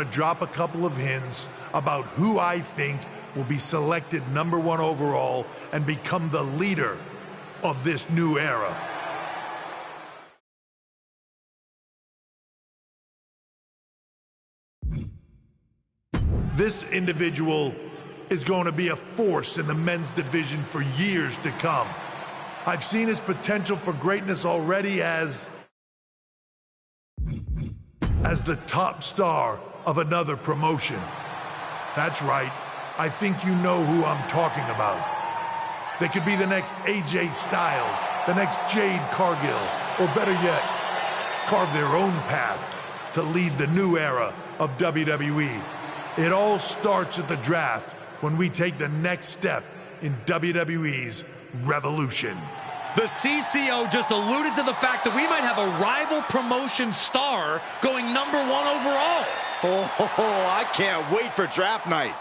to drop a couple of hints about who I think will be selected #1 overall and become the leader of this new era. This individual is going to be a force in the men's division for years to come. I've seen his potential for greatness already as the top star of another promotion. That's right, I think you know who I'm talking about. They could be the next AJ Styles, the next Jade Cargill, or better yet, carve their own path to lead the new era of WWE. It all starts at the draft when we take the next step in WWE's revolution. The CCO just alluded to the fact that we might have a rival promotion star going #1 overall. Oh, I can't wait for draft night.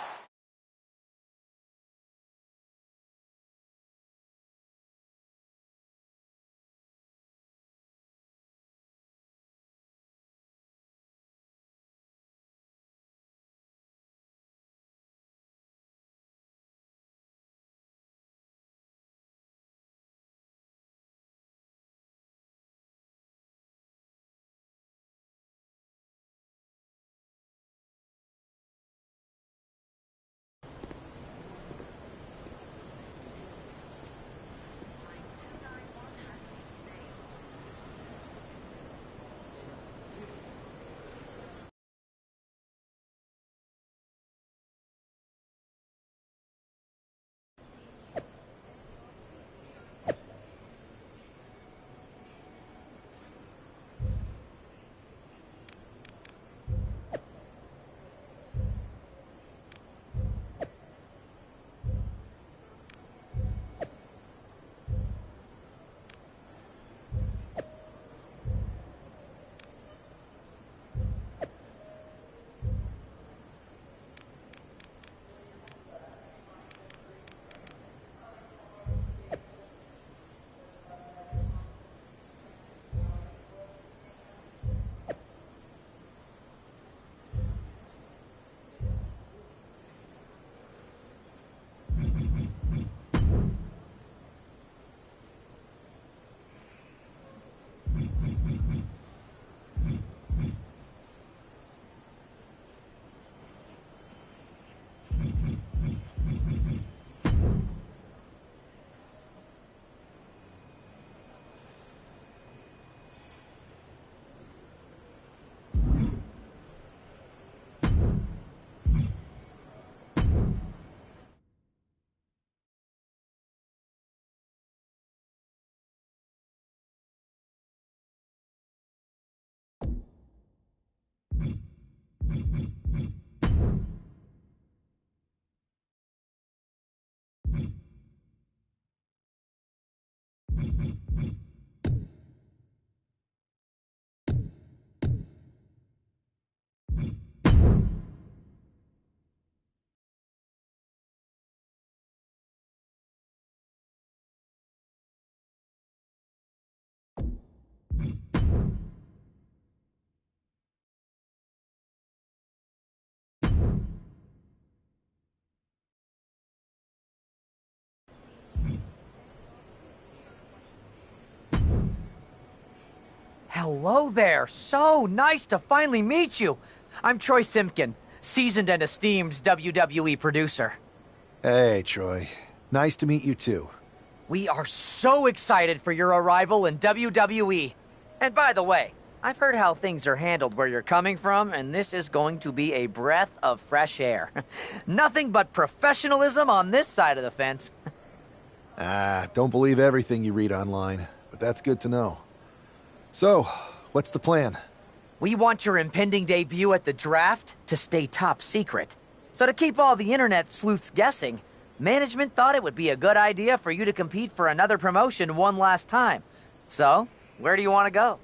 Hello there. So nice to finally meet you. I'm Troy Simpkin, seasoned and esteemed WWE producer. Hey, Troy. Nice to meet you too. We are so excited for your arrival in WWE. And by the way, I've heard how things are handled where you're coming from, and this is going to be a breath of fresh air. Nothing but professionalism on this side of the fence. Don't believe everything you read online, but that's good to know. So, what's the plan? We want your impending debut at the draft to stay top secret. So to keep all the internet sleuths guessing, management thought it would be a good idea for you to compete for another promotion one last time. So, where do you want to go?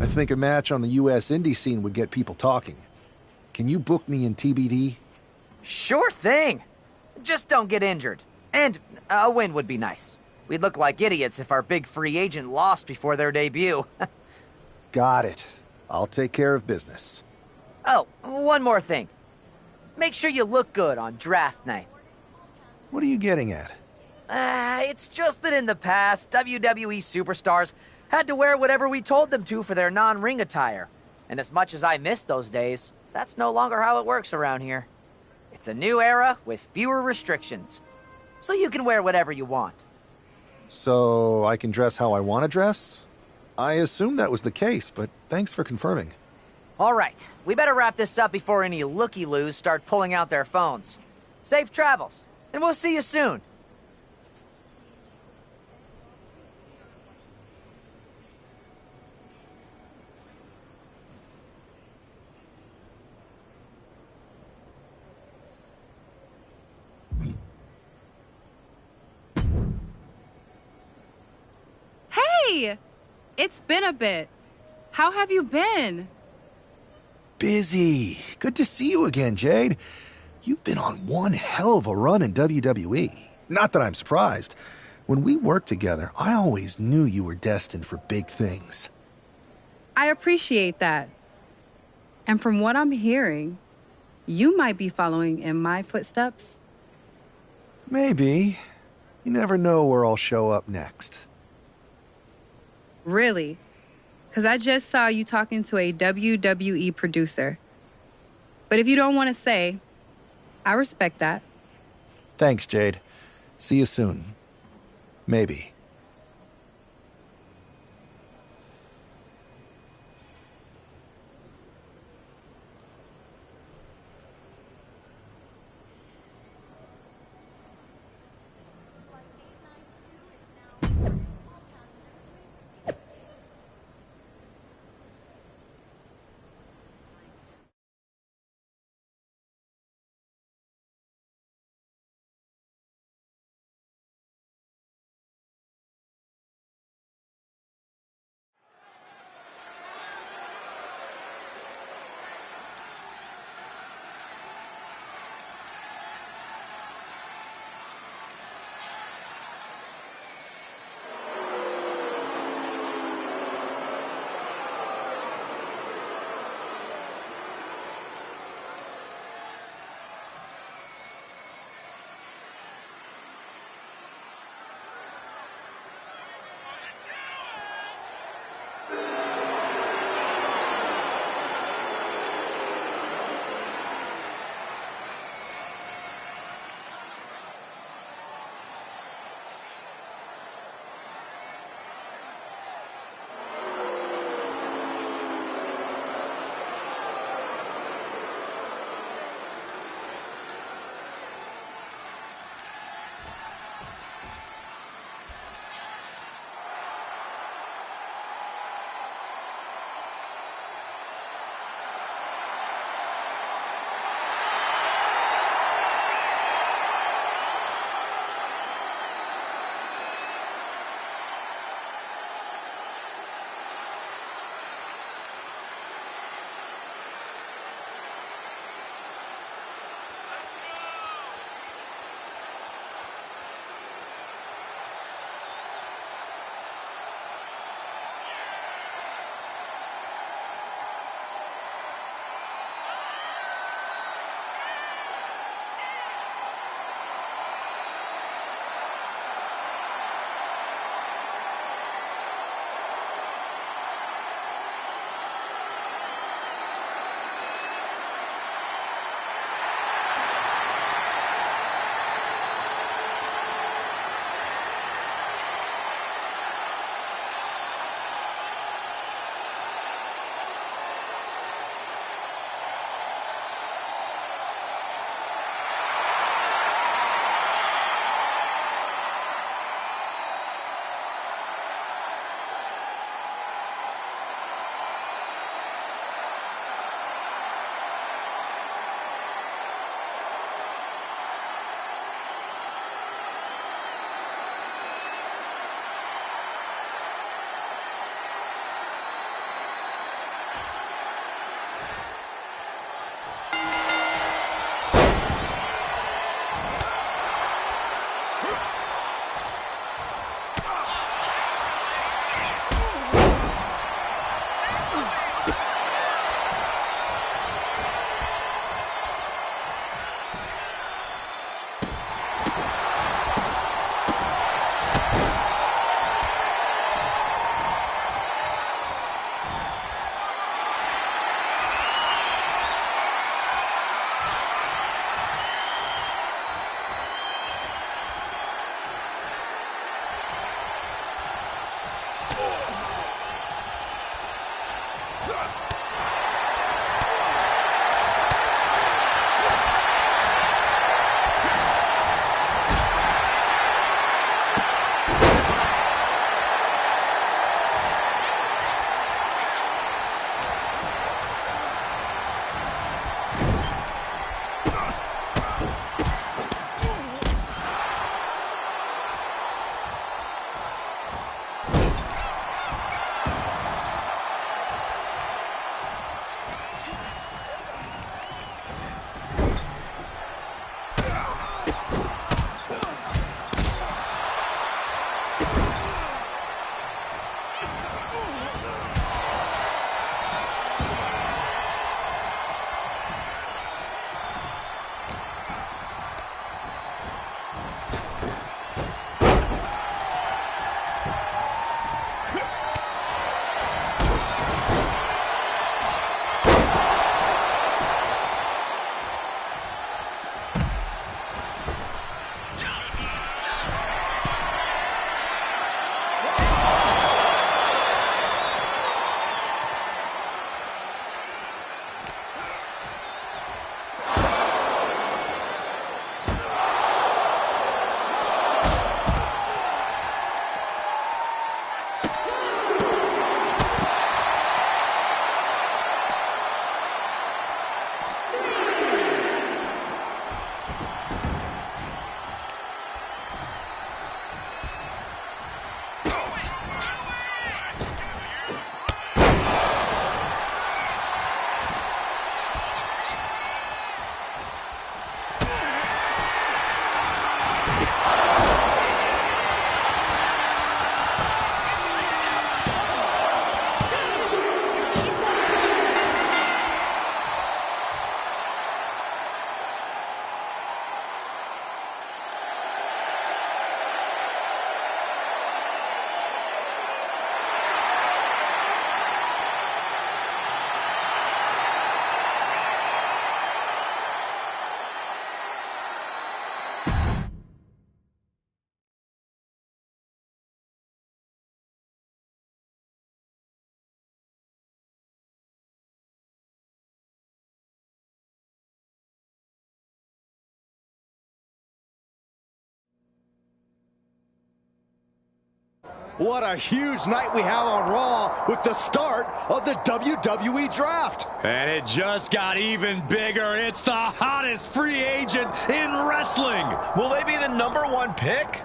I think a match on the US indie scene would get people talking. Can you book me in TBD? Sure thing. Just don't get injured. And a win would be nice. We'd look like idiots if our big free agent lost before their debut. Got it. I'll take care of business. Oh, one more thing. Make sure you look good on draft night. What are you getting at? It's just that in the past, WWE superstars had to wear whatever we told them to for their non-ring attire. And as much as I miss those days, that's no longer how it works around here. It's a new era with fewer restrictions. So you can wear whatever you want. So I can dress how I want to dress? I assumed that was the case, but thanks for confirming. All right, we better wrap this up before any looky-loos start pulling out their phones. Safe travels, and we'll see you soon. Hey! It's been a bit. How have you been? Busy. Good to see you again, Jade. You've been on one hell of a run in WWE. Not that I'm surprised. When we worked together, I always knew you were destined for big things. I appreciate that. And from what I'm hearing, you might be following in my footsteps. Maybe. You never know where I'll show up next. Really? Because I just saw you talking to a WWE producer. But if you don't want to say, I respect that. Thanks, Jade. See you soon. Maybe. What a huge night we have on Raw with the start of the WWE Draft. And it just got even bigger. It's the hottest free agent in wrestling. Will they be the #1 pick?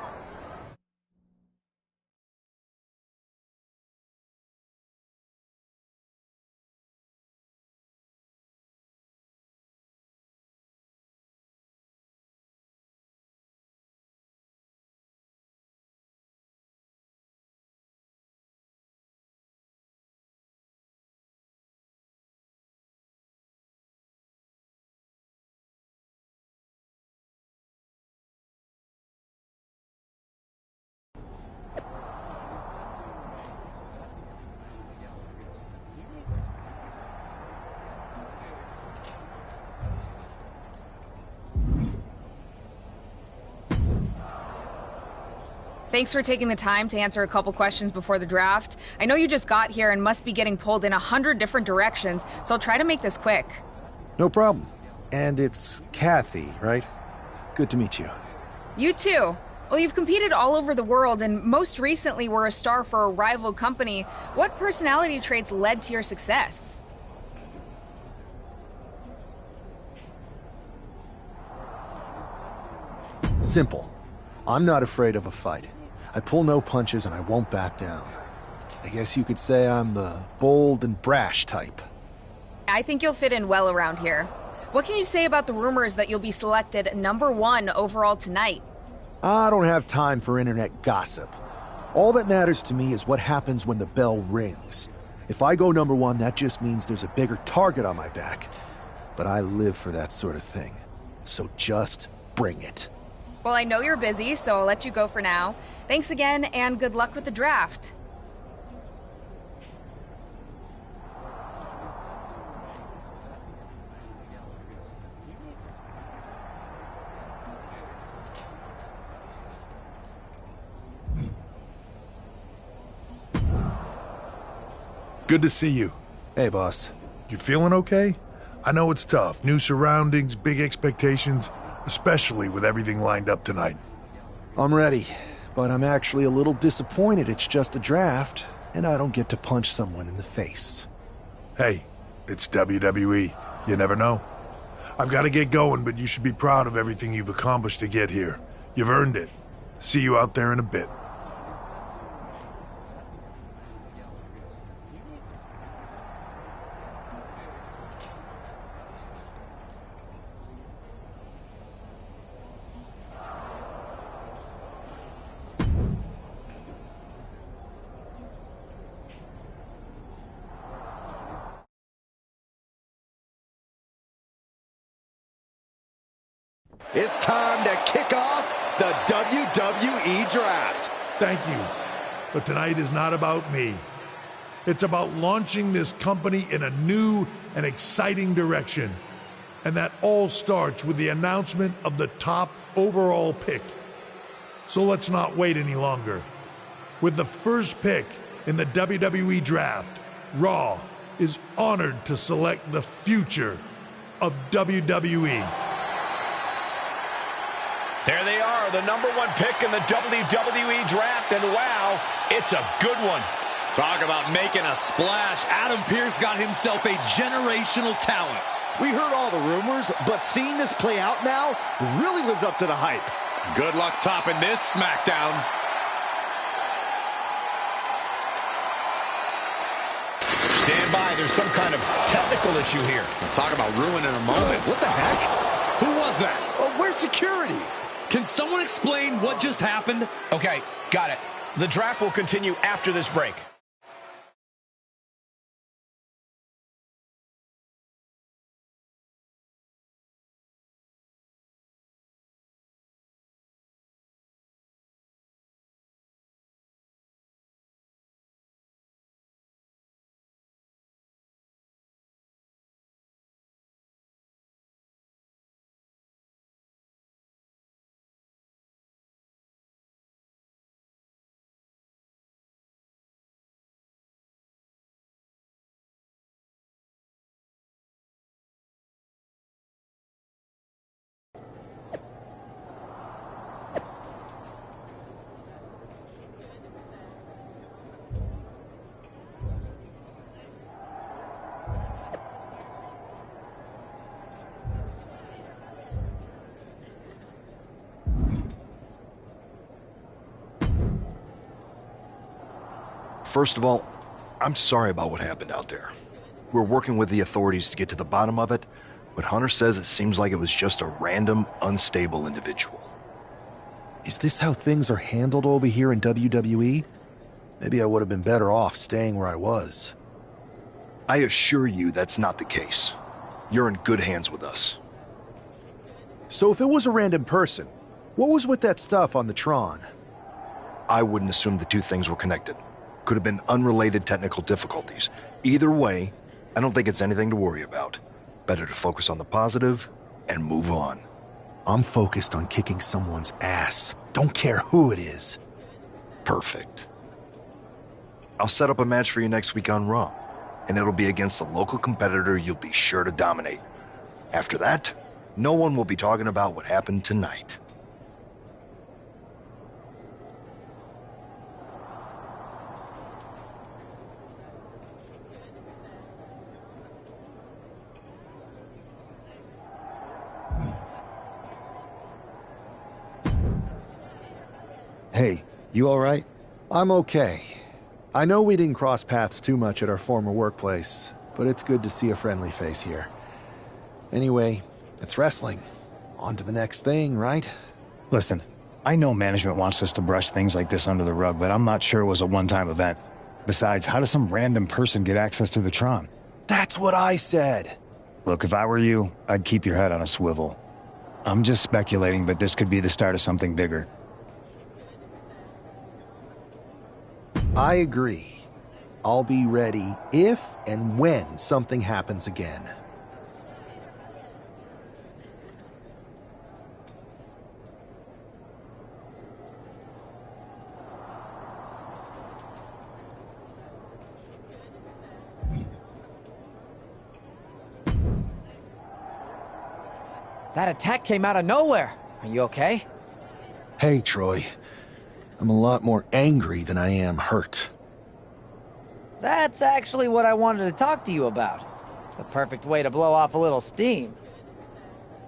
Thanks for taking the time to answer a couple questions before the draft. I know you just got here and must be getting pulled in 100 different directions, so I'll try to make this quick. No problem. And it's Kathy, right? Good to meet you. You too. Well, you've competed all over the world and most recently were a star for a rival company. What personality traits led to your success? Simple. I'm not afraid of a fight. I pull no punches and I won't back down. I guess you could say I'm the bold and brash type. I think you'll fit in well around here. What can you say about the rumors that you'll be selected #1 overall tonight? I don't have time for internet gossip. All that matters to me is what happens when the bell rings. If I go #1, that just means there's a bigger target on my back. But I live for that sort of thing. So just bring it. Well, I know you're busy, so I'll let you go for now. Thanks again, and good luck with the draft. Good to see you. Hey, boss. You feeling okay? I know it's tough. New surroundings, big expectations, especially with everything lined up tonight. I'm ready, but I'm actually a little disappointed it's just a draft, and I don't get to punch someone in the face. Hey, it's WWE. You never know. I've got to get going, but you should be proud of everything you've accomplished to get here. You've earned it. See you out there in a bit. It's time to kick off the WWE Draft. Thank you. But tonight is not about me. It's about launching this company in a new and exciting direction. And that all starts with the announcement of the top overall pick. So let's not wait any longer. With the first pick in the WWE Draft, Raw is honored to select the future of WWE. There they are, the #1 pick in the WWE Draft, and wow, it's a good one. Talk about making a splash. Adam Pearce got himself a generational talent. We heard all the rumors, but seeing this play out now really lives up to the hype. Good luck topping this SmackDown. Stand by, there's some kind of technical issue here. Talk about ruining a moment. What the heck? Who was that? Oh, where's security? Can someone explain what just happened? Okay, got it. The draft will continue after this break. First of all, I'm sorry about what happened out there. We're working with the authorities to get to the bottom of it, but Hunter says it seems like it was just a random, unstable individual. Is this how things are handled over here in WWE? Maybe I would have been better off staying where I was. I assure you that's not the case. You're in good hands with us. So if it was a random person, what was with that stuff on the Tron? I wouldn't assume the two things were connected. Could have been unrelated technical difficulties. Either way, I don't think it's anything to worry about. Better to focus on the positive and move on. I'm focused on kicking someone's ass. Don't care who it is. Perfect. I'll set up a match for you next week on Raw, and it'll be against a local competitor you'll be sure to dominate. After that, no one will be talking about what happened tonight. Hey, you all right? I'm okay. I know we didn't cross paths too much at our former workplace, but it's good to see a friendly face here. Anyway, it's wrestling. On to the next thing, right? Listen, I know management wants us to brush things like this under the rug, but I'm not sure it was a one-time event. Besides, how does some random person get access to the Tron? That's what I said. Look, if I were you, I'd keep your head on a swivel. I'm just speculating, but this could be the start of something bigger. I agree. I'll be ready if and when something happens again. That attack came out of nowhere. Are you okay? Hey, Troy. I'm a lot more angry than I am hurt. That's actually what I wanted to talk to you about. The perfect way to blow off a little steam.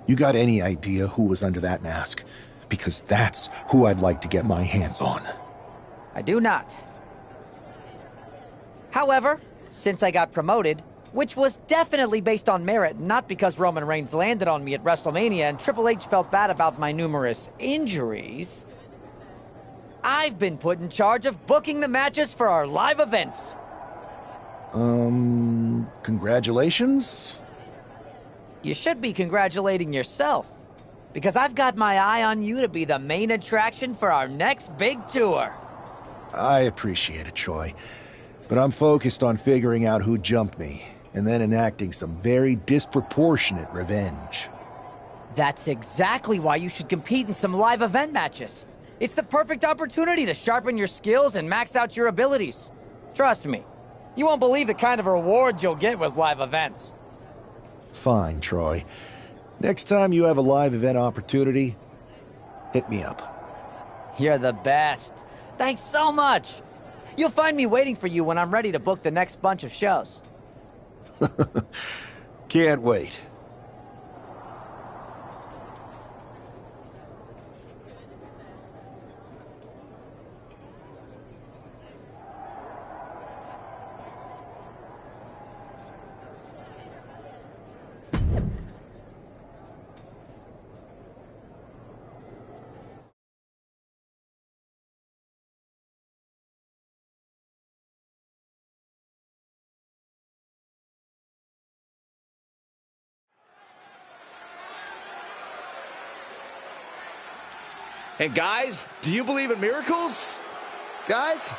You got any idea who was under that mask? Because that's who I'd like to get my hands on. I do not. However, since I got promoted, which was definitely based on merit, not because Roman Reigns landed on me at WrestleMania and Triple H felt bad about my numerous injuries, I've been put in charge of booking the matches for our live events. Congratulations? You should be congratulating yourself, because I've got my eye on you to be the main attraction for our next big tour. I appreciate it, Troy. But I'm focused on figuring out who jumped me, and then enacting some very disproportionate revenge. That's exactly why you should compete in some live event matches. It's the perfect opportunity to sharpen your skills and max out your abilities. Trust me, you won't believe the kind of rewards you'll get with live events. Fine, Troy. Next time you have a live event opportunity, hit me up. You're the best. Thanks so much. You'll find me waiting for you when I'm ready to book the next bunch of shows. Can't wait. And guys, do you believe in miracles? Guys?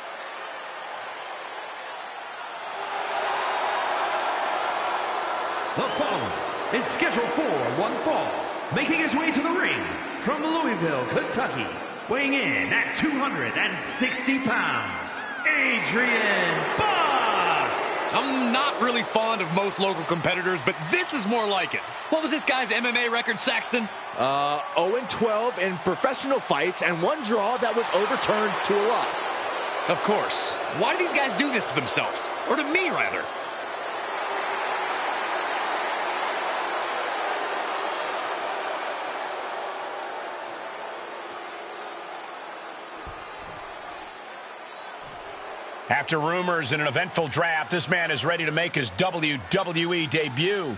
The following is scheduled for one fall, making his way to the ring from Louisville, Kentucky, weighing in at 260 pounds, Adrian Bach! I'm not really fond of most local competitors, but this is more like it. What was this guy's MMA record, Saxton? 0-12 in professional fights and one draw that was overturned to a loss. Of course. Why do these guys do this to themselves? Or to me, rather? After rumors and an eventful draft, this man is ready to make his WWE debut.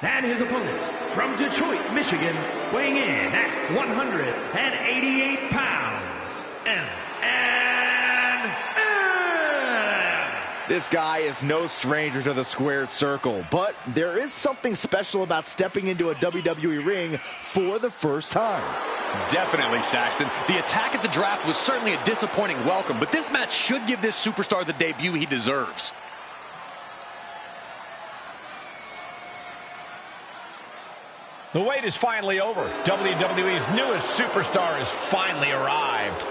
And his opponent from Detroit, Michigan, weighing in at 188 pounds, M. This guy is no stranger to the squared circle, but there is something special about stepping into a WWE ring for the first time. Definitely, Saxton. The attack at the draft was certainly a disappointing welcome, but this match should give this superstar the debut he deserves. The wait is finally over. WWE's newest superstar has finally arrived.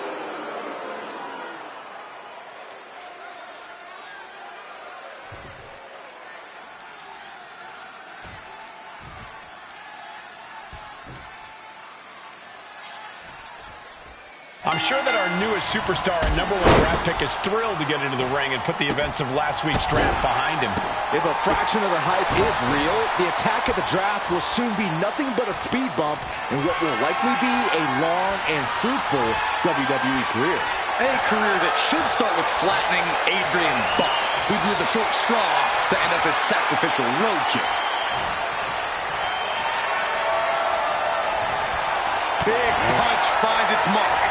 I'm sure that our newest superstar and #1 draft pick is thrilled to get into the ring and put the events of last week's draft behind him. If a fraction of the hype is real, the attack at the draft will soon be nothing but a speed bump in what will likely be a long and fruitful WWE career. A career that should start with flattening Adrian Bach, who drew the short straw to end up as sacrificial roadkill. Big punch finds its mark.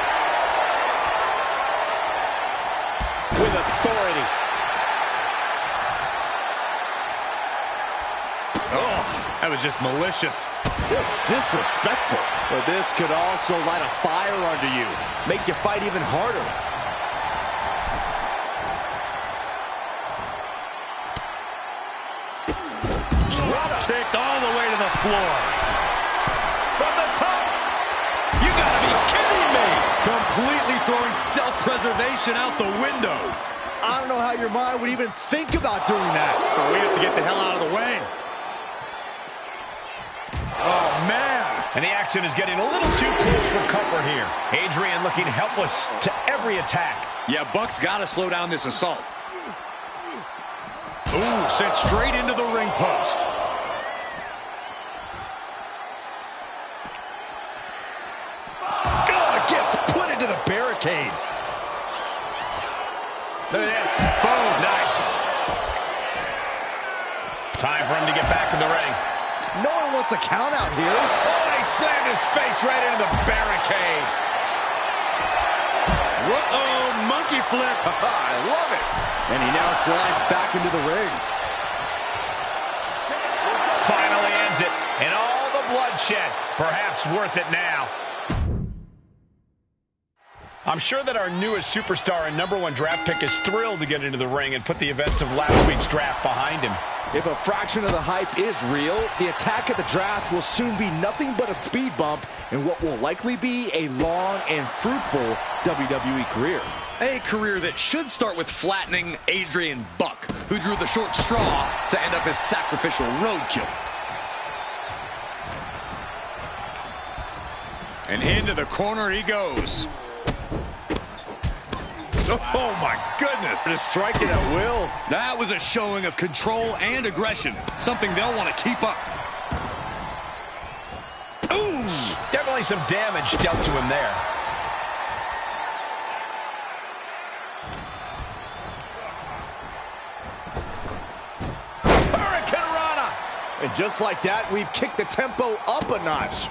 With authority. Oh, that was just malicious. Just disrespectful. But this could also light a fire under you. Make you fight even harder. Drop kicked all the way to the floor. From the top. You gotta be kidding me. Completely throwing self-preservation out the window. I don't know how your mind would even think about doing that. But we have to get the hell out of the way. Oh, man. And the action is getting a little too close for comfort here. Adrian looking helpless to every attack. Yeah, Buck's got to slow down this assault. Ooh, sent straight into the ring post. Oh, gets put into the barricade. Look at this. Boom. Nice. Time for him to get back in the ring. No one wants a count out here. Oh, he slammed his face right into the barricade. Uh-oh, monkey flip. I love it. And he now slides back into the ring. Finally ends it. And all the bloodshed. Perhaps worth it now. I'm sure that our newest superstar and #1 draft pick is thrilled to get into the ring and put the events of last week's draft behind him. If a fraction of the hype is real, the attack at the draft will soon be nothing but a speed bump in what will likely be a long and fruitful WWE career. A career that should start with flattening Adrian Buck, who drew the short straw to end up as sacrificial roadkill. And into the corner he goes. Oh, my goodness. Just striking at will. That was a showing of control and aggression, something they'll want to keep up. Ooh, definitely some damage dealt to him there. Hurricane Rana. And just like that, we've kicked the tempo up a notch.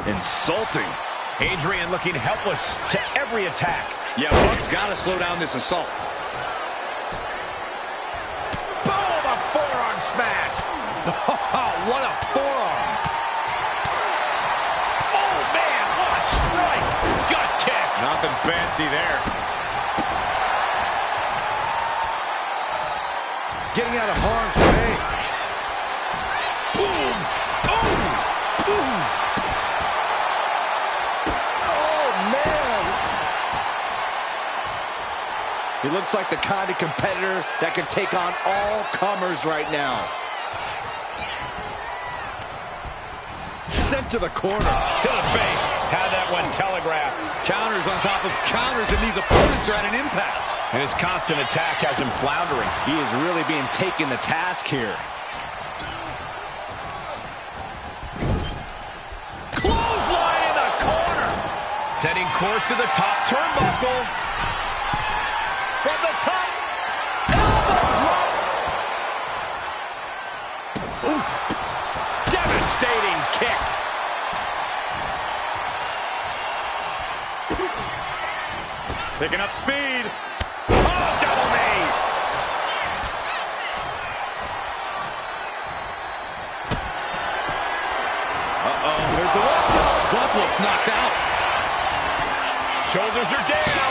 Insulting. Adrian looking helpless to every attack. Yeah, Buck's got to slow down this assault. Boom, a forearm smash. What a forearm. Oh, man, what a strike. Gut kick. Nothing fancy there. Getting out of harm's way. Boom. Ooh. Ooh. He looks like the kind of competitor that can take on all comers right now. Sent to the corner. To the face. Had that one telegraphed. Counters on top of counters, and these opponents are at an impasse. And his constant attack has him floundering. He is really being taken to task here. Clothesline in the corner. Setting course to the top turnbuckle. From the top, elbow drop. Oof. Devastating kick. Picking up speed. Oh, double knees. Uh-oh, there's the lockdown. Buck looks knocked out. Shoulders are down.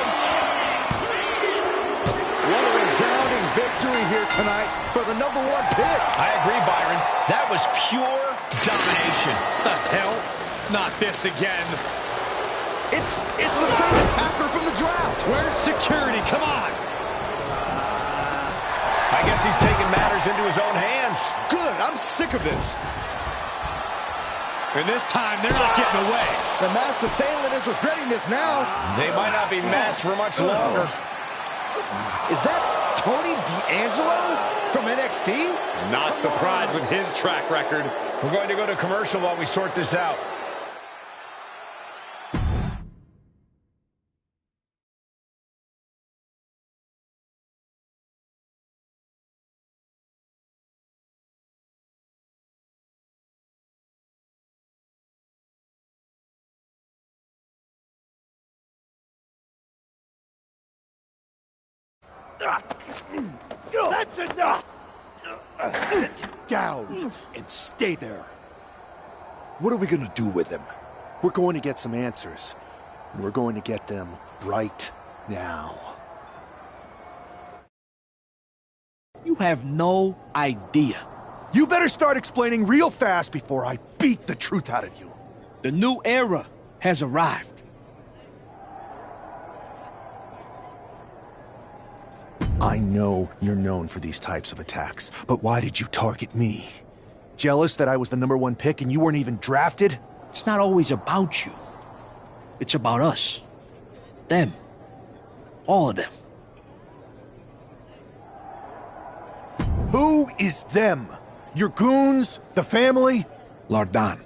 What a resounding victory here tonight for the #1 pick. I agree, Byron. That was pure domination. The hell? Not this again. It's the same attacker from the draft. Where's security? Come on. I guess he's taking matters into his own hands. Good, I'm sick of this. And this time, they're not getting away. The masked assailant is regretting this now. They might not be masked for much longer. Is that Tony D'Angelo from NXT? Not surprised with his track record. We're going to go to commercial while we sort this out. That's enough! Sit down and stay there. What are we gonna do with him? We're going to get some answers, and we're going to get them right now. You have no idea. You better start explaining real fast before I beat the truth out of you. The new era has arrived. I know you're known for these types of attacks, but why did you target me? Jealous that I was the #1 pick and you weren't even drafted? It's not always about you. It's about us. Them. All of them. Who is them? Your goons? The family? Lardan.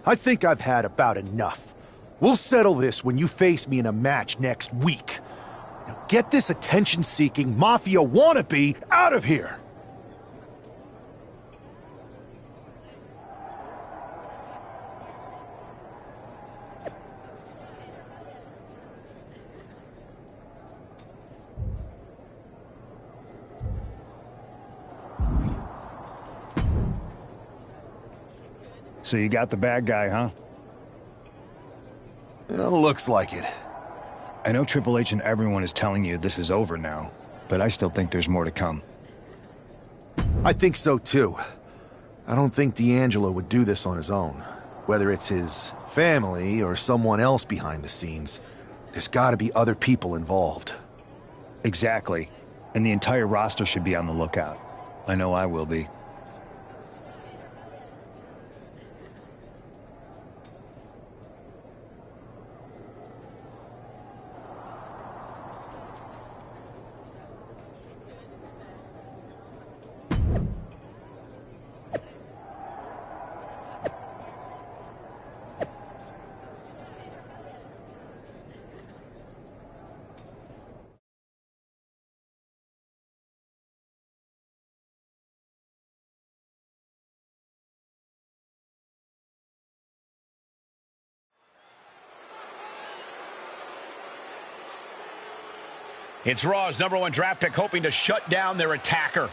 I think I've had about enough. We'll settle this when you face me in a match next week. Now get this attention-seeking mafia wannabe out of here! So you got the bad guy, huh? Looks like it. I know Triple H and everyone is telling you this is over now, but I still think there's more to come. I think so too. I don't think D'Angelo would do this on his own. Whether it's his family or someone else behind the scenes, there's gotta be other people involved. Exactly. And the entire roster should be on the lookout. I know I will be. It's Raw's #1 draft pick hoping to shut down their attacker.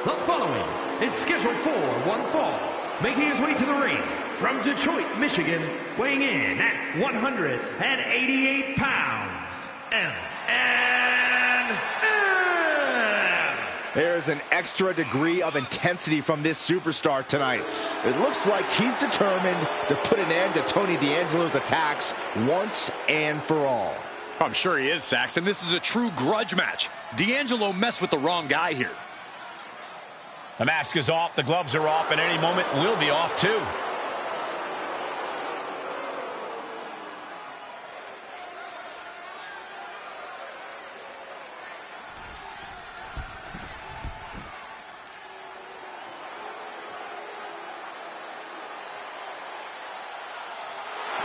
The following is scheduled for one fall, making his way to the ring from Detroit, Michigan, weighing in at 188 pounds, There's an extra degree of intensity from this superstar tonight. It looks like he's determined to put an end to Tony D'Angelo's attacks once and for all. I'm sure he is, Saxton. This is a true grudge match. D'Angelo messed with the wrong guy here. The mask is off, the gloves are off, and any moment will be off too.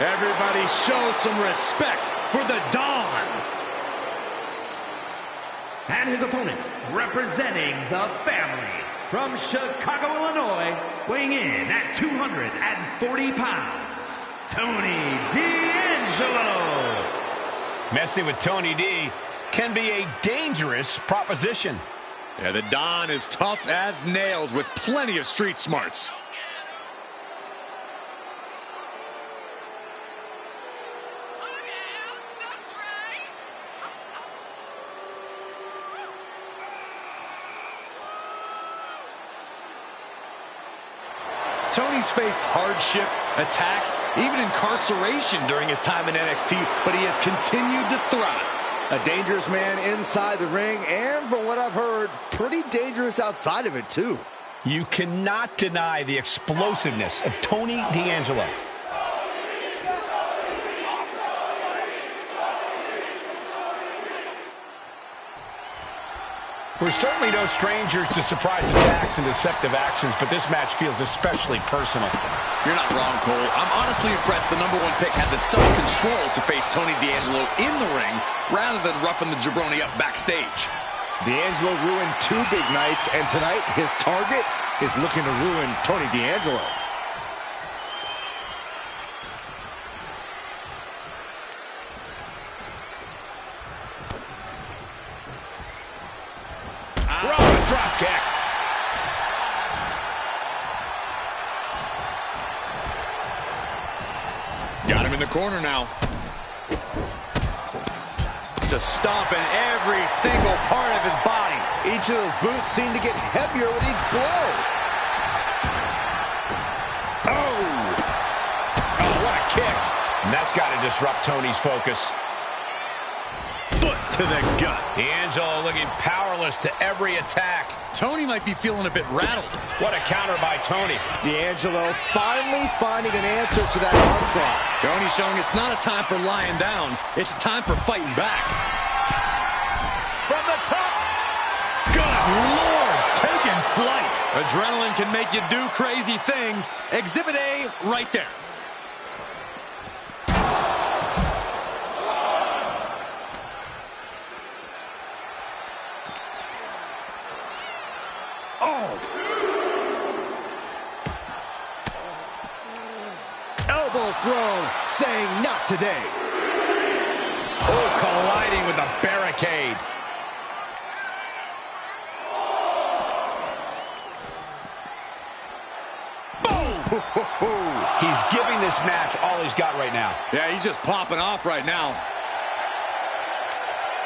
Everybody show some respect for the Don. and his opponent, representing the family, from Chicago, Illinois, weighing in at 240 pounds, Tony D'Angelo. Messing with Tony D can be a dangerous proposition. Yeah, the Don is tough as nails with plenty of street smarts. Tony's faced hardship, attacks, even incarceration during his time in NXT, but he has continued to thrive. A dangerous man inside the ring, and from what I've heard, pretty dangerous outside of it, too. You cannot deny the explosiveness of Tony D'Angelo. We're certainly no strangers to surprise attacks and deceptive actions, but this match feels especially personal. You're not wrong, Cole. I'm honestly impressed the #1 pick had the self-control to face Tony D'Angelo in the ring rather than roughing the jabroni up backstage. D'Angelo ruined 2 big nights, and tonight his target is looking to ruin Tony D'Angelo. Drop kick. Got him in the corner now. Just stomping every single part of his body. Each of those boots seem to get heavier with each blow. Oh, what a kick. And that's got to disrupt Tony's focus. Foot to the gut. D'Angelo looking powerless to every attack. Tony might be feeling a bit rattled. What a counter by Tony. D'Angelo finally finding an answer to that onslaught. Tony showing it's not a time for lying down. It's time for fighting back. From the top. Good Lord, taking flight. Adrenaline can make you do crazy things. Exhibit A right there. Elbow thrown, saying not today. Oh, colliding with a barricade. Boom! He's giving this match all he's got right now. Yeah, he's just popping off right now.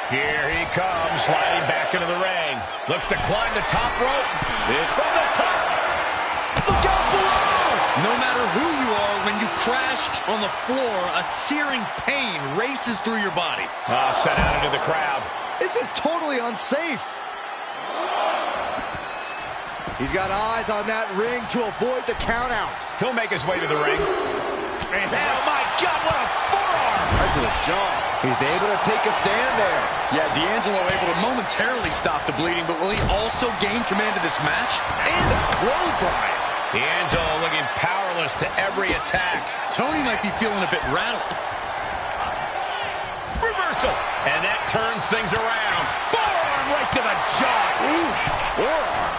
Here he comes, sliding back into the ring. Looks to climb the top rope. This from the top. Look out below! No matter who you are, when you crash on the floor, a searing pain races through your body. Sent out into the crowd. This is totally unsafe. He's got eyes on that ring to avoid the countout. He'll make his way to the ring. And, oh my God, what a forearm! Right to the jaw. He's able to take a stand there. Yeah, D'Angelo able to momentarily stop the bleeding, but will he also gain command of this match? And a clothesline. D'Angelo looking powerless to every attack. Tony might be feeling a bit rattled. Reversal. And that turns things around. Forearm right to the jaw. Ooh, forearm.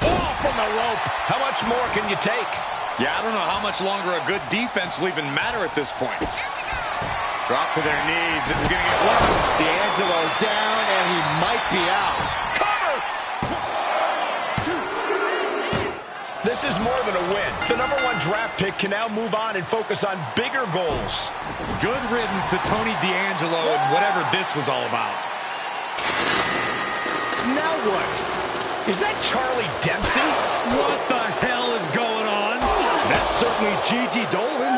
Oh, from the rope. How much more can you take? Yeah, I don't know how much longer a good defense will even matter at this point. Drop to their knees. This is going to get worse. D'Angelo down, and he might be out. Cover! This is more than a win. The #1 draft pick can now move on and focus on bigger goals. Good riddance to Tony D'Angelo and whatever this was all about. Now what? Is that Charlie Dempsey? What the hell is going on? That's certainly Gigi Dolan.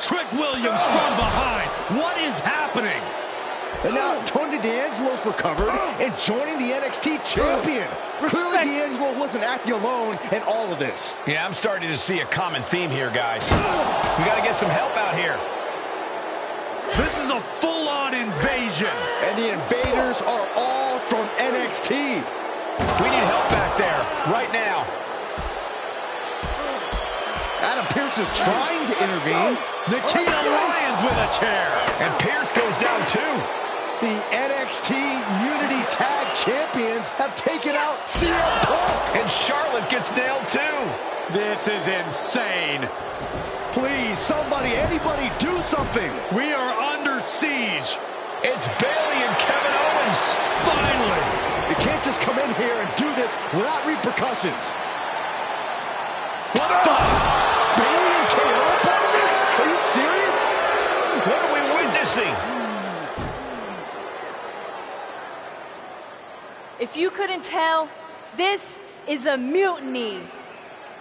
Trick Williams from behind. What is happening? And now Tony D'Angelo's recovered and joining the NXT champion. Clearly D'Angelo wasn't acting alone in all of this. Yeah, I'm starting to see a common theme here, guys. We got to get some help out here. This is a full-on invasion. And the invaders are all from NXT. We need help back there, right now. Adam Pearce is trying to intervene. Nikita Lyons with a chair. And Pearce goes down too. The NXT Unity Tag Champions have taken out CM Punk. And Charlotte gets nailed too. This is insane. Please, somebody, anybody, do something. We are under siege. It's Bayley and Kevin Owens. Finally. You can't just come in here and do this without repercussions. What the? Bayley and KO part of this? Are you serious? What are we witnessing? If you couldn't tell, this is a mutiny.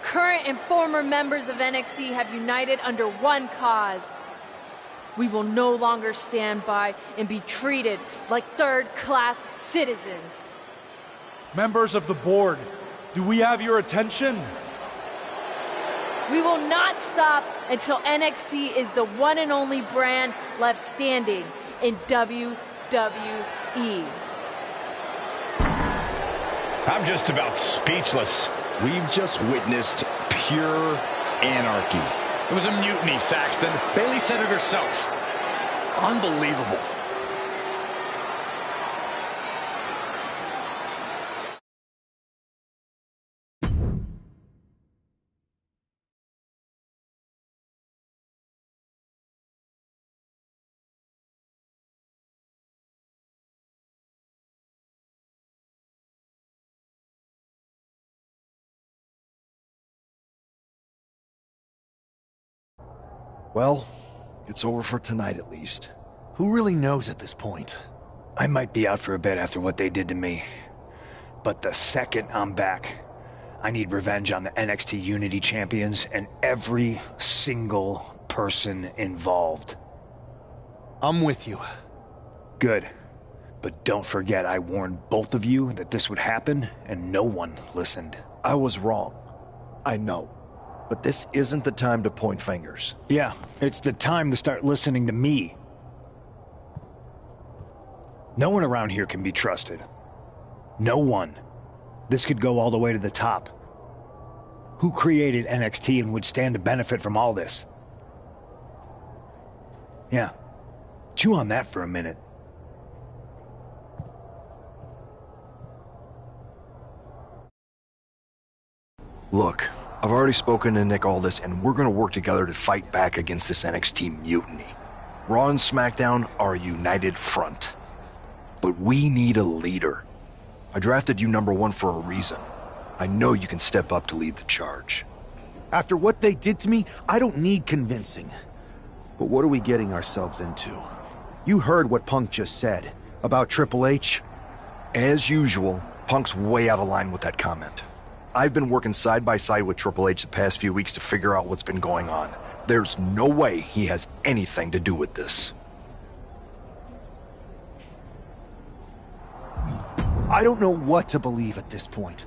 Current and former members of NXT have united under one cause. We will no longer stand by and be treated like third-class citizens. Members of the board, do we have your attention? We will not stop until NXT is the one and only brand left standing in WWE. I'm just about speechless. We've just witnessed pure anarchy. It was a mutiny, Saxton. Bayley said it herself. Unbelievable. Well, it's over for tonight at least. Who really knows at this point? I might be out for a bit after what they did to me. But the second I'm back, I need revenge on the NXT Unity Champions and every single person involved. I'm with you. Good. But don't forget I warned both of you that this would happen, and no one listened. I was wrong. I know. But this isn't the time to point fingers. Yeah, it's the time to start listening to me. No one around here can be trusted. No one. This could go all the way to the top. Who created NXT and would stand to benefit from all this? Yeah. Chew on that for a minute. Look, I've already spoken to Nick Aldis, and we're gonna work together to fight back against this NXT mutiny. Raw and SmackDown are a united front. But we need a leader. I drafted you #1 for a reason. I know you can step up to lead the charge. After what they did to me, I don't need convincing. But what are we getting ourselves into? You heard what Punk just said about Triple H. As usual, Punk's way out of line with that comment. I've been working side by side with Triple H the past few weeks to figure out what's been going on. There's no way he has anything to do with this. I don't know what to believe at this point.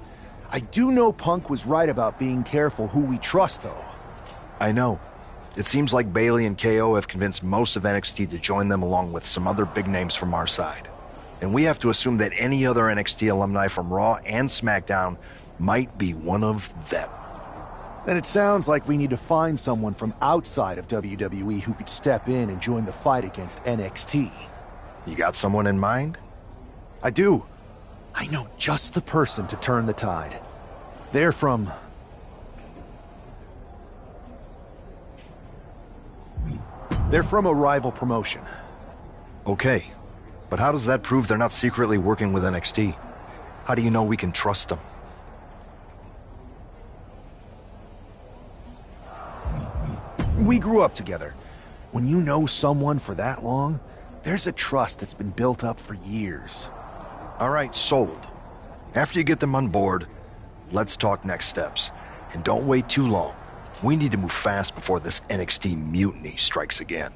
I do know Punk was right about being careful who we trust, though. I know. It seems like Bayley and KO have convinced most of NXT to join them along with some other big names from our side. And we have to assume that any other NXT alumni from Raw and SmackDown might be one of them. Then it sounds like we need to find someone from outside of WWE who could step in and join the fight against NXT. You got someone in mind? I do. I know just the person to turn the tide. They're from a rival promotion. Okay, but how does that prove they're not secretly working with NXT? How do you know we can trust them? We grew up together. When you know someone for that long, there's a trust that's been built up for years. All right, sold. After you get them on board, let's talk next steps. And don't wait too long. We need to move fast before this NXT mutiny strikes again.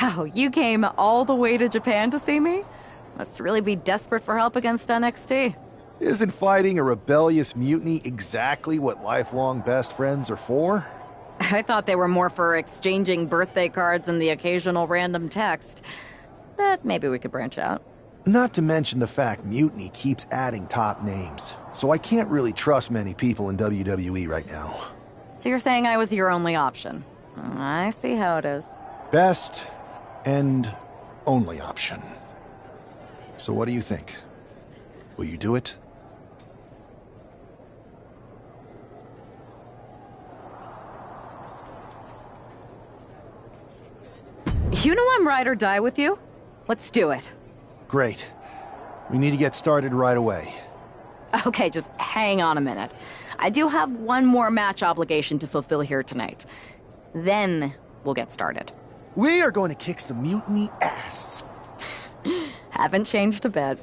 Wow, you came all the way to Japan to see me? Must really be desperate for help against NXT. Isn't fighting a rebellious mutiny exactly what lifelong best friends are for? I thought they were more for exchanging birthday cards and the occasional random text. But maybe we could branch out. Not to mention the fact Mutiny keeps adding top names, so I can't really trust many people in WWE right now. So you're saying I was your only option? I see how it is. Best and only option. So what do you think? Will you do it? You know I'm ride or die with you. Let's do it. Great. We need to get started right away. Okay, just hang on a minute. I do have one more match obligation to fulfill here tonight. Then we'll get started. We are going to kick some mutiny ass. Haven't changed a bit.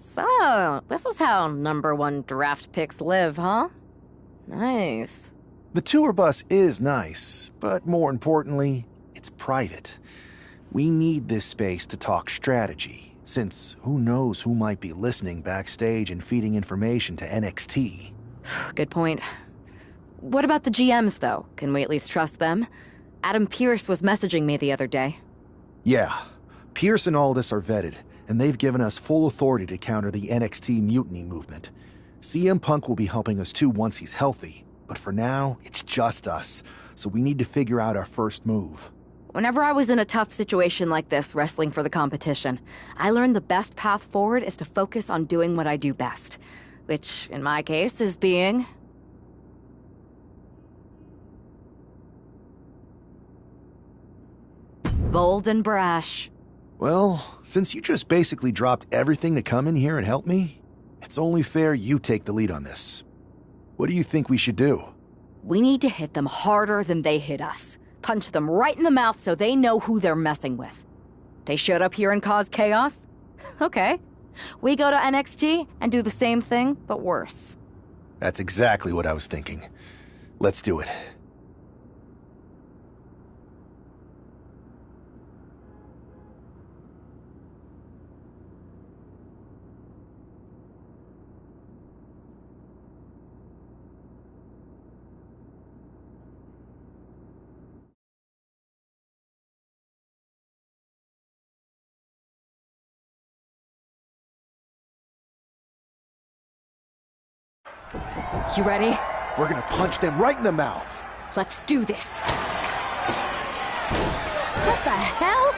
So, this is how #1 draft picks live, huh? Nice. The tour bus is nice, but more importantly, it's private. We need this space to talk strategy, since who knows who might be listening backstage and feeding information to NXT. Good point. What about the GMs, though? Can we at least trust them? Adam Pearce was messaging me the other day. Yeah, Pierce and Aldis are vetted, and they've given us full authority to counter the NXT mutiny movement. CM Punk will be helping us too once he's healthy, but for now, it's just us, so we need to figure out our first move. Whenever I was in a tough situation like this, wrestling for the competition, I learned the best path forward is to focus on doing what I do best, which, in my case, is being... bold and brash. Well, since you just basically dropped everything to come in here and help me, it's only fair you take the lead on this. What do you think we should do? We need to hit them harder than they hit us. Punch them right in the mouth so they know who they're messing with. They showed up here and caused chaos? Okay. We go to NXT and do the same thing, but worse. That's exactly what I was thinking. Let's do it. You ready? We're gonna punch them right in the mouth. Let's do this. What the hell?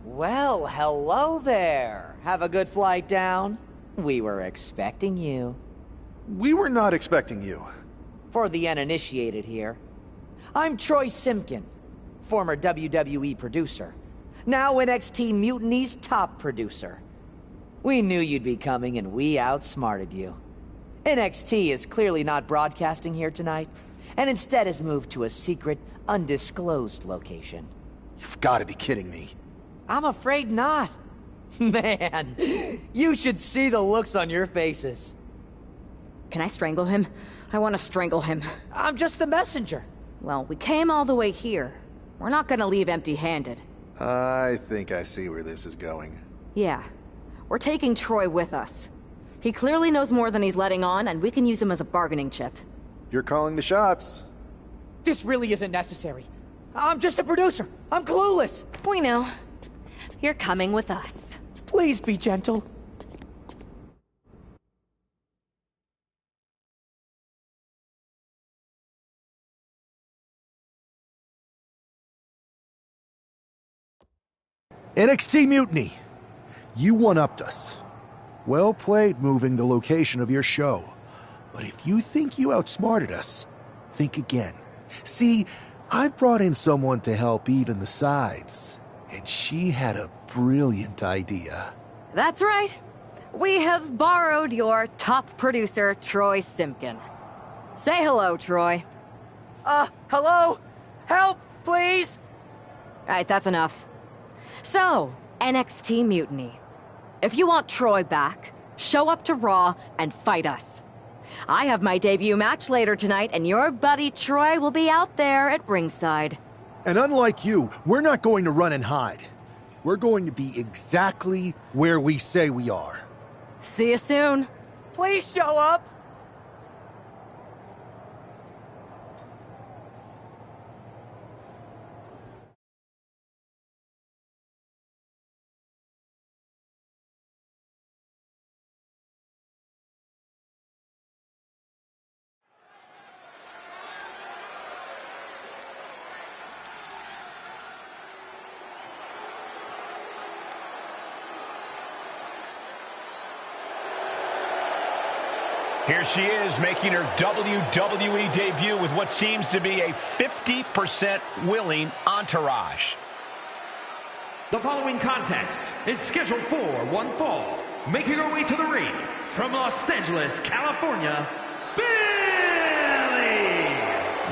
Well, hello there. Have a good flight down. We were expecting you. We were not expecting you. For the uninitiated here, I'm Troy Simkin, former WWE producer, now NXT Mutiny's top producer. We knew you'd be coming and we outsmarted you. NXT is clearly not broadcasting here tonight, and instead has moved to a secret, undisclosed location. You've got to be kidding me. I'm afraid not. Man, you should see the looks on your faces. Can I strangle him? I want to strangle him. I'm just the messenger. Well, we came all the way here. We're not gonna leave empty-handed. I think I see where this is going. Yeah. We're taking Troy with us. He clearly knows more than he's letting on, and we can use him as a bargaining chip. You're calling the shots. This really isn't necessary. I'm just a producer. I'm clueless. We know. You're coming with us. Please be gentle. NXT Mutiny. You one-upped us. Well played moving the location of your show. But if you think you outsmarted us, think again. See, I've brought in someone to help even the sides, and she had a brilliant idea. That's right. We have borrowed your top producer, Troy Simkin. Say hello, Troy. Hello? Help, please? All right, that's enough. So, NXT Mutiny. If you want Troy back, show up to Raw and fight us. I have my debut match later tonight, and your buddy Troy will be out there at ringside. And unlike you, we're not going to run and hide. We're going to be exactly where we say we are. See you soon. Please show up. Here she is, making her WWE debut with what seems to be a 50% willing entourage. The following contest is scheduled for one fall. Making her way to the ring from Los Angeles, California, Bayley!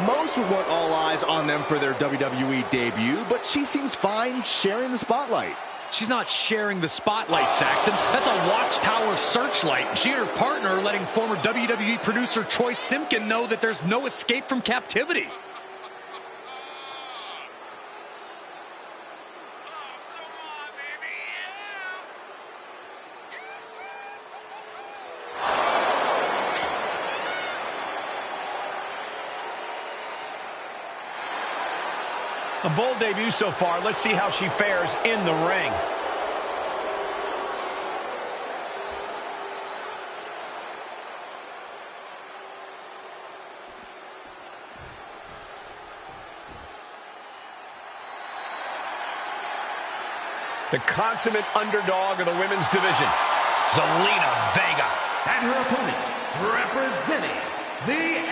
Most would want all eyes on them for their WWE debut, but she seems fine sharing the spotlight. She's not sharing the spotlight, Saxton. That's a watchtower searchlight. She and her partner are letting former WWE producer Troy Simpkin know that there's no escape from captivity. A bold debut so far. Let's see how she fares in the ring. The consummate underdog of the women's division, Zelina Vega. And her opponent, representing the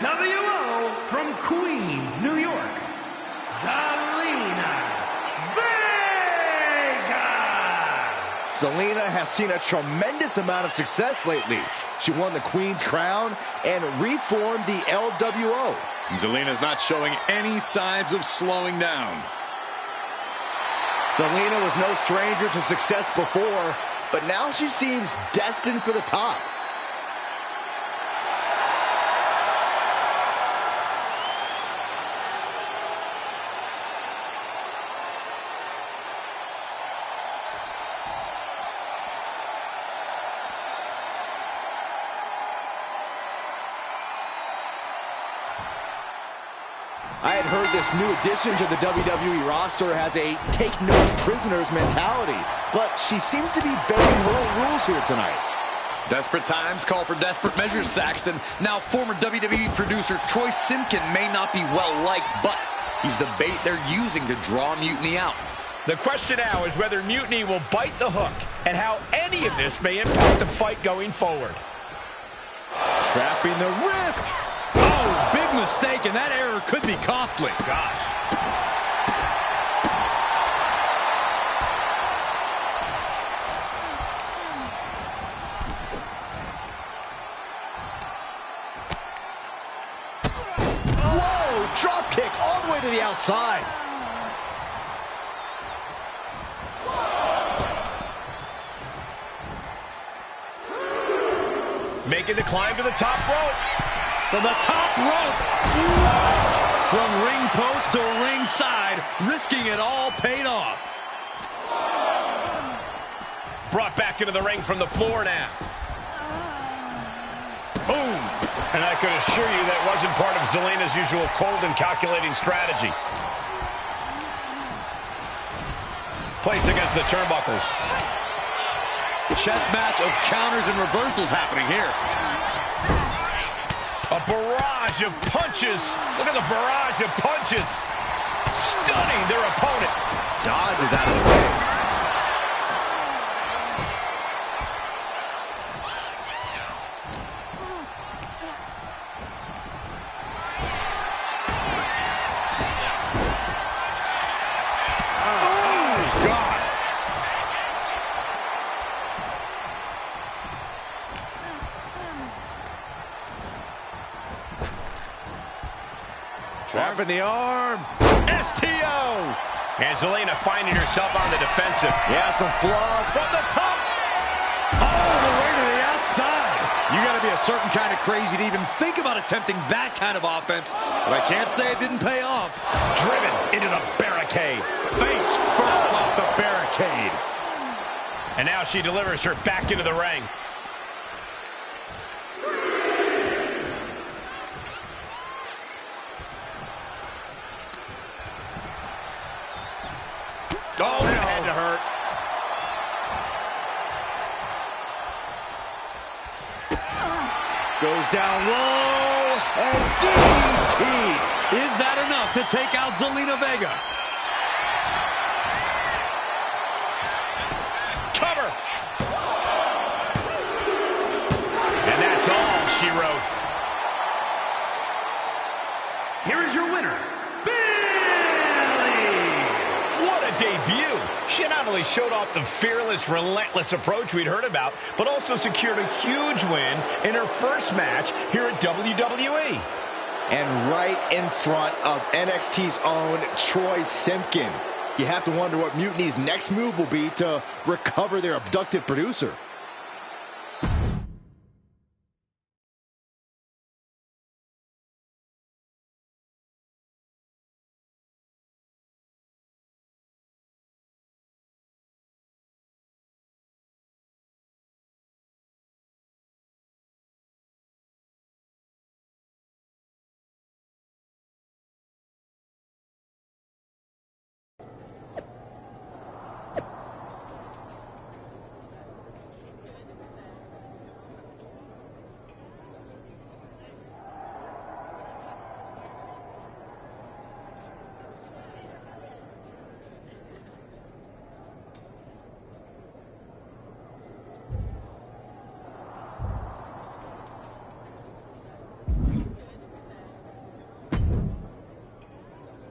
LWO from Queens, New York, Zelina Vega! Zelina has seen a tremendous amount of success lately. She won the Queen's Crown and reformed the LWO. Zelina's not showing any signs of slowing down. Zelina was no stranger to success before, but now she seems destined for the top. I had heard this new addition to the WWE roster has a take-no-prisoners mentality, but she seems to be bending her own rules here tonight. Desperate times call for desperate measures, Saxton. Now, former WWE producer Troy Simpkin may not be well-liked, but he's the bait they're using to draw Mutiny out. The question now is whether Mutiny will bite the hook and how any of this may impact the fight going forward. Trapping the wrist. Oh, big mistake, and that error could be costly. Gosh. Whoa, drop kick all the way to the outside. Making the climb to the top rope. From the top rope. What? From ring post to ringside, risking it all paid off. Brought back into the ring from the floor now. Boom. And I could assure you that wasn't part of Zelina's usual cold and calculating strategy. Placed against the turnbuckles. Chess match of counters and reversals happening here. A barrage of punches. Look at the barrage of punches. Stunning their opponent. Dodge is out of the way. Trapping the arm. STO. And Zelina finding herself on the defensive. Yeah, some flaws from the top. All the way to the outside. You got to be a certain kind of crazy to even think about attempting that kind of offense. But I can't say it didn't pay off. Driven into the barricade. Face first off the barricade. And now she delivers her back into the ring. Oh, that had to hurt. Goes down low and DDT. Is that enough to take out Zelina Vega? Cover. And that's all she wrote. Here is your winner, Debut. She not only showed off the fearless, relentless approach we'd heard about, but also secured a huge win in her first match here at WWE. And right in front of NXT's own Troy Simpkin. You have to wonder what Mutiny's next move will be to recover their abducted producer.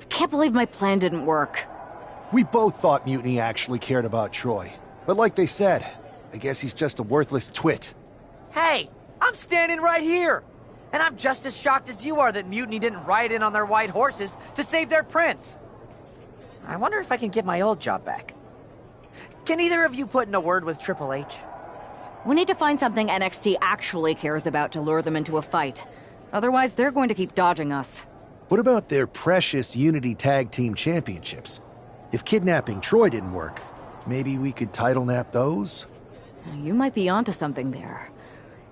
Can't believe my plan didn't work. We both thought Mutiny actually cared about Troy. But like they said, I guess he's just a worthless twit. Hey, I'm standing right here. And I'm just as shocked as you are that Mutiny didn't ride in on their white horses to save their prince. I wonder if I can get my old job back. Can either of you put in a word with Triple H? We need to find something NXT actually cares about to lure them into a fight. Otherwise, they're going to keep dodging us. What about their precious Unity Tag Team Championships? If kidnapping Troy didn't work, maybe we could title nap those? You might be onto something there.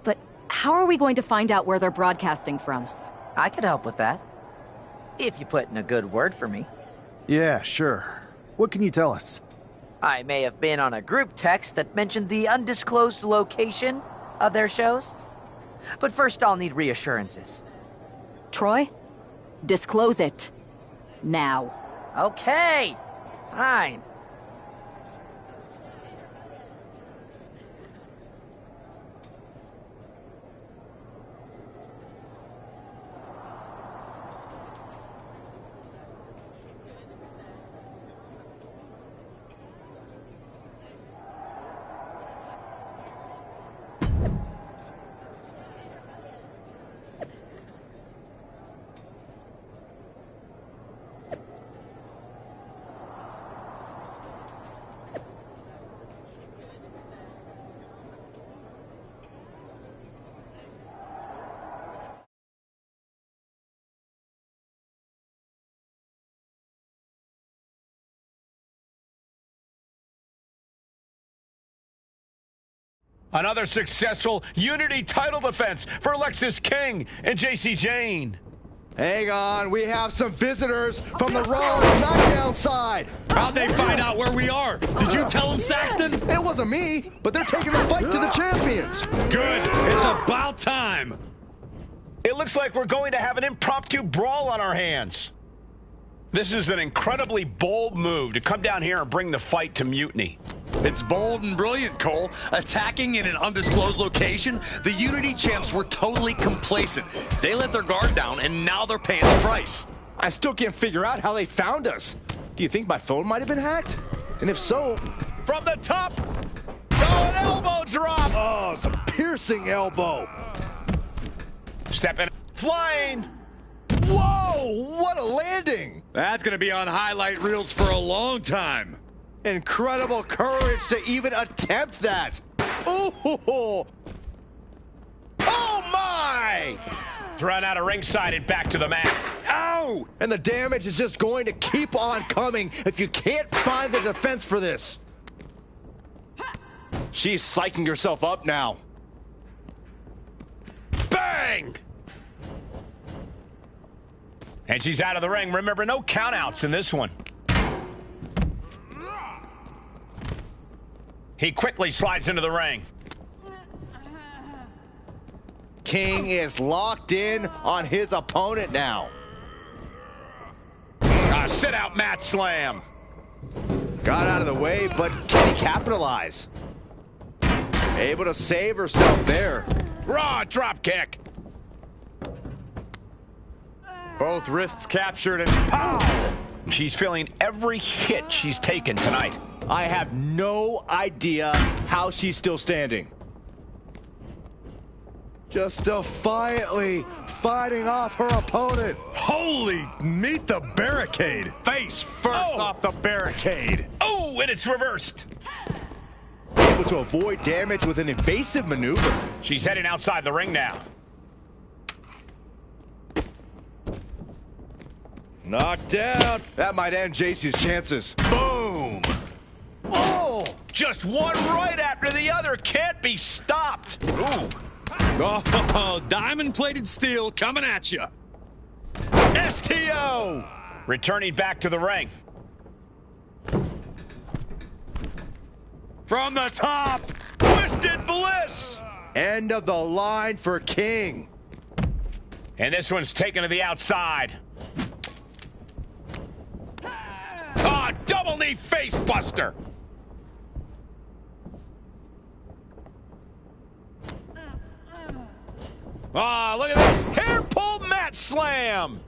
But how are we going to find out where they're broadcasting from? I could help with that. If you put in a good word for me. Yeah, sure. What can you tell us? I may have been on a group text that mentioned the undisclosed location of their shows. But first I'll need reassurances. Troy? Disclose it. Now. Okay. Fine. Another successful Unity title defense for Lexis King and JC Jane. Hang on, we have some visitors from the Raw and SmackDown side. How'd they find out where we are? Did you tell them, Saxton? It wasn't me, but they're taking the fight to the champions. Good. It's about time. It looks like we're going to have an impromptu brawl on our hands. This is an incredibly bold move to come down here and bring the fight to Mutiny. It's bold and brilliant, Cole. Attacking in an undisclosed location, the Unity champs were totally complacent. They let their guard down, and now they're paying the price. I still can't figure out how they found us. Do you think my phone might have been hacked? And if so... From the top! Oh, an elbow drop! Oh, it's a piercing elbow. Step in. Flying! Whoa! What a landing! That's going to be on highlight reels for a long time. Incredible courage to even attempt that. Ooh! Oh my! Thrown out of ringside and back to the mat. Ow! And the damage is just going to keep on coming if you can't find the defense for this. She's psyching herself up now. Bang! And she's out of the ring. Remember, no countouts in this one. He quickly slides into the ring. King is locked in on his opponent now. Sit-out mat slam. Got out of the way, but can he capitalize? Able to save herself there. Raw drop kick. Both wrists captured and pow! She's feeling every hit she's taken tonight. I have no idea how she's still standing. Just defiantly fighting off her opponent. Holy, meet the barricade. Face first off the barricade. Oh, and it's reversed. Able to avoid damage with an evasive maneuver. She's heading outside the ring now. Knocked down. That might end JC's chances. Boom. Oh! Just one right after the other. Can't be stopped. Ooh. Oh, diamond-plated steel coming at you. STO! Returning back to the ring. From the top. Twisted Bliss! End of the line for King. And this one's taken to the outside. Ah, double knee face buster. Ah, look at this. Hair pull mat slam.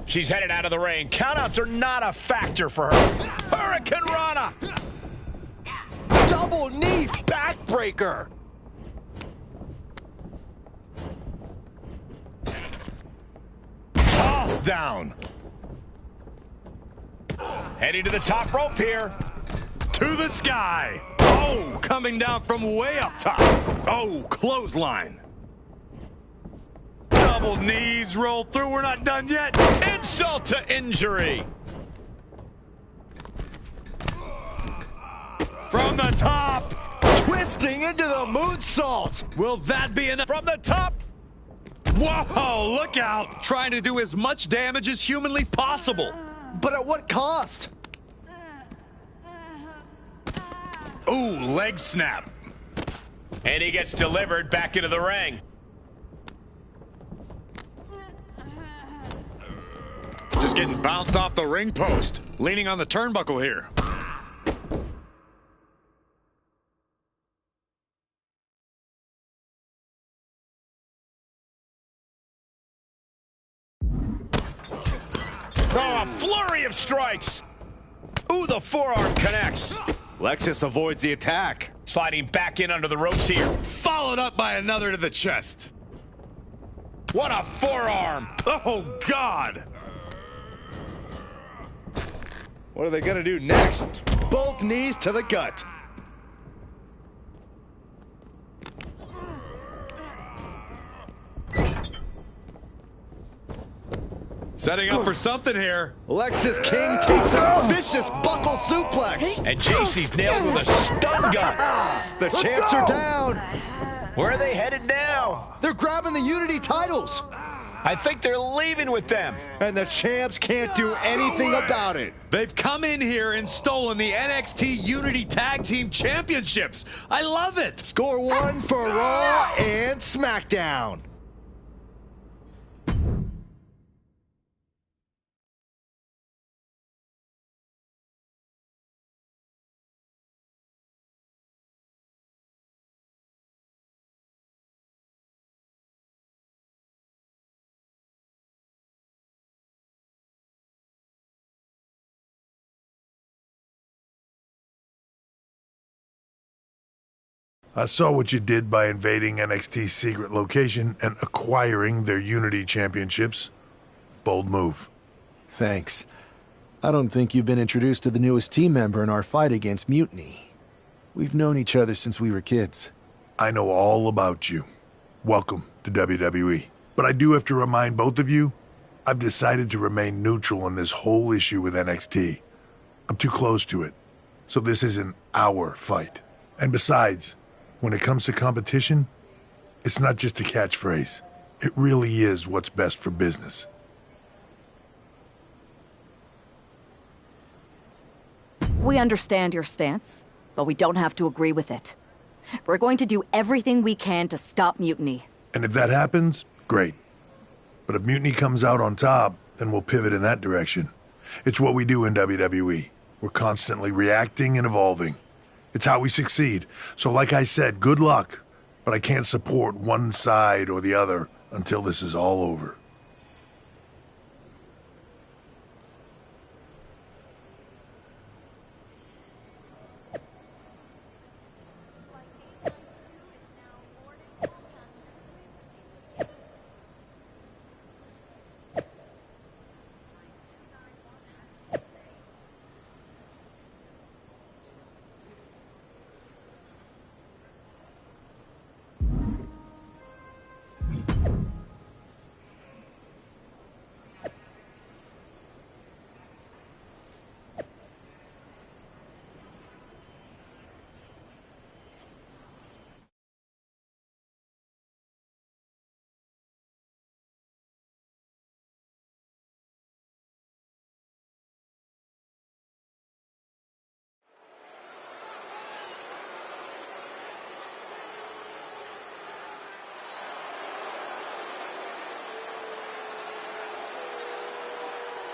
She's headed out of the ring. Countouts are not a factor for her. Hurricane Rana. Double knee backbreaker. Toss down. Heading to the top rope here. To the sky. Oh, coming down from way up top. Oh, clothesline. Double knees roll through. We're not done yet. Insult to injury. From the top. Twisting into the moonsault. Will that be enough? From the top. Whoa, look out. Trying to do as much damage as humanly possible. But at what cost? Ooh, leg snap. And he gets delivered back into the ring. Just getting bounced off the ring post. Leaning on the turnbuckle here. Oh, a flurry of strikes. Ooh, the forearm connects. Lexus avoids the attack. Sliding back in under the ropes here. Followed up by another to the chest. What a forearm. Oh, God. What are they going to do next? Both knees to the gut. Setting up for something here. Lexus King takes a vicious buckle suplex. And JC's nailed with a stun gun. The champs are down. Where are they headed now? They're grabbing the Unity titles. I think they're leaving with them. And the champs can't do anything about it. They've come in here and stolen the NXT Unity Tag Team Championships. I love it. Score one for Raw and SmackDown. I saw what you did by invading NXT's secret location and acquiring their Unity Championships. Bold move. Thanks. I don't think you've been introduced to the newest team member in our fight against Mutiny. We've known each other since we were kids. I know all about you. Welcome to WWE. But I do have to remind both of you, I've decided to remain neutral in this whole issue with NXT. I'm too close to it. So this isn't our fight. And besides, when it comes to competition, it's not just a catchphrase. It really is what's best for business. We understand your stance, but we don't have to agree with it. We're going to do everything we can to stop Mutiny. And if that happens, great. But if Mutiny comes out on top, then we'll pivot in that direction. It's what we do in WWE. We're constantly reacting and evolving. It's how we succeed. So like I said, good luck. But I can't support one side or the other until this is all over.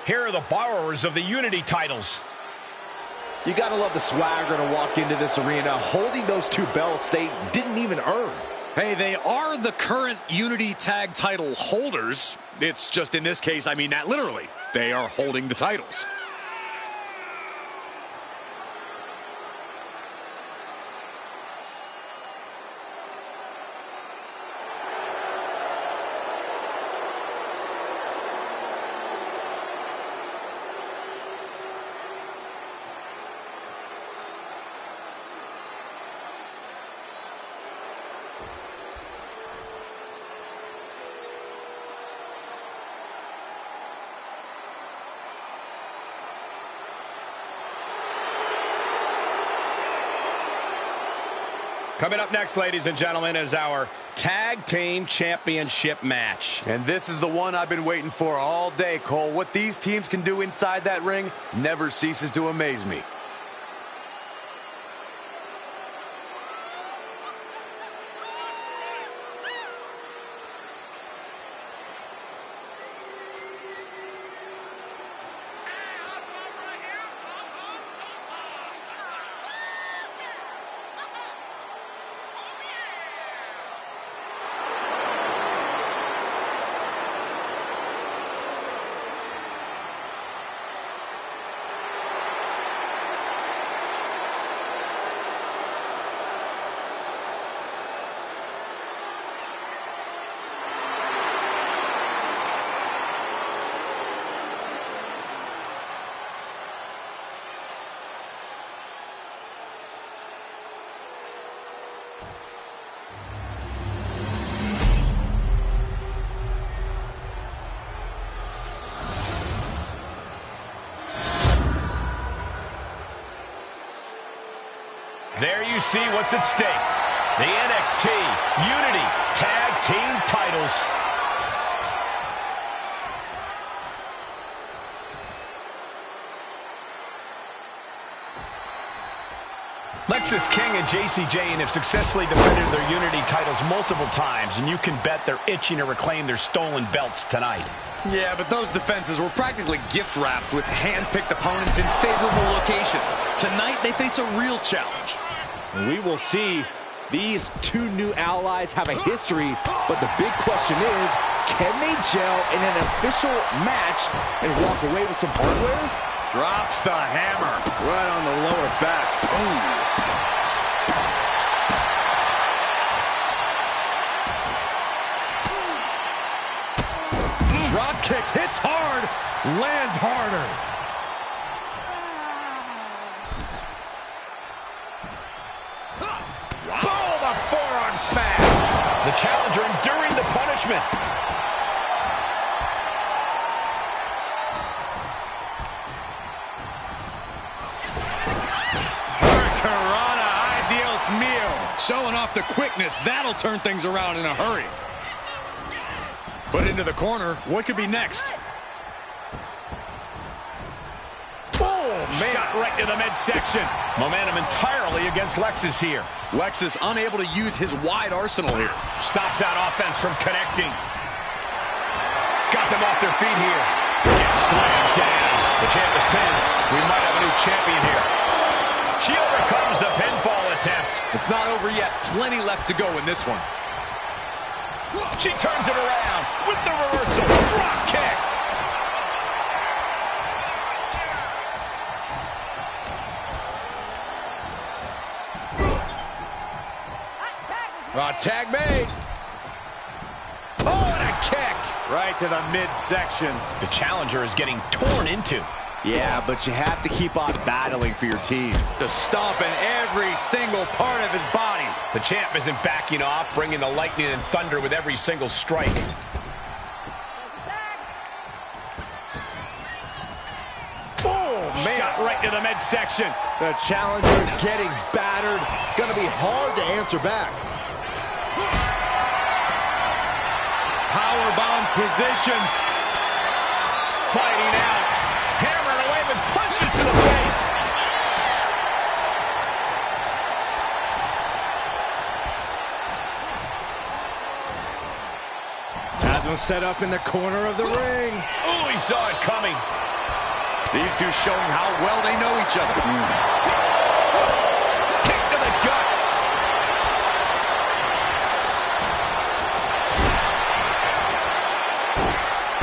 here are the borrowers of the Unity titles. You gotta love the swagger to walk into this arena holding those two belts they didn't even earn. Hey, they are the current Unity Tag title holders. It's just in this case, I mean that literally. They are holding the titles. Coming up next, ladies and gentlemen, is our Tag Team Championship match. And this is the one I've been waiting for all day, Cole. What these teams can do inside that ring never ceases to amaze me. There you see what's at stake. The NXT Unity Tag Team titles. Lexis King and Jacy Jayne have successfully defended their Unity titles multiple times, and you can bet they're itching to reclaim their stolen belts tonight. Yeah, but those defenses were practically gift-wrapped with hand-picked opponents in favorable locations. Tonight, they face a real challenge. We will see. These two new allies have a history, but the big question is, can they gel in an official match and walk away with some hardware? Drops the hammer. Right on the lower back. Ooh. Drop kick hits hard, lands harder. Wow. Boom, a forearm smash. The challenger enduring the punishment. Hurricanrana, ideals meal. Showing off the quickness, that'll turn things around in a hurry. Put into the corner, what could be next? Oh, man. Shot right to the midsection. Momentum entirely against Lexis here. Lexis unable to use his wide arsenal here. Stops that offense from connecting. Got them off their feet here. Gets slammed down. The champ is pinned. We might have a new champion here. She overcomes the pinfall attempt. It's not over yet. Plenty left to go in this one. She turns it around with the reversal. Drop kick. Tag made. Oh, and a kick. Right to the midsection. The challenger is getting torn into. Yeah, but you have to keep on battling for your team. Just stomping every single part of his body. The champ isn't backing off, bringing the lightning and thunder with every single strike. Oh, man. Shot right to the midsection. The challenger is getting battered. Gonna be hard to answer back. Powerbomb position. Fighting out. Hammering away with punches to the face. Has him set up in the corner of the ring. Oh, he saw it coming. These two showing how well they know each other. Kick to the gut.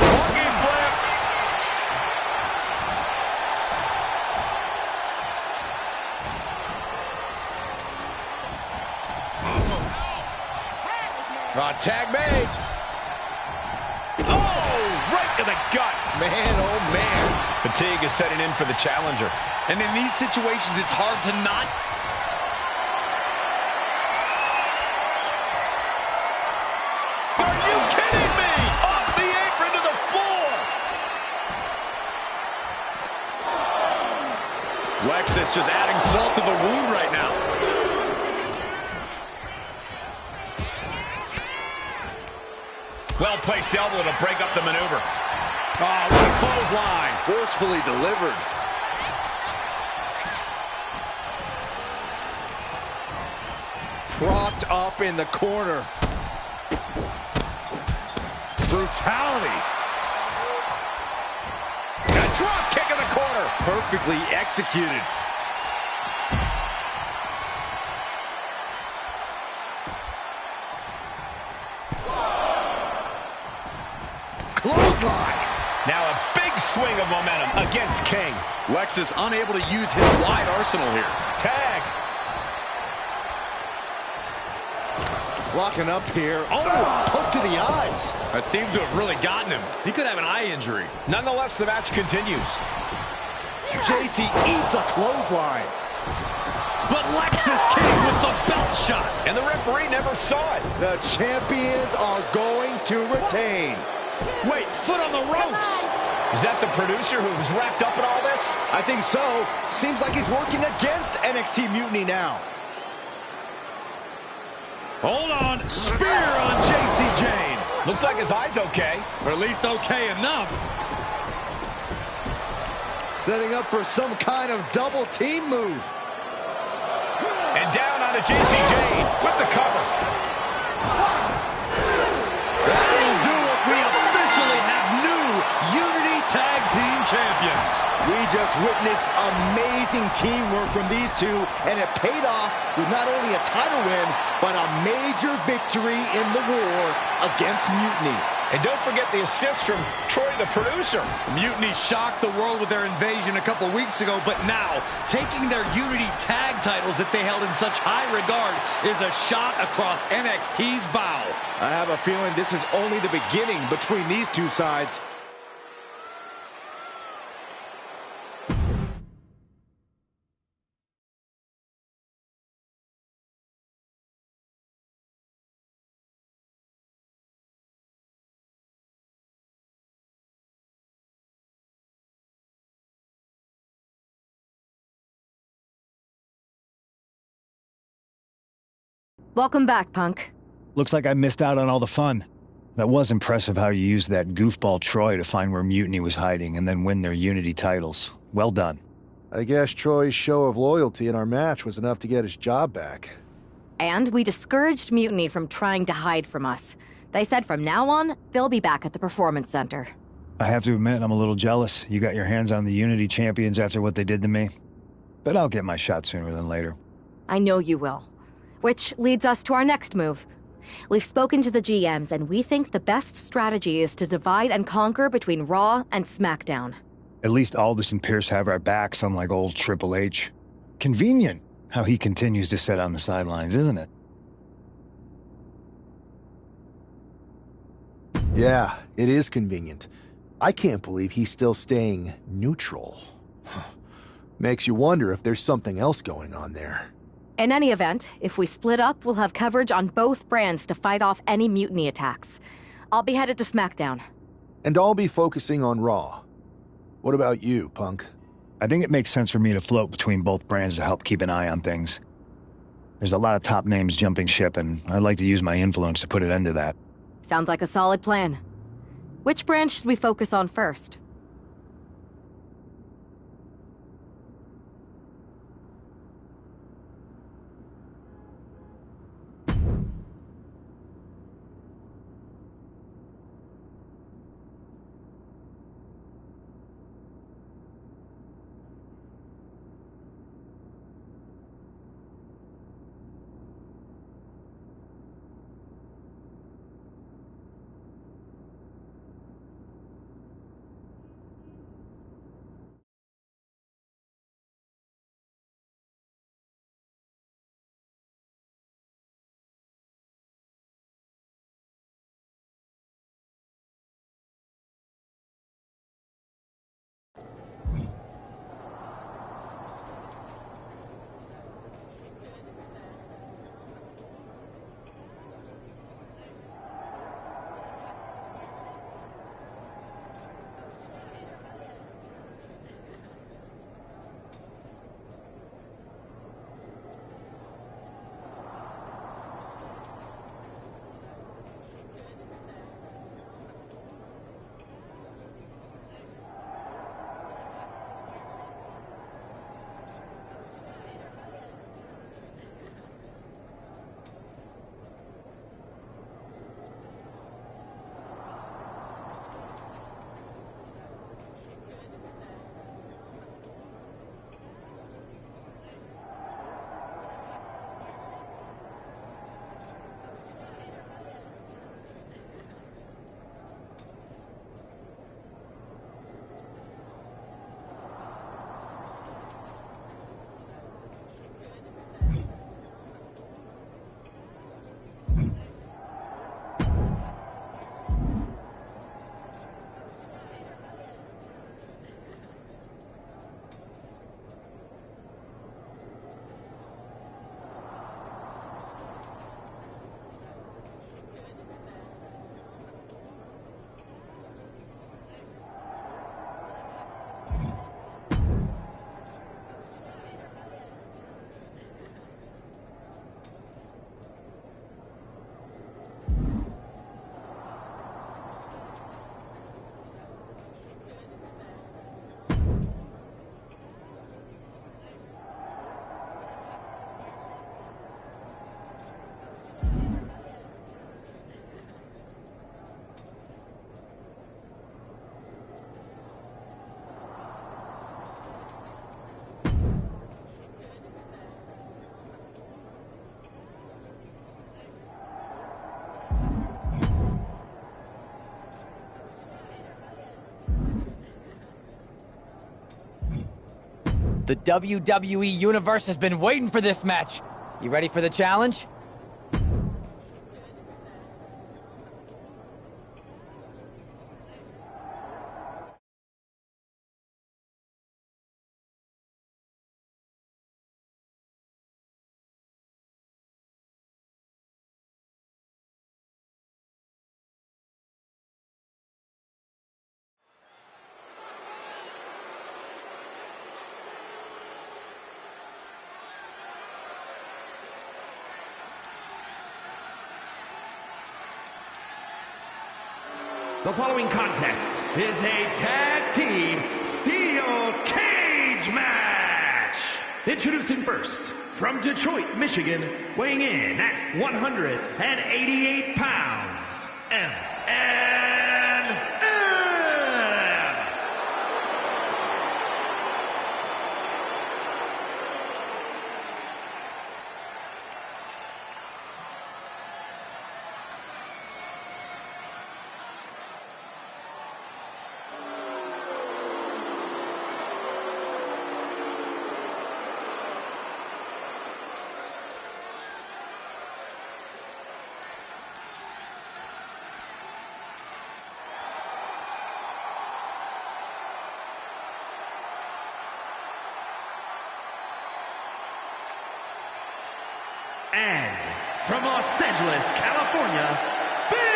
Walking flip. Tag made. Oh, right to the gut. Man, oh man. Fatigue is setting in for the challenger. And in these situations, it's hard to not. Are you kidding me? Off the apron to the floor. Lexus just adding salt to the wound right now. Well-placed elbow to break up the maneuver. Oh, what a clothesline. Forcefully delivered. Propped up in the corner. Brutality. A drop kick in the corner. Perfectly executed. Clothesline. Now a big swing of momentum against King. Lexus unable to use his wide arsenal here. Tag. Locking up here. Oh, poke to the eyes. That seems to have really gotten him. He could have an eye injury. Nonetheless, the match continues. JC eats a clothesline. But Lexus King with the belt shot. And the referee never saw it. The champions are going to retain. Wait, foot on the ropes. Is that the producer who's wrapped up in all this? I think so. Seems like he's working against NXT Mutiny now. Hold on. Spear on JC Jane. Looks like his eye's okay. Or at least okay enough. Setting up for some kind of double team move. And down onto JC Jane with the cover. That'll do it. We officially have new Unity Tag Team Champions. We just witnessed amazing teamwork from these two, and it paid off with not only a title win, but a major victory in the war against Mutiny. And don't forget the assist from Troy, the producer. Mutiny shocked the world with their invasion a couple weeks ago, but now taking their Unity tag titles that they held in such high regard is a shot across NXT's bow. I have a feeling this is only the beginning between these two sides. Welcome back, Punk. Looks like I missed out on all the fun. That was impressive how you used that goofball Troy to find where Mutiny was hiding and then win their Unity titles. Well done. I guess Troy's show of loyalty in our match was enough to get his job back. And we discouraged Mutiny from trying to hide from us. They said from now on, they'll be back at the Performance Center. I have to admit, I'm a little jealous. You got your hands on the Unity champions after what they did to me. But I'll get my shot sooner than later. I know you will. Which leads us to our next move. We've spoken to the GMs, and we think the best strategy is to divide and conquer between Raw and SmackDown. At least Aldous and Pierce have our backs, unlike old Triple H. Convenient how he continues to sit on the sidelines, isn't it? Yeah, it is convenient. I can't believe he's still staying neutral. Makes you wonder if there's something else going on there. In any event, if we split up, we'll have coverage on both brands to fight off any Mutiny attacks. I'll be headed to SmackDown. And I'll be focusing on Raw. What about you, Punk? I think it makes sense for me to float between both brands to help keep an eye on things. There's a lot of top names jumping ship, and I'd like to use my influence to put an end to that. Sounds like a solid plan. Which brand should we focus on first? The WWE Universe has been waiting for this match. You ready for the challenge? The following contest is a tag team steel cage match. Introducing first, from Detroit, Michigan, weighing in at 188 pounds, M. And from Los Angeles, California, Billy!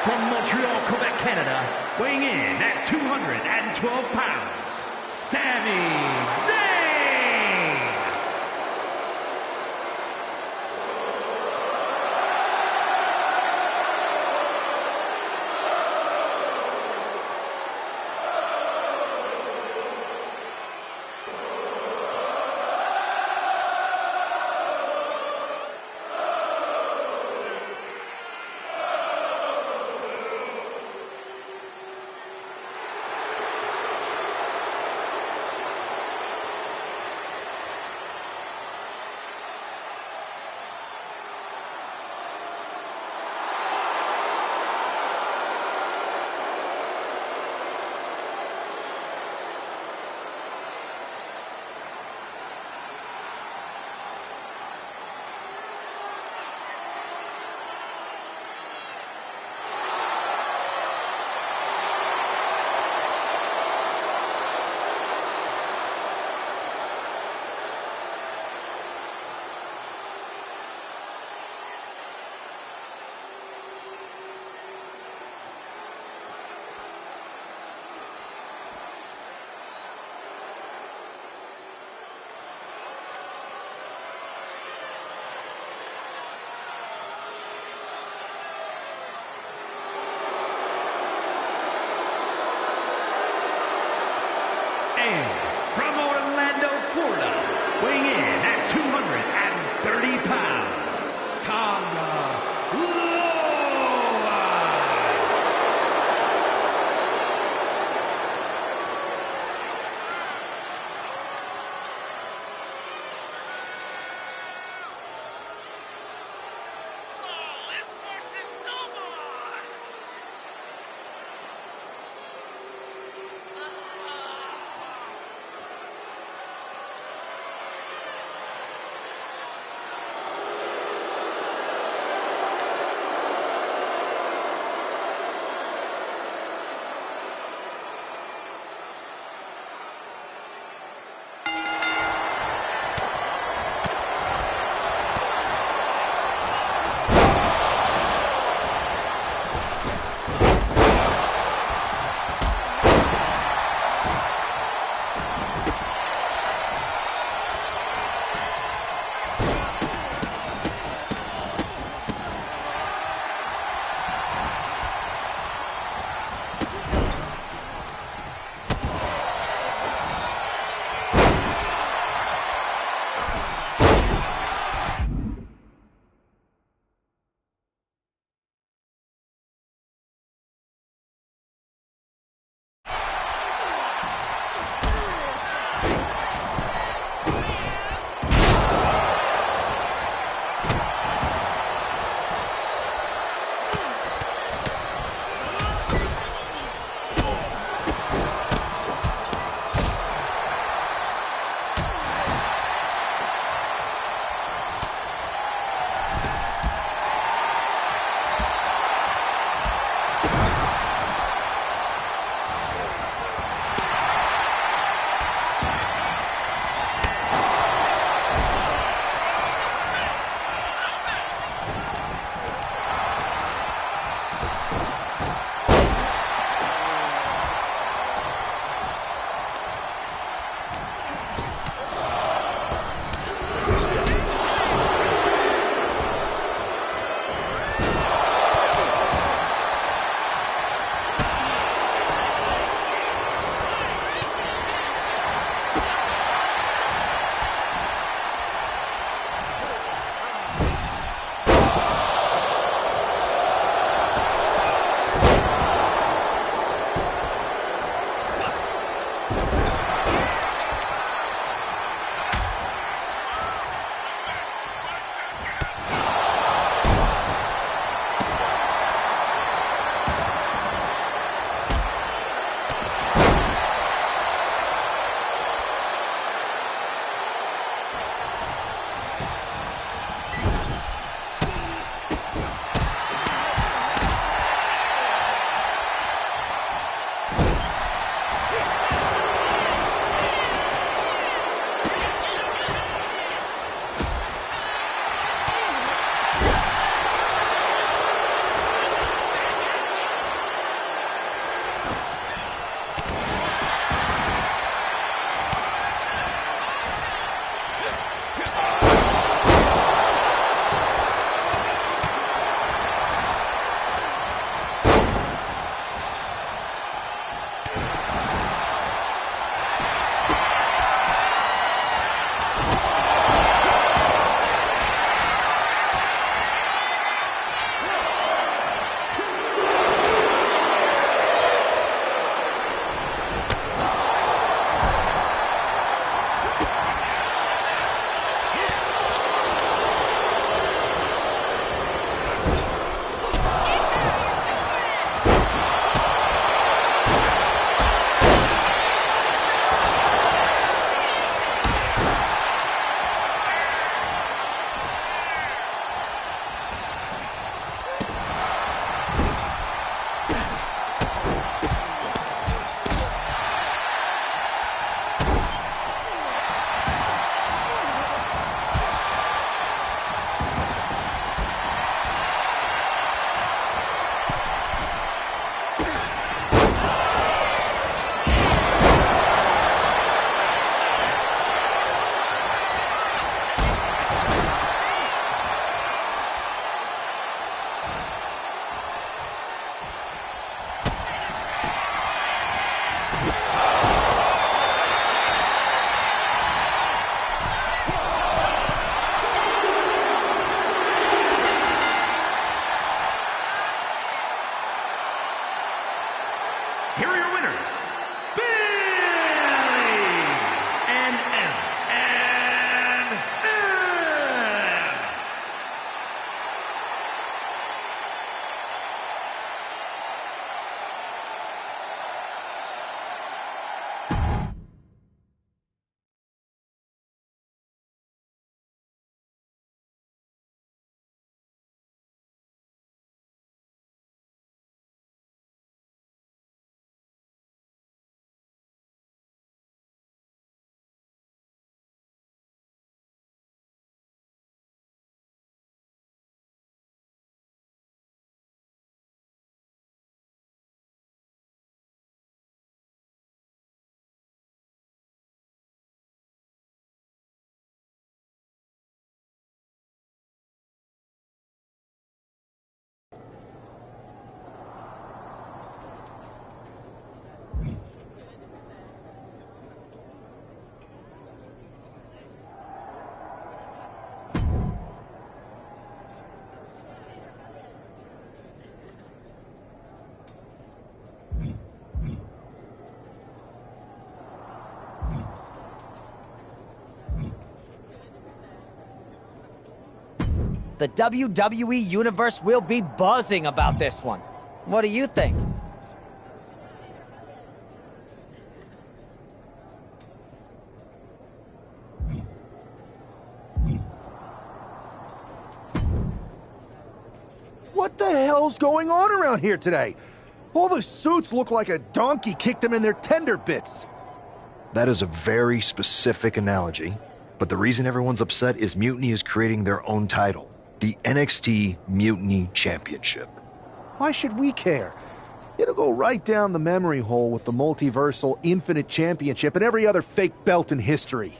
From Montreal, Quebec, Canada, weighing in at 212 pounds, Sami Zayn! the WWE Universe will be buzzing about this one. What do you think? What the hell's going on around here today? All the suits look like a donkey kicked them in their tender bits. That is a very specific analogy, but the reason everyone's upset is Mutiny is creating their own title, the NXT Mutiny Championship. Why should we care? It'll go right down the memory hole with the Multiversal Infinite Championship and every other fake belt in history.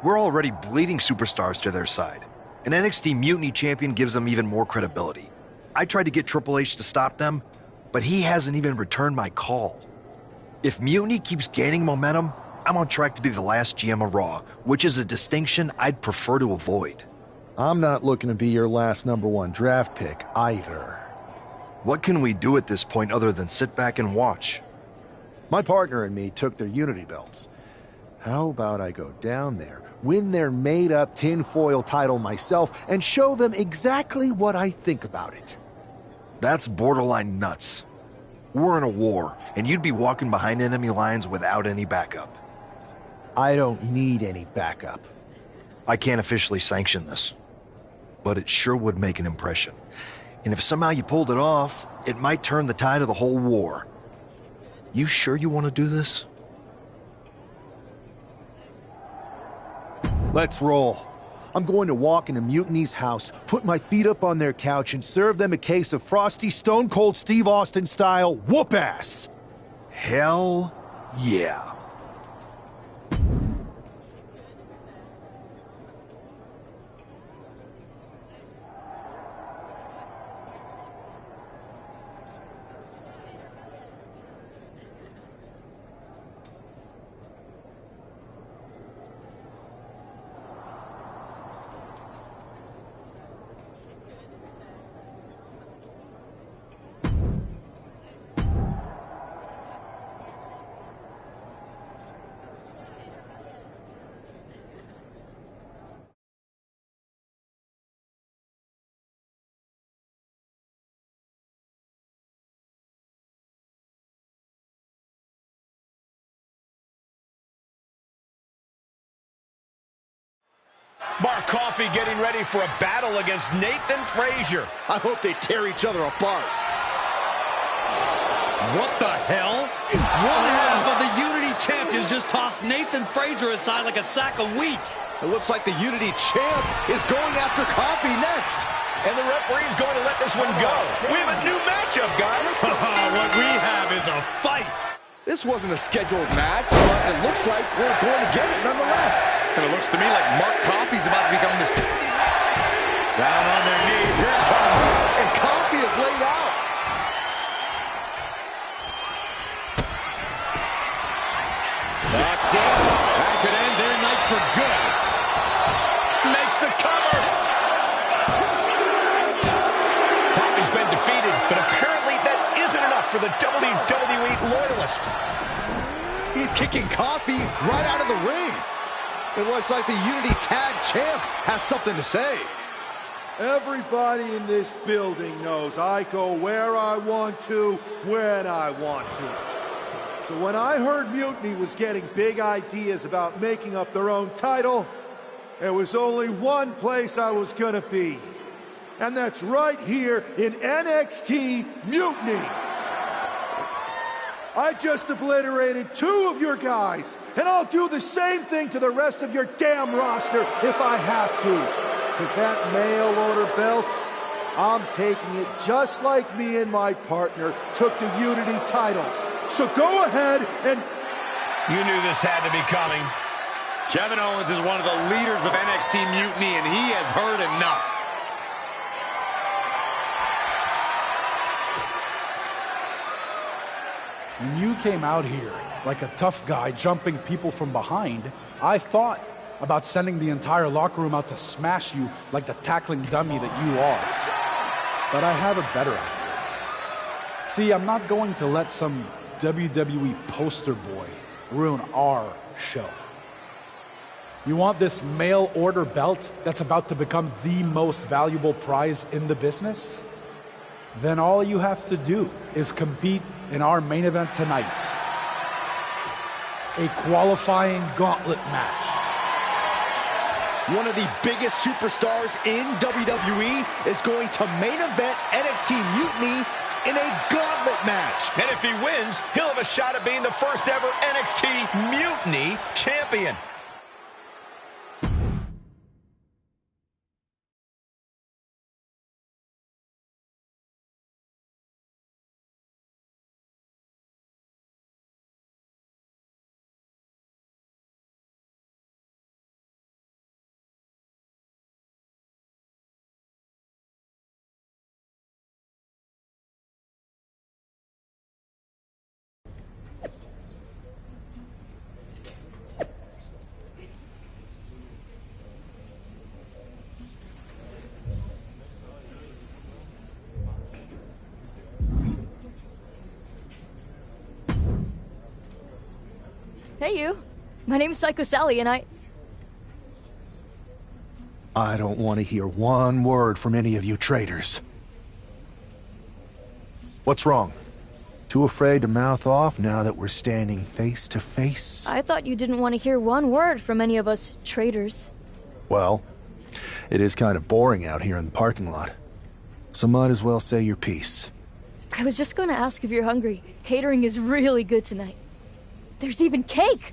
We're already bleeding superstars to their side. An NXT Mutiny champion gives them even more credibility. I tried to get Triple H to stop them, but he hasn't even returned my call. If Mutiny keeps gaining momentum, I'm on track to be the last GM of Raw, which is a distinction I'd prefer to avoid. I'm not looking to be your last #1 draft pick either. What can we do at this point other than sit back and watch? My partner and me took their Unity belts. How about I go down there, win their made-up tinfoil title myself, and show them exactly what I think about it? That's borderline nuts. We're in a war, and you'd be walking behind enemy lines without any backup. I don't need any backup. I can't officially sanction this, but it sure would make an impression. And if somehow you pulled it off, it might turn the tide of the whole war. You sure you want to do this? Let's roll. I'm going to walk into Mutiny's house, put my feet up on their couch, and serve them a case of frosty Stone Cold Steve Austin style whoop-ass. Hell yeah. Mark Coffey getting ready for a battle against Nathan Frazier. I hope they tear each other apart. What the hell? One half of the Unity champions just tossed Nathan Frazier aside like a sack of wheat. It looks like the Unity champ is going after Coffey next. And the referee's going to let this one go. We have a new matchup, guys. What we have is a fight. This wasn't a scheduled match, but it looks like we're going to get it nonetheless. And it looks to me like Mark Coffey's about to become this. Down on their knees, here it comes. And Coffey is laid out. Knocked down. That could end their night for good. Makes the cover. Coffey's been defeated, but apparently that isn't enough for the WWE loyalist. He's kicking Coffey right out of the ring. It looks like the Unity Tag Champ has something to say. Everybody in this building knows I go where I want to, when I want to. So when I heard Mutiny was getting big ideas about making up their own title, there was only one place I was gonna be. And that's right here in NXT Mutiny. I just obliterated 2 of your guys, and I'll do the same thing to the rest of your damn roster if I have to. Because that mail order belt, I'm taking it just like me and my partner took the Unity titles. So go ahead and... You knew this had to be coming. Kevin Owens is one of the leaders of NXT Mutiny, and he has heard enough. When you came out here like a tough guy jumping people from behind, I thought about sending the entire locker room out to smash you like the tackling dummy that you are. But I have a better idea. See, I'm not going to let some WWE poster boy ruin our show. You want this mail order belt that's about to become the most valuable prize in the business? Then all you have to do is compete in our main event tonight. A qualifying gauntlet match. One of the biggest superstars in WWE is going to main event NXT Mutiny in a gauntlet match. And if he wins, he'll have a shot at being the first ever NXT Mutiny champion. Hey, you. My name's Psycho Sally, and I don't want to hear one word from any of you traitors. What's wrong? Too afraid to mouth off now that we're standing face to face? I thought you didn't want to hear one word from any of us traitors. Well, it is kind of boring out here in the parking lot. So might as well say your piece. I was just going to ask if you're hungry. Catering is really good tonight. There's even cake!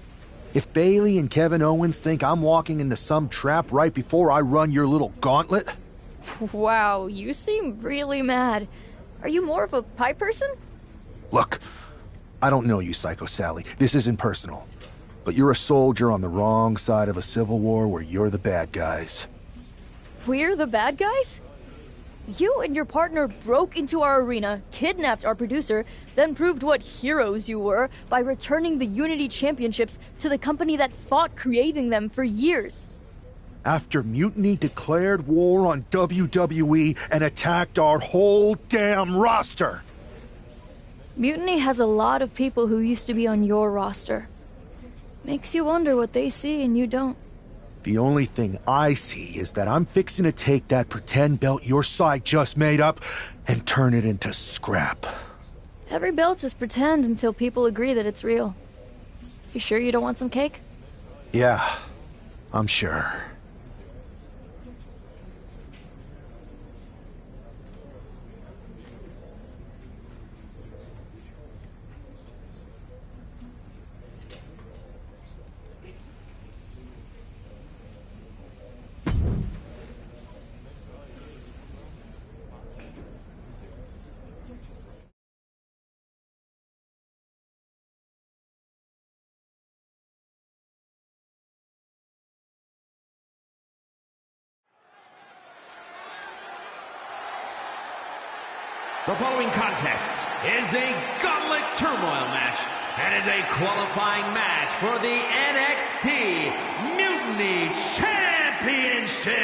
If Bailey and Kevin Owens think I'm walking into some trap right before I run your little gauntlet... Wow, you seem really mad. Are you more of a pie person? Look, I don't know you, Psycho Sally. This isn't personal. But you're a soldier on the wrong side of a civil war where you're the bad guys. We're the bad guys? You and your partner broke into our arena, kidnapped our producer, then proved what heroes you were by returning the Unity Championships to the company that fought creating them for years. After Mutiny declared war on WWE and attacked our whole damn roster. Mutiny has a lot of people who used to be on your roster. Makes you wonder what they see and you don't. The only thing I see is that I'm fixing to take that pretend belt your side just made up and turn it into scrap. Every belt is pretend until people agree that it's real. You sure you don't want some cake? Yeah, I'm sure. The following contest is a gauntlet turmoil match and is a qualifying match for the NXT Mutiny Championship.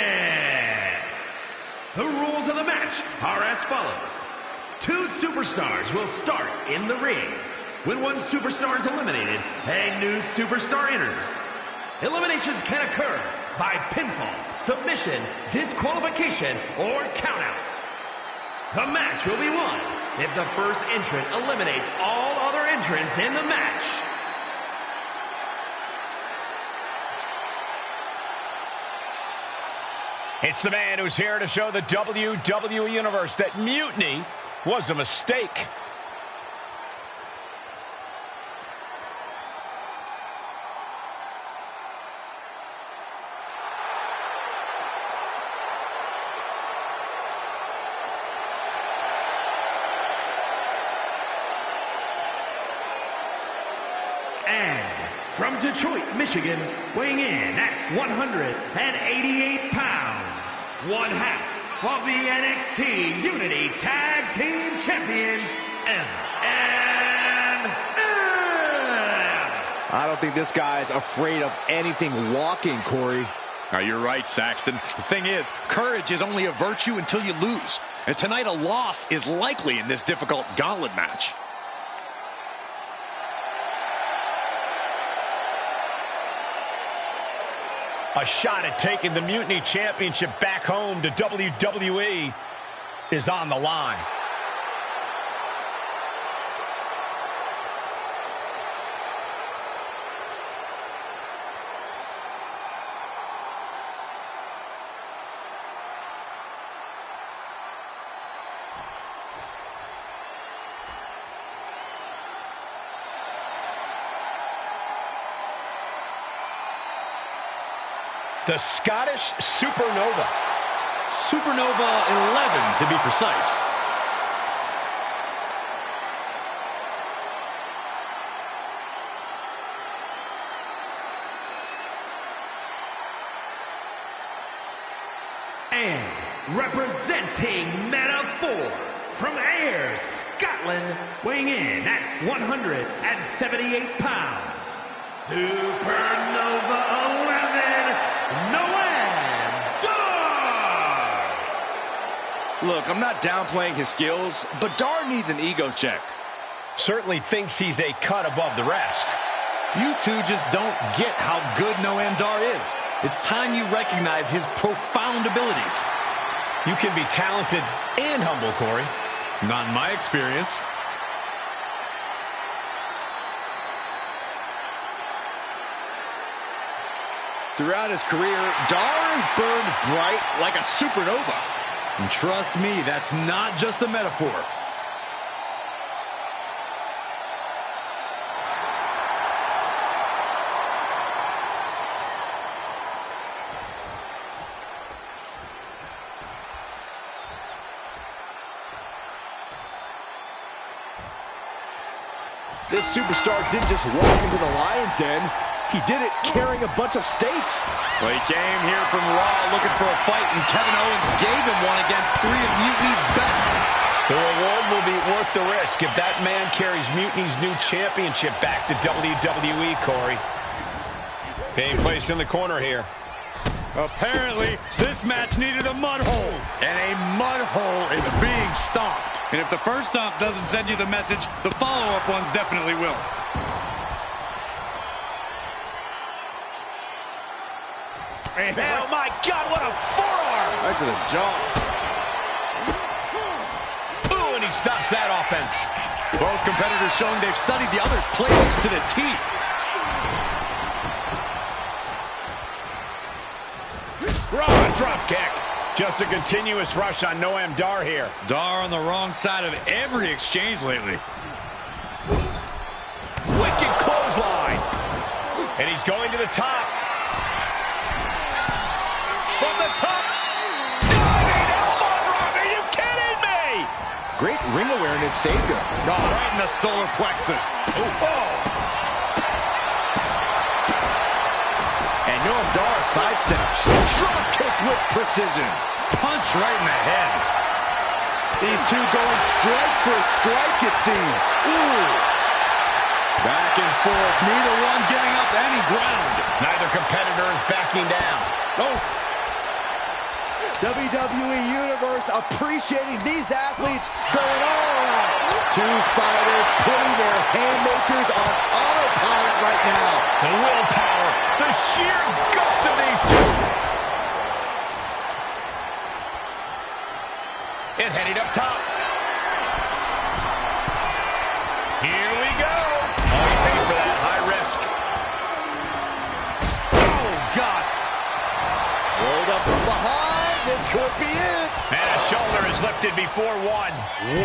The rules of the match are as follows. 2 superstars will start in the ring. When one superstar is eliminated, a new superstar enters. Eliminations can occur by pinfall, submission, disqualification, or countouts. The match will be won if the first entrant eliminates all other entrants in the match. It's the man who's here to show the WWE Universe that Mutiny was a mistake. From Detroit, Michigan, weighing in at 188 pounds, one half of the NXT Unity Tag Team Champions, MNM. I don't think this guy's afraid of anything walking, Corey. You're right, Saxton. The thing is, courage is only a virtue until you lose. And tonight a loss is likely in this difficult gauntlet match. A shot at taking the Mutiny Championship back home to WWE is on the line. The Scottish Supernova. Supernova 11 to be precise. And representing Meta-4 from Ayr, Scotland, weighing in at 178 pounds, Supernova 11, Noam Dar! Look, I'm not downplaying his skills, but Dar needs an ego check. Certainly thinks he's a cut above the rest. You two just don't get how good Noam Dar is. It's time you recognize his profound abilities. You can be talented and humble, Corey. Not in my experience. Throughout his career, Dar has burned bright like a supernova. And trust me, that's not just a metaphor. This superstar didn't just walk into the Lion's Den. He did it carrying a bunch of stakes. Well, he came here from Raw looking for a fight, and Kevin Owens gave him one against three of Mutiny's best. The reward will be worth the risk if that man carries Mutiny's new championship back to WWE, Corey. Being placed in the corner here. Apparently, this match needed a mud hole. And a mud hole is being stomped. And if the first stomp doesn't send you the message, the follow-up ones definitely will. Oh, my God, what a forearm! Right to the jaw. Ooh, and he stops that offense. Both competitors showing they've studied the other's playbooks to the T. Raw drop kick. Just a continuous rush on Noam Dar here. Dar on the wrong side of every exchange lately. Wicked clothesline. And he's going to the top. From the top. Diving elbow drop. Are you kidding me? Great ring awareness saved him. Oh, right in the solar plexus. Ooh. Oh. And Noam Dar sidesteps. Drop kick with precision. Punch right in the head. These two going strike for a strike, it seems. Ooh. Back and forth, neither one giving up any ground. Neither competitor is backing down. Oh. WWE Universe appreciating these athletes going all out. Two fighters putting their haymakers on autopilot right now. The willpower, the sheer guts of these two. And heading up top. Here we go. Oh, he paid for that. High risk. Oh, God. Rolled up from behind. This could be it. And a shoulder is lifted before one.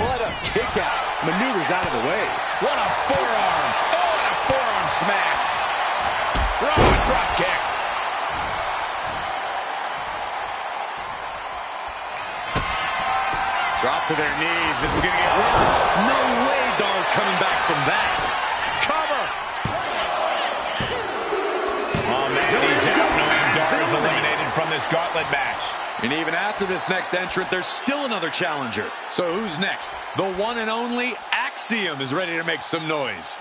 What a kick out. Maneuvers out of the way. What a forearm. Oh, and a forearm smash. Raw drop kick. Drop to their knees. This is going to get worse. No way Dar's coming back from that. Cover. Oh, man, he's out. Noam Dar is eliminated from this gauntlet match. And even after this next entrant, there's still another challenger. So who's next? The one and only Axiom is ready to make some noise.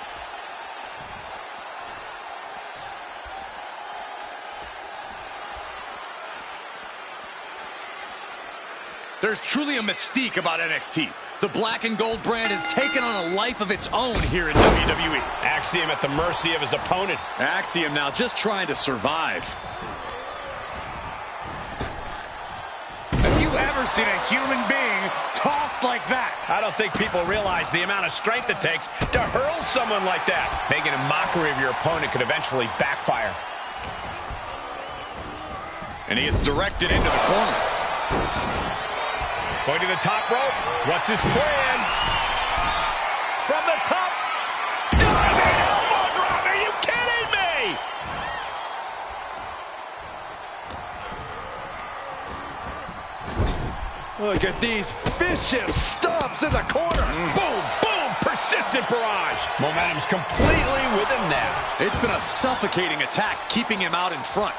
There's truly a mystique about NXT. The black and gold brand has taken on a life of its own here in WWE. Axiom at the mercy of his opponent. Axiom now just trying to survive. seen a human being tossed like that. I don't think people realize the amount of strength it takes to hurl someone like that. Making a mockery of your opponent could eventually backfire. And he gets directed into the corner. Going to the top rope. What's his plan? From the top. Diving elbow drop. Are you kidding me? Look at these vicious stomps in the corner. Boom, boom, persistent barrage. Momentum's completely with him now. It's been a suffocating attack, keeping him out in front.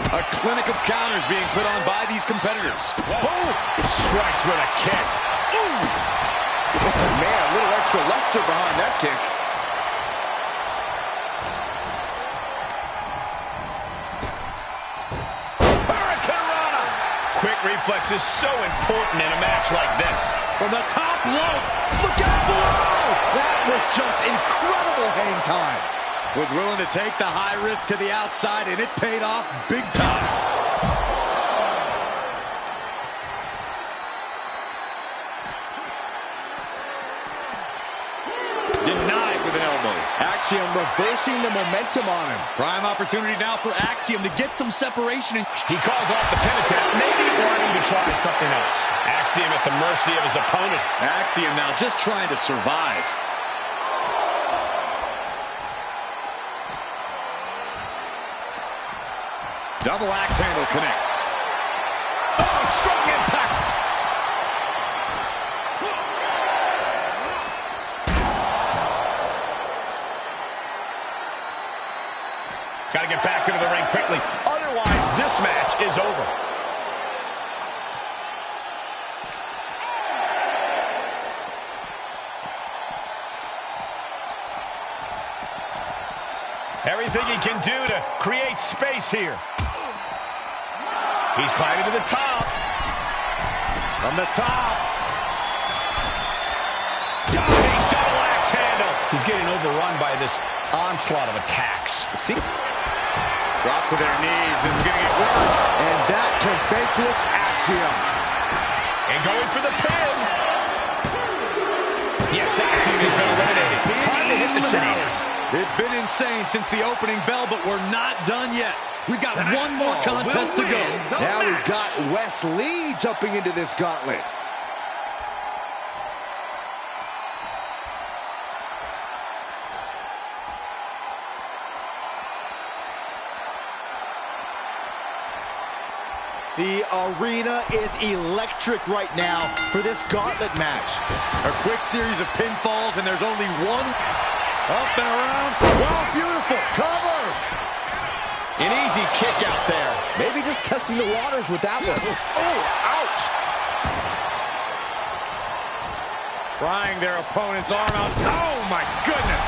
A clinic of counters being put on by these competitors. Boom! Strikes with a kick. Ooh! Oh, man, a little extra luster behind that kick. Hurricanrana! Quick reflex is so important in a match like this. From the top rope. Look out below! That was just incredible hang time. Was willing to take the high risk to the outside, and it paid off big time. Denied with an elbow. Axiom reversing the momentum on him. Prime opportunity now for Axiom to get some separation. He calls off the pin attempt, maybe wanting to try something else. Axiom at the mercy of his opponent. Axiom now just trying to survive. Double axe handle connects. Oh, strong impact. Got to get back into the ring quickly. Otherwise, this match is over. Everything he can do to create space here. He's climbing to the top. From the top. Diving double axe handle. He's getting overrun by this onslaught of attacks. See? Drop to their knees. This is going to get worse. And that can vanquish Axiom. And going for the pin. Yes, Axiom has been eliminated. Time to hit the shoulders. It's been insane since the opening bell, but we're not done yet. We've got one more contest to go. Now we've got Wes Lee jumping into this gauntlet. The arena is electric right now for this gauntlet match. A quick series of pinfalls, and there's only one. Up and around. Wow, beautiful. Cover. An easy kick out there. Maybe just testing the waters with that one. Oh, ouch. Prying their opponent's arm out. Oh, my goodness.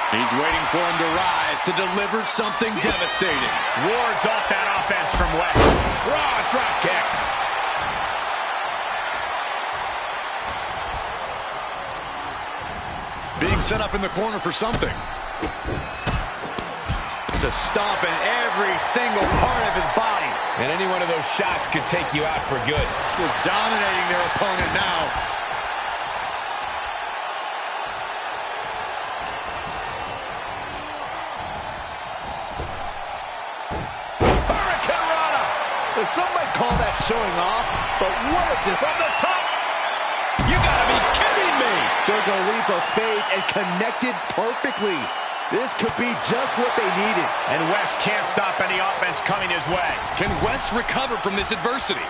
He's waiting for him to rise to deliver something devastating. Wards off that offense from Wes. Raw drop kick. Being set up in the corner for something. Just stomping every single part of his body. And any one of those shots could take you out for good. Just dominating their opponent now. Hurricanrana. Some might call that showing off, but what a from the top. You gotta be kidding me. Took a leap of faith and connected perfectly. This could be just what they needed. And Wes can't stop any offense coming his way. Can Wes recover from this adversity?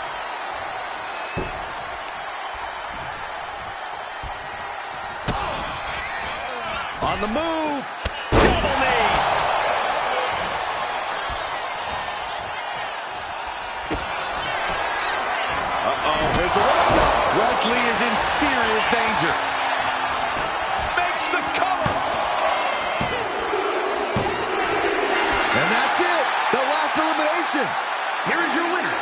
On the move. Double knees. Uh-oh, here's a windup. Wesley is in serious danger. Makes the cover. And that's it. The last elimination. Here is your winner.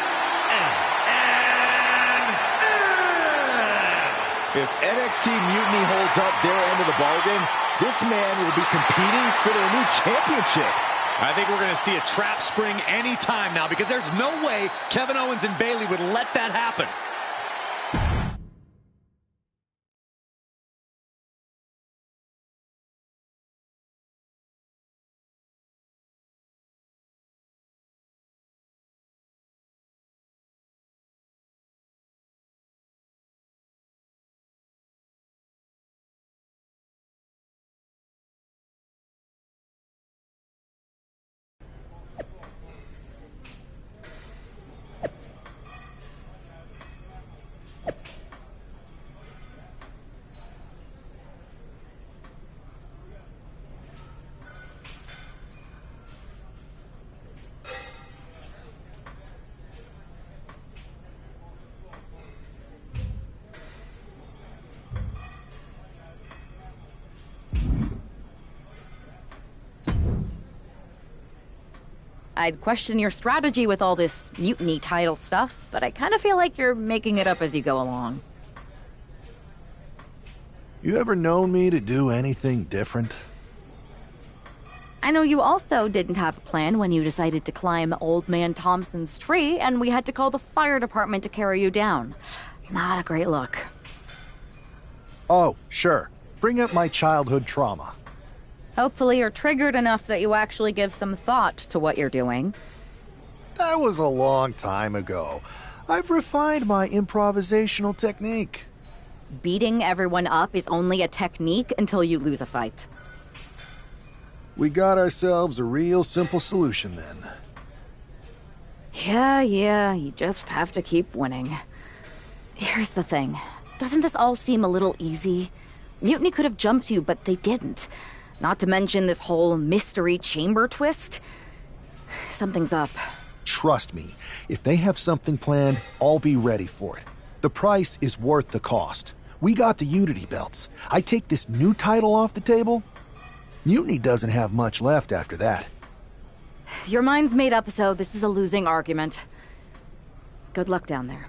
If NXT Mutiny holds up their end of the bargain, this man will be competing for their new championship. I think we're going to see a trap spring anytime now, because there's no way Kevin Owens and Bayley would let that happen. I'd question your strategy with all this mutiny title stuff, but I kind of feel like you're making it up as you go along. You ever known me to do anything different? I know you also didn't have a plan when you decided to climb Old Man Thompson's tree, and we had to call the fire department to carry you down. Not a great look. Oh, sure. Bring up my childhood trauma. Hopefully you're triggered enough that you actually give some thought to what you're doing. That was a long time ago. I've refined my improvisational technique. Beating everyone up is only a technique until you lose a fight. We got ourselves a real simple solution then. Yeah, you just have to keep winning. Here's the thing. Doesn't this all seem a little easy? Mutiny could have jumped you, but they didn't. Not to mention this whole mystery chamber twist. Something's up. Trust me, if they have something planned, I'll be ready for it. The price is worth the cost. We got the Unity belts. I take this new title off the table, Mutiny doesn't have much left after that. Your mind's made up, so this is a losing argument. Good luck down there.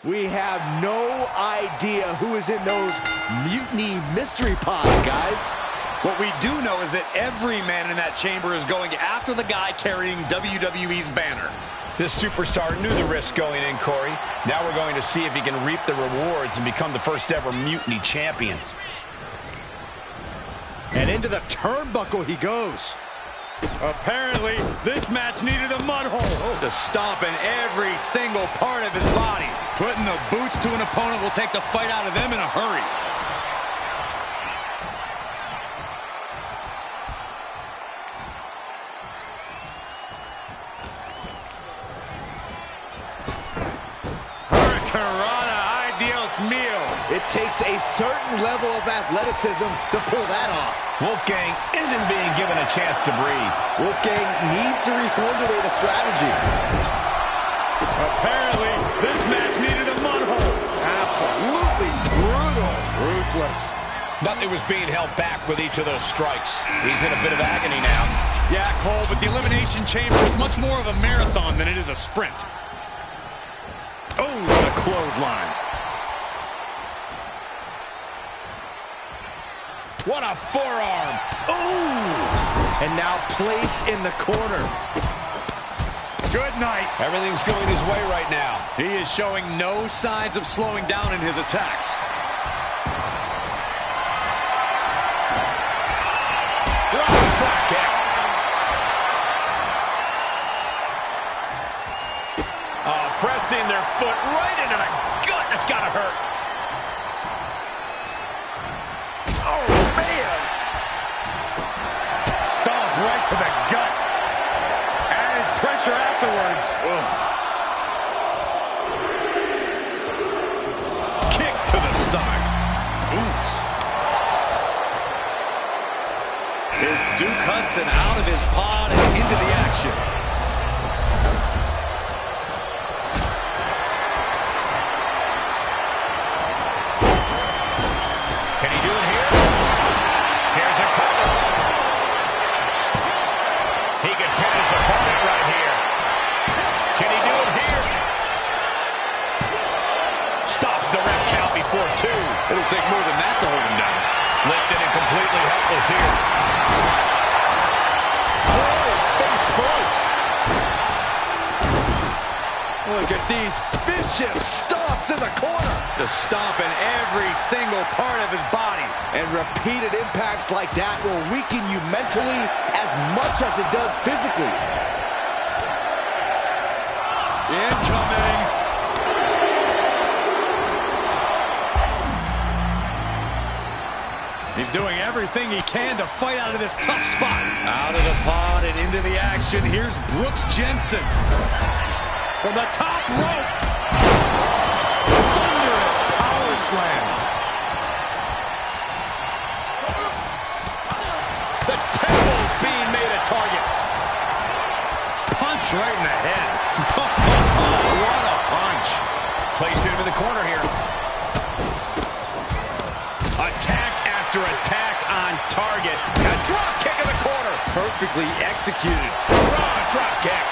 We have no idea who is in those mutiny mystery pods, guys. What we do know is that every man in that chamber is going after the guy carrying WWE's banner. This superstar knew the risk going in, Corey. Now we're going to see if he can reap the rewards and become the first ever mutiny champion. And into the turnbuckle he goes. Apparently, this match needed a mud hole. To stomp in every single part of his body. Putting the boots to an opponent will take the fight out of them in a hurry. It takes a certain level of athleticism to pull that off. Wolfgang isn't being given a chance to breathe. Wolfgang needs to reformulate a strategy. Apparently, this match needed a mud hole. Absolutely brutal. Ruthless. Nothing was being held back with each of those strikes. He's in a bit of agony now. Yeah, Cole, but the Elimination Chamber is much more of a marathon than it is a sprint. Oh, what a clothesline. What a forearm. Ooh! And now placed in the corner. Good night. Everything's going his way right now. He is showing no signs of slowing down in his attacks. Drop kick. Pressing their foot right into the gut. That's got to hurt. Oh, man! Stomp right to the gut. Added pressure afterwards. Ugh. Johnson out of his pod and into the action. Can he do it here? Here's a cover. He can pin his opponent right here. Can he do it here? Stop the ref count before 2. It'll take more than that to hold him down. Lifted and completely helpless here. Oh, face first. Look at these vicious stomps in the corner. To stomp in every single part of his body. And repeated impacts like that will weaken you mentally as much as it does physically. Incoming. He's doing everything he can to fight out of this tough spot. Out of the pod and into the action. Here's Brooks Jensen. From the top rope. Thunderous power slam. The temple's being made a target. Punch right in the head. What a punch. Placed him in the corner here. Attack after attack on target. A drop kick in the corner. Perfectly executed. Raw drop kick.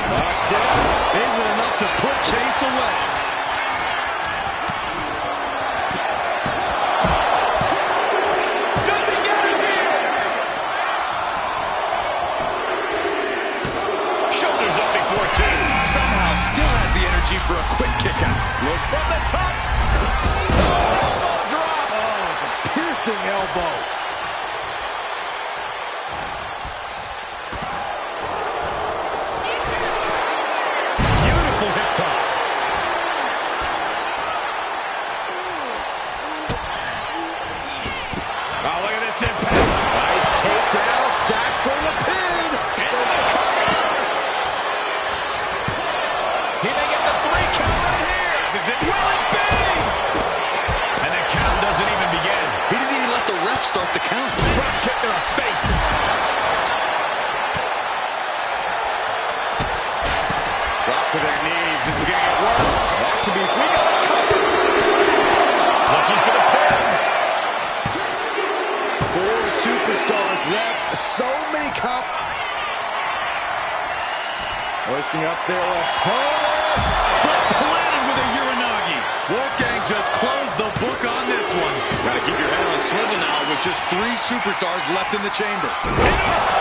Knocked down. Isn't enough to put Chase away. Does he get it here? Shoulders up before 2. Somehow still has the energy for a quick kick out. Looks from the top. Elbow drop. Oh, it's a piercing elbow. Beautiful hip toss. Oh, look at this impact. Nice takedown, stacked for the pin. Into the cover. He may get the 3 count right here. Is it? Will it be? And the count doesn't even begin. He didn't even let the ref start the count. Drop kick to the face. Drop to their knees. This is going to get worse. That could be. We got a cover. Looking for the pin. 4 superstars left. So many hoisting up their opponent. But planted with a Uranagi. Wolfgang just closed the book on this one. Gotta keep your head on a swivel now with just 3 superstars left in the chamber.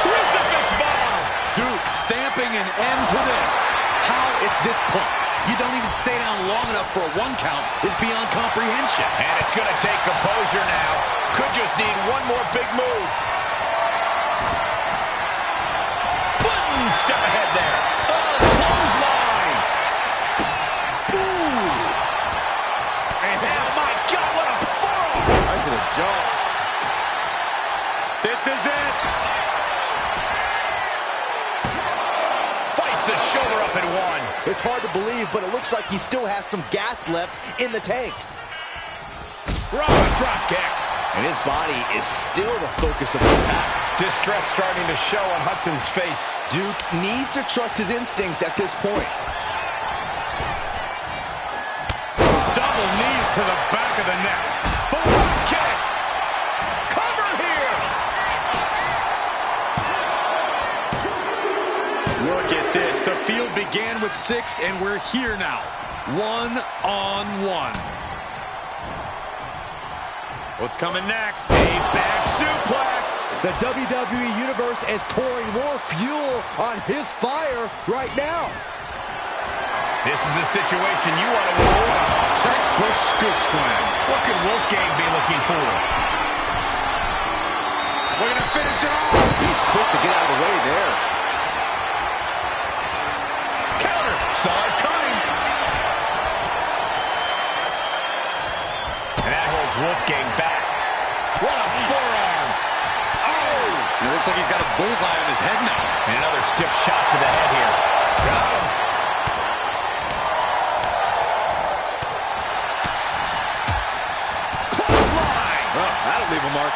Crucifix bomb. Duke stamping an end to this. How at this point you don't even stay down long enough for a 1 count is beyond comprehension. And it's going to take composure now. Could just need one more big move. Boom! Step ahead there. Oh, clothesline. Ooh. And oh my God, what a forearm. Right to the jaw. This is it. Fights the shoulder up in 1. It's hard to believe, but it looks like he still has some gas left in the tank. Raw drop kick. And his body is still the focus of the attack. Distress starting to show on Hudson's face. Duke needs to trust his instincts at this point. Double knees to the back of the neck. Boom kick. Cover here. Look at this. The field began with 6, and we're here now. 1-on-1. What's coming next? A back suplex. The WWE Universe is pouring more fuel on his fire right now. This is a situation you want to avoid. Textbook scoop slam. What could Wolfgang be looking for? We're going to finish it off. He's quick to get out of the way there. Counter. Saw it coming. And that holds Wolfgang back. What a forearm. Oh! It looks like he's got a bullseye on his head now. And another stiff shot to the head here. Got him. that'll leave a mark.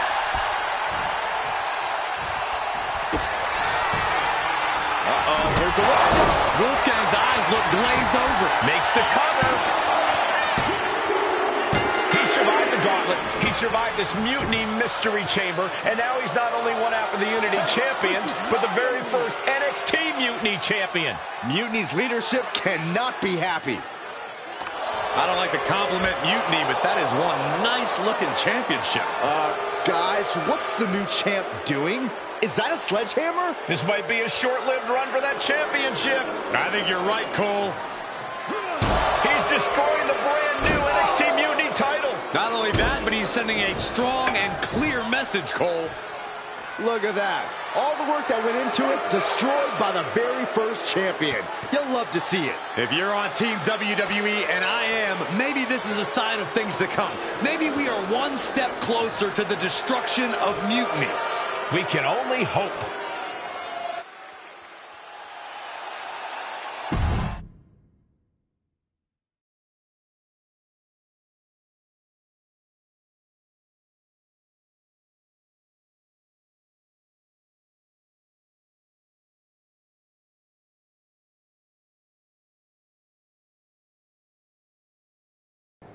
Here's the one. Wolfgang's eyes look glazed over. Makes the cover. He survived the gauntlet. He survived this mutiny mystery chamber. And now he's not only one half of the Unity champions, but the very first NXT Mutiny champion. Mutiny's leadership cannot be happy. I don't like to compliment Mutiny, but that is one nice-looking championship. Guys, what's the new champ doing? Is that a sledgehammer? This might be a short-lived run for that championship. I think you're right, Cole. He's destroying the brand-new NXT Mutiny title. Not only that, but he's sending a strong and clear message, Cole. Look at that. All the work that went into it, destroyed by the very first champion. You'll love to see it. If you're on Team WWE, and I am, maybe this is a sign of things to come. Maybe we are one step closer to the destruction of Mutiny. We can only hope.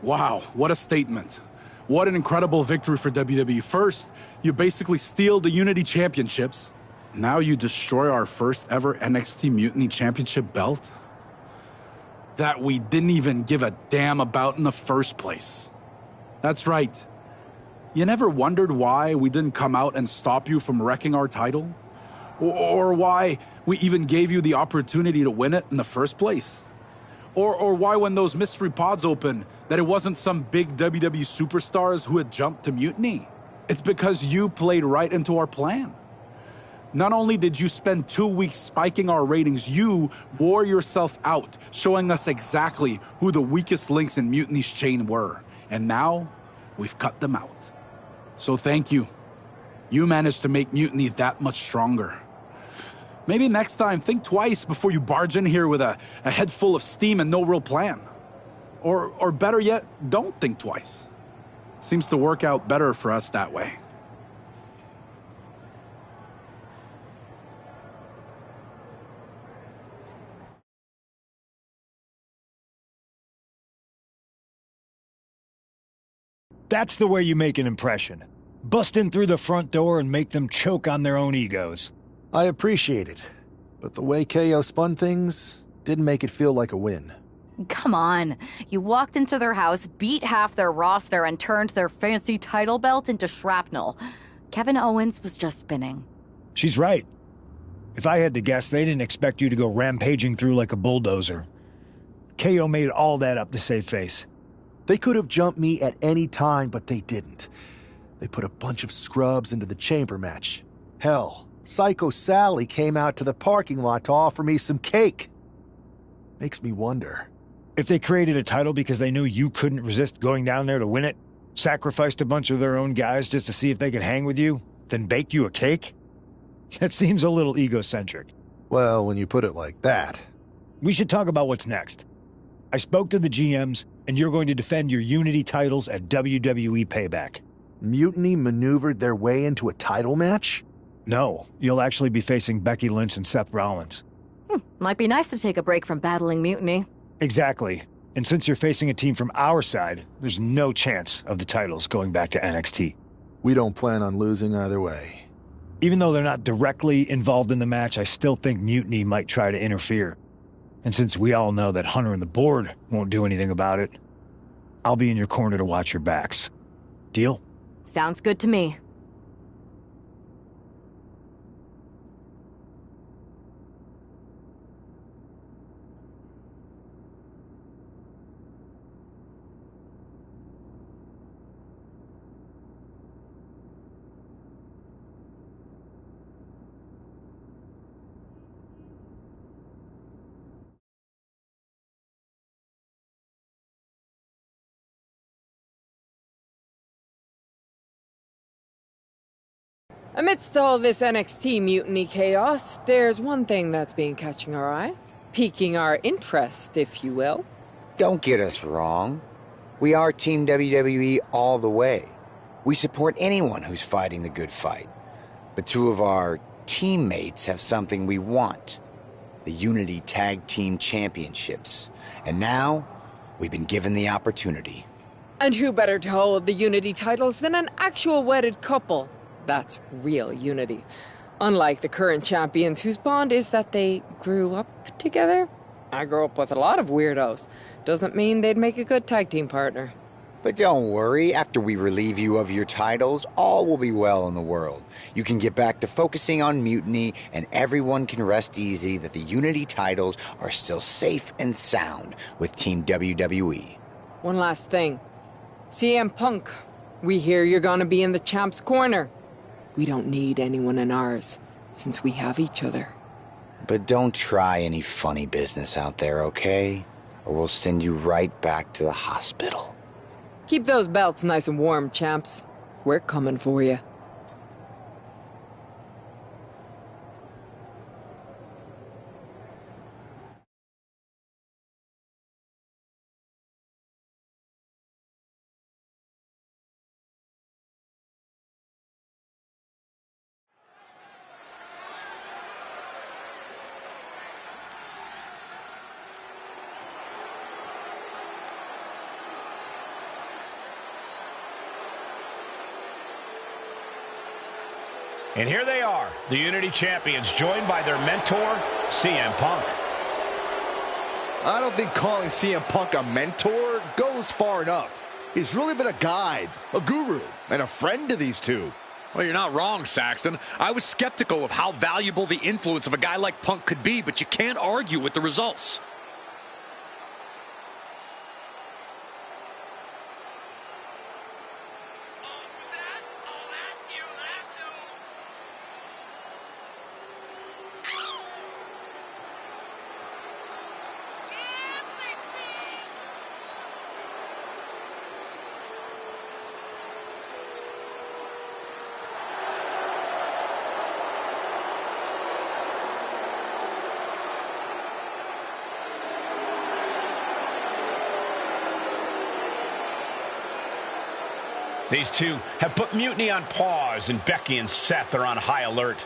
Wow, what a statement. What an incredible victory for WWE. First, you basically steal the Unity Championships. Now you destroy our first ever NXT Mutiny Championship belt that we didn't even give a damn about in the first place. That's right. You never wondered why we didn't come out and stop you from wrecking our title? Or why we even gave you the opportunity to win it in the first place? Or why when those mystery pods opened, that it wasn't some big WWE superstars who had jumped to Mutiny? It's because you played right into our plan. Not only did you spend 2 weeks spiking our ratings, you wore yourself out, showing us exactly who the weakest links in Mutiny's chain were. And now, we've cut them out. So thank you. You managed to make Mutiny that much stronger. Maybe next time, think twice before you barge in here with a head full of steam and no real plan. Or better yet, don't think twice. Seems to work out better for us that way. That's the way you make an impression. Bust in through the front door and make them choke on their own egos. I appreciate it, but the way KO spun things didn't make it feel like a win. Come on. You walked into their house, beat half their roster, and turned their fancy title belt into shrapnel. Kevin Owens was just spinning. She's right. If I had to guess, they didn't expect you to go rampaging through like a bulldozer. KO made all that up to save face. They could have jumped me at any time, but they didn't. They put a bunch of scrubs into the chamber match. Hell, Psycho Sally came out to the parking lot to offer me some cake. Makes me wonder. If they created a title because they knew you couldn't resist going down there to win it, sacrificed a bunch of their own guys just to see if they could hang with you, then bake you a cake? That seems a little egocentric. Well, when you put it like that. We should talk about what's next. I spoke to the GMs, and you're going to defend your Unity titles at WWE Payback. Mutiny maneuvered their way into a title match? No, you'll actually be facing Becky Lynch and Seth Rollins. Might be nice to take a break from battling Mutiny. Exactly. And since you're facing a team from our side, there's no chance of the titles going back to NXT. We don't plan on losing either way. Even though they're not directly involved in the match, I still think Mutiny might try to interfere. And since we all know that Hunter and the board won't do anything about it, I'll be in your corner to watch your backs. Deal? Sounds good to me. Amidst all this NXT mutiny chaos, there's one thing that's been catching our eye. Piquing our interest, if you will. Don't get us wrong. We are Team WWE all the way. We support anyone who's fighting the good fight. But two of our teammates have something we want. The Unity Tag Team Championships. And now, we've been given the opportunity. And who better to hold the Unity titles than an actual wedded couple? That's real unity. Unlike the current champions whose bond is that they grew up together. I grew up with a lot of weirdos. Doesn't mean they'd make a good tag team partner. But don't worry, after we relieve you of your titles, all will be well in the world. You can get back to focusing on Mutiny, and everyone can rest easy that the Unity titles are still safe and sound with Team WWE. One last thing. CM Punk, we hear you're gonna be in the champ's corner. We don't need anyone in ours, since we have each other. But don't try any funny business out there, okay? Or we'll send you right back to the hospital. Keep those belts nice and warm, champs. We're coming for you. And here they are, the Unity Champions, joined by their mentor, CM Punk. I don't think calling CM Punk a mentor goes far enough. He's really been a guide, a guru, and a friend to these two. Well, you're not wrong, Saxton. I was skeptical of how valuable the influence of a guy like Punk could be, but you can't argue with the results. These two have put Mutiny on pause, and Becky and Seth are on high alert.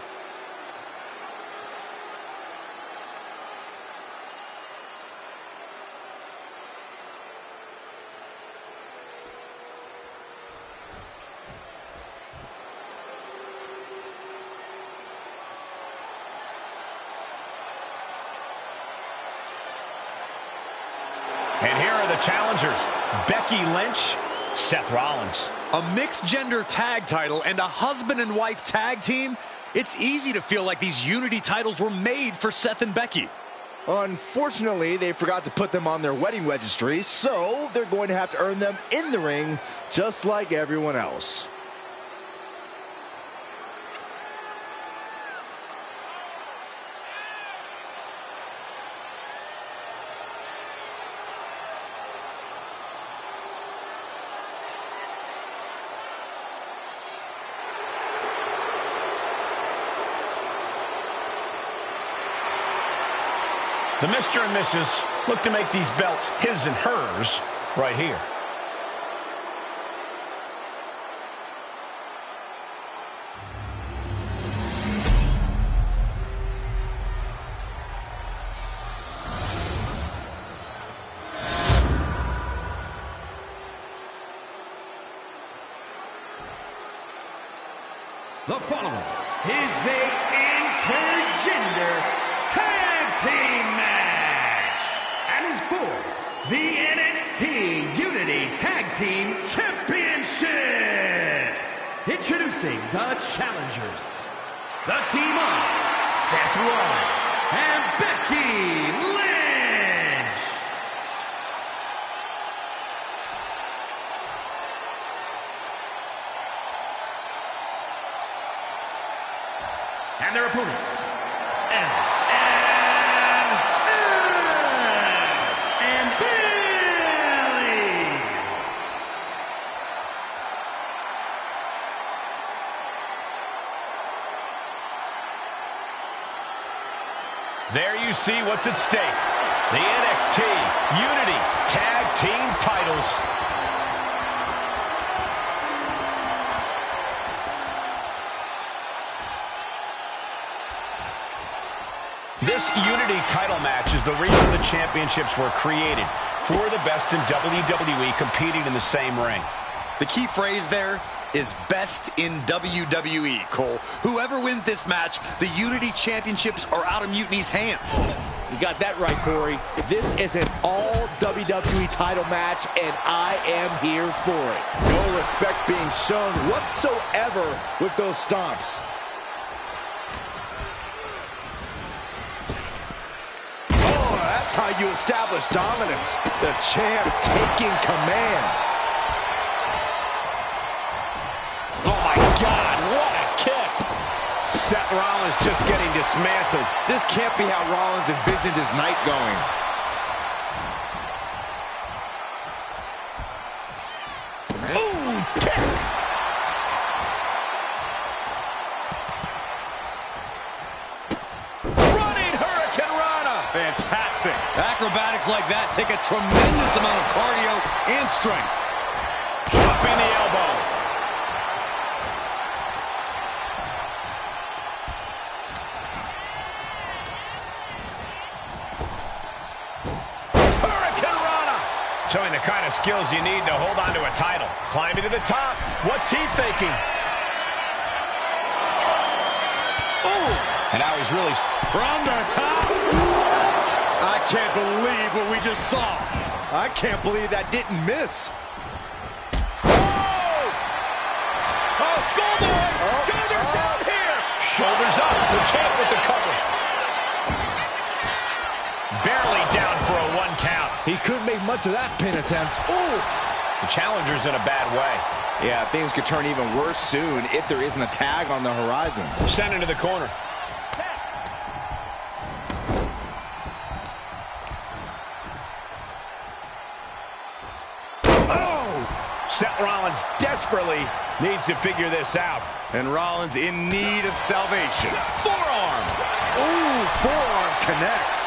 And here are the challengers, Becky Lynch, Seth Rollins. A mixed-gender tag title and a husband and wife tag team? It's easy to feel like these Unity titles were made for Seth and Becky. Unfortunately, they forgot to put them on their wedding registry, so they're going to have to earn them in the ring, just like everyone else. The Mr. and Mrs. look to make these belts his and hers right here. The following is a intergender tag team match and is for the NXT Unity Tag Team Championship. Introducing the challengers, the team of Seth Rollins and Becky Lynch. And their opponents, and Billy. There you see what's at stake. The NXT Unity Tag Team titles. This Unity title match is the reason the championships were created. For the best in WWE competing in the same ring. The key phrase there is best in WWE, Cole. Whoever wins this match, the Unity Championships are out of Mutiny's hands. You got that right, Corey. This is an all WWE title match, and I am here for it. No respect being shown whatsoever with those stomps. Oh, that's how you establish dominance. The champ taking command. Oh my God, what a kick! Seth Rollins just getting dismantled. This can't be how Rollins envisioned his night going. Ooh, kick! Running Hurricane Rana. Fantastic. Acrobatics like that take a tremendous amount of cardio and strength. Dropping the elbow. Hurricane Rana. Showing the kind of skills you need to hold on to a title. Climbing to the top. What's he thinking? Ooh. And now he's really From the top. What? I can't believe what we just saw. I can't believe that didn't miss. Oh, schoolboy! Shoulders down here! Shoulders up. The champ with the cover. Barely down for a 1 count. He couldn't make much of that pin attempt. Oof! The challenger's in a bad way. Yeah, things could turn even worse soon if there isn't a tag on the horizon. Sent into the corner. Seth Rollins desperately needs to figure this out. And Rollins in need of salvation. Forearm! Ooh, forearm connects.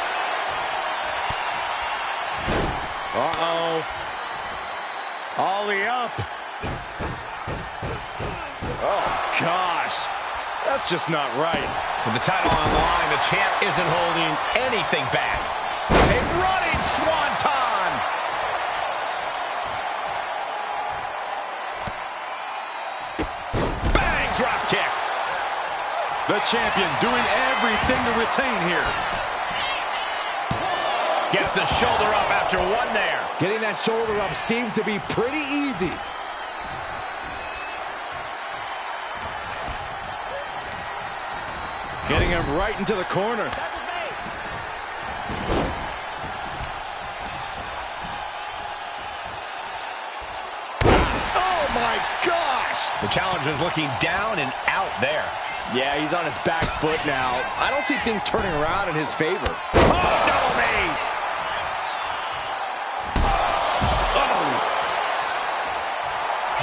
Uh-oh. Ollie up. Oh, gosh. That's just not right. With the title on the line, the champ isn't holding anything back. A running swanton! Drop kick. The champion doing everything to retain here. Gets the shoulder up after 1 there. Getting that shoulder up seemed to be pretty easy. Getting him right into the corner. Oh my gosh! The challenger's looking down and out there. Yeah, he's on his back foot now. I don't see things turning around in his favor. Oh, double knees! Oh!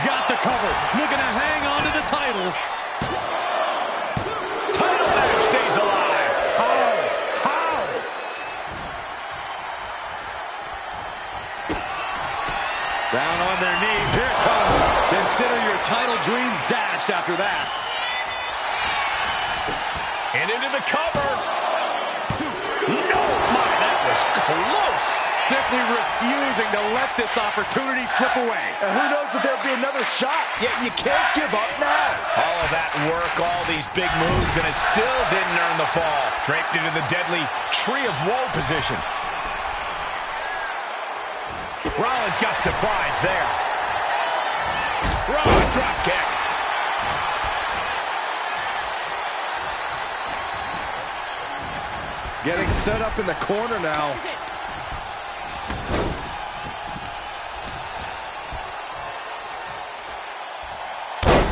Got the cover. Looking to hang on to the title. Title match stays alive. How? Down on their knees. Here it comes. Consider your title dreams dashed after that. And into the cover. No, my, that was close. Simply refusing to let this opportunity slip away. And who knows if there'll be another shot, yet you can't give up now. All of that work, all these big moves, and it still didn't earn the fall. Draped into the deadly Tree of Woe position. Rollins got surprised there. Raw drop kick. Getting set up in the corner now.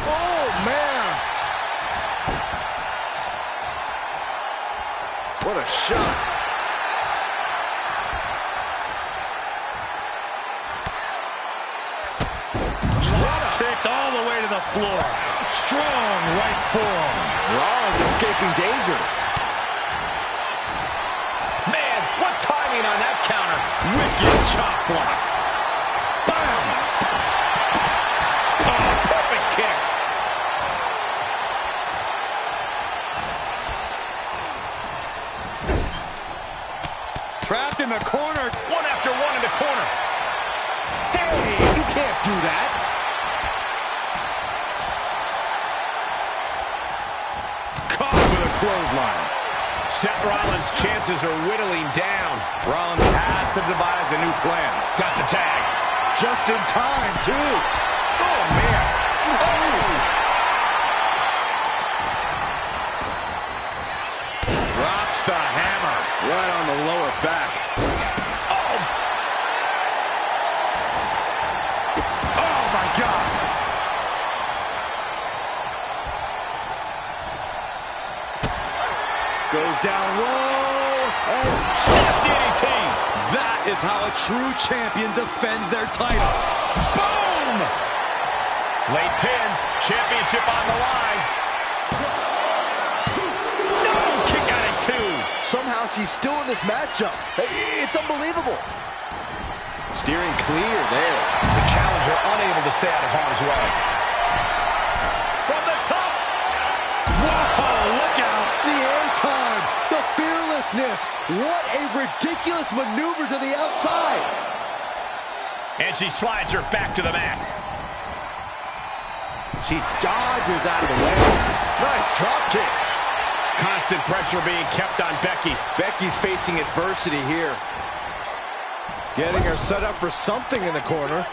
Oh, man. What a shot. Drop kicked all the way to the floor. Strong right forearm. Rollins escaping danger. Man, what timing on that counter. Wicked chop block. Bam! Oh, perfect kick. Trapped in the corner. One after one in the corner. Hey, you can't do that. Caught with a clothesline. Seth Rollins' chances are whittling down. Rollins has to devise a new plan. Got the tag. Just in time, too. Oh, man. Drops the hammer. Right on the lower back. Oh. Oh, my God. Goes down low. And snap DDT. That is how a true champion defends their title. Boom! Late pin. Championship on the line. No! Kick out at 2. Somehow she's still in this matchup. It's unbelievable. Steering clear there. The challenger unable to stay out of harm's way. From the top. Whoa, look out. The air time. The fearlessness. What a ridiculous maneuver to the outside. And she slides her back to the mat. She dodges out of the way. Nice drop kick. Constant pressure being kept on Becky. Becky's facing adversity here. Getting her set up for something in the corner.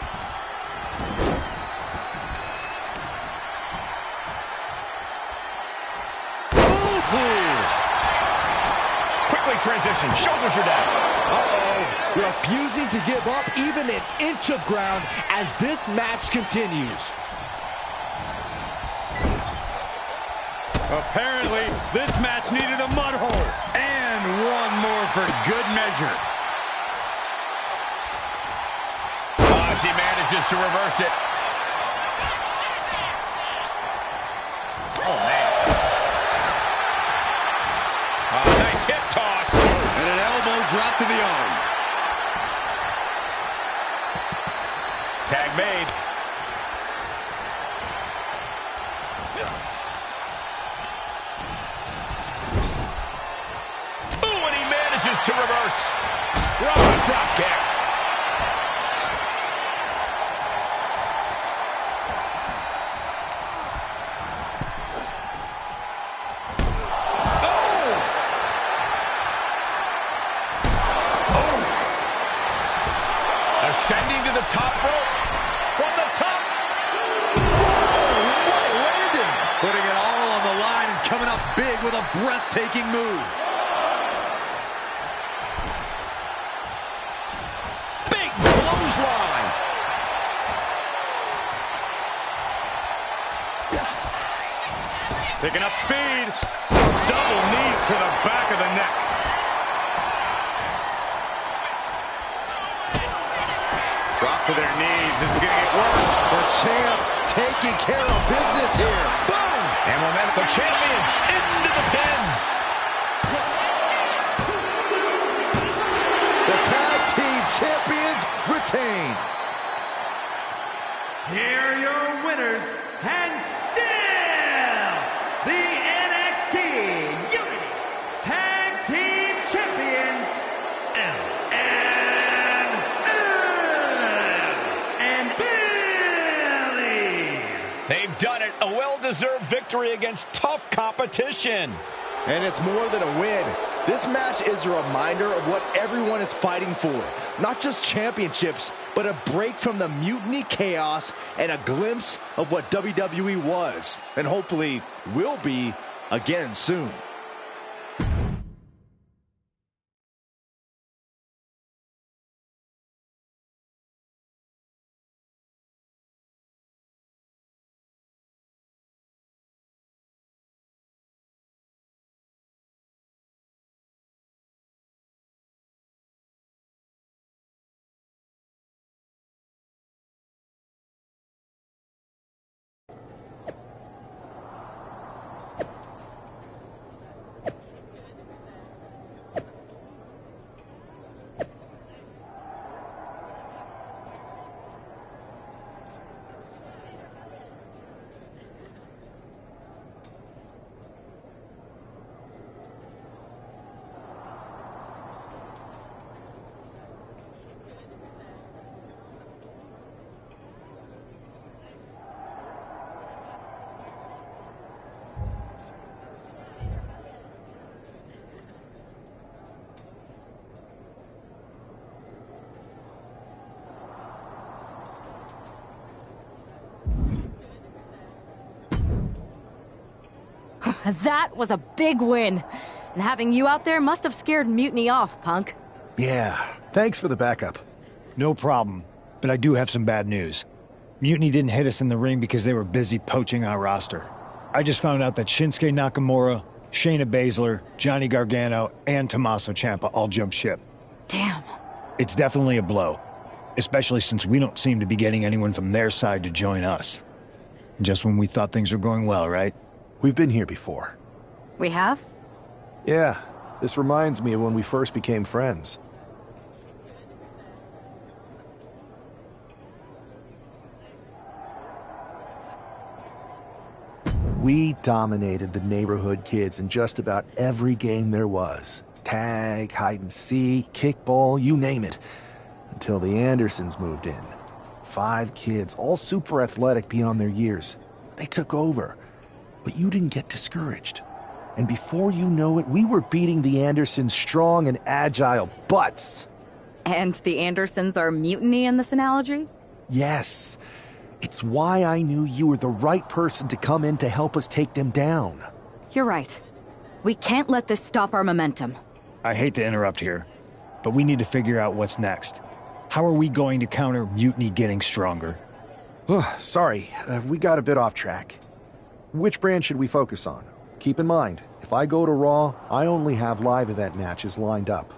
Quickly transition. Shoulders are down. Uh-oh. Refusing to give up even an inch of ground as this match continues. Apparently, this match needed a mud hole. And one more for good measure. Oh, she manages to reverse it. Oh, man. Oh, nice hip toss. And an elbow drop to the arm. Tag made. To reverse. Raw drop kick. Oh! Oh! Ascending to the top rope. From the top. Whoa, what a landing. Putting it all on the line and coming up big with a breathtaking move. Line. Picking up speed. Double knees to the back of the neck. Drop to their knees. This is going to get worse. The champ taking care of business here. Boom! And momentum. The champion into the pin. The tag team champions retain. Here are your winners, and still the NXT Unity Tag Team Champions, and Billy. They've done it. A well-deserved victory against tough competition. And it's more than a win. This match is a reminder of what everyone is fighting for. Not just championships, but a break from the mutiny chaos and a glimpse of what WWE was, and hopefully will be again soon. That was a big win. And having you out there must have scared Mutiny off, Punk. Yeah, thanks for the backup. No problem, but I do have some bad news. Mutiny didn't hit us in the ring because they were busy poaching our roster. I just found out that Shinsuke Nakamura, Shayna Baszler, Johnny Gargano, and Tommaso Ciampa all jumped ship. Damn. It's definitely a blow, especially since we don't seem to be getting anyone from their side to join us. Just when we thought things were going well, right? We've been here before. We have? Yeah, this reminds me of when we first became friends. We dominated the neighborhood kids in just about every game there was. Tag, hide and seek, kickball, you name it. Until the Andersons moved in. 5 kids, all super athletic beyond their years. They took over. But you didn't get discouraged. And before you know it, we were beating the Andersons' strong and agile butts. And the Andersons are Mutiny in this analogy? Yes. It's why I knew you were the right person to come in to help us take them down. You're right. We can't let this stop our momentum. I hate to interrupt here, but we need to figure out what's next. How are we going to counter Mutiny getting stronger? Sorry, we got a bit off track. Which brand should we focus on? Keep in mind, if I go to Raw, I only have live event matches lined up.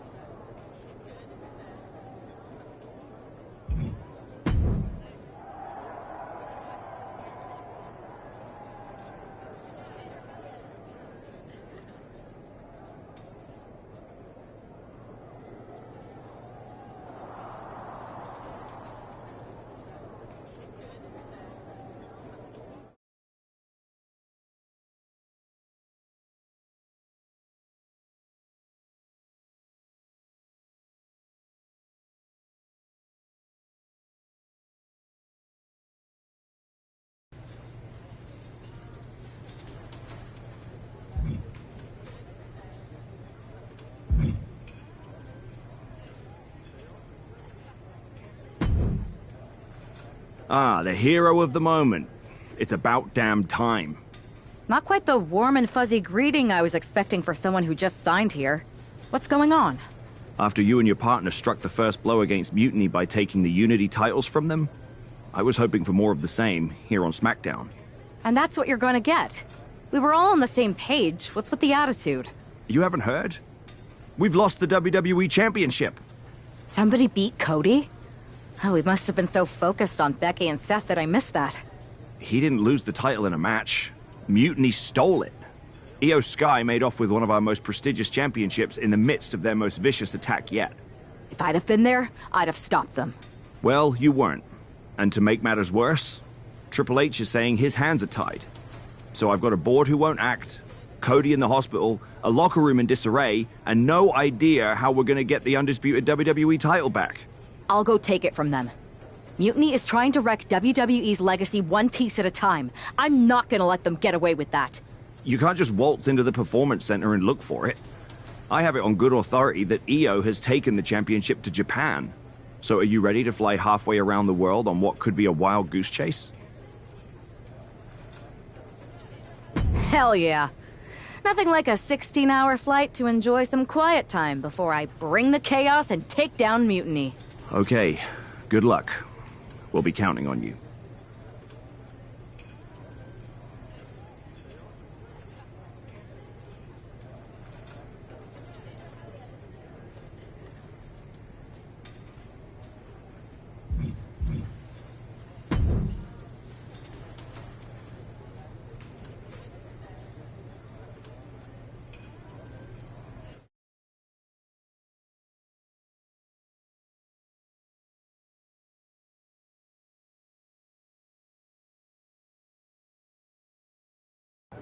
Ah, the hero of the moment. It's about damn time. Not quite the warm and fuzzy greeting I was expecting for someone who just signed here. What's going on? After you and your partner struck the first blow against Mutiny by taking the Unity titles from them, I was hoping for more of the same here on SmackDown. And that's what you're going to get. We were all on the same page. What's with the attitude? You haven't heard? We've lost the WWE Championship. Somebody beat Cody? Oh, we must have been so focused on Becky and Seth that I missed that. He didn't lose the title in a match. Mutiny stole it. Io Sky made off with one of our most prestigious championships in the midst of their most vicious attack yet. If I'd have been there, I'd have stopped them. Well, you weren't. And to make matters worse, Triple H is saying his hands are tied. So I've got a board who won't act, Cody in the hospital, a locker room in disarray, and no idea how we're gonna get the undisputed WWE title back. I'll go take it from them. Mutiny is trying to wreck WWE's legacy one piece at a time. I'm not gonna let them get away with that. You can't just waltz into the Performance Center and look for it. I have it on good authority that Io has taken the championship to Japan. So are you ready to fly halfway around the world on what could be a wild goose chase? Hell yeah. Nothing like a 16-hour flight to enjoy some quiet time before I bring the chaos and take down Mutiny. Okay, good luck. We'll be counting on you.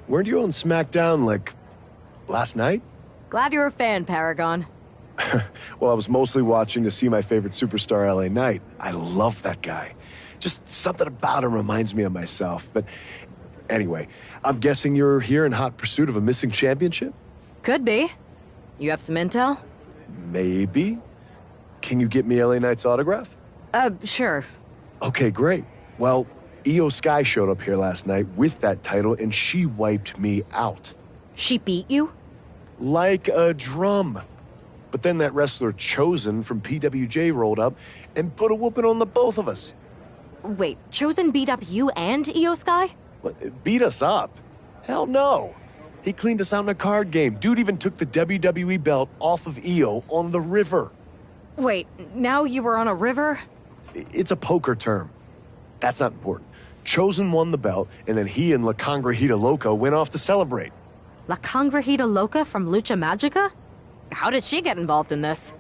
Weren't you on SmackDown, like, last night? Glad you're a fan, Paragon. Well, I was mostly watching to see my favorite superstar, LA Knight. I love that guy. Just something about him reminds me of myself. But anyway, I'm guessing you're here in hot pursuit of a missing championship? Could be. You have some intel? Maybe. Can you get me LA Knight's autograph? Sure. Okay, great. Well, Io Sky showed up here last night with that title, and she wiped me out. She beat you? Like a drum. But then that wrestler Chosen from PWJ rolled up and put a whooping on the both of us. Wait, Chosen beat up you and Io Sky? What, beat us up? Hell no. He cleaned us out in a card game. Dude even took the WWE belt off of Io on the river. Wait, now you were on a river? It's a poker term. That's not important. Chosen won the belt, and then he and La Congrejita Loca went off to celebrate. La Congrejita Loca from Lucha Magica? How did she get involved in this?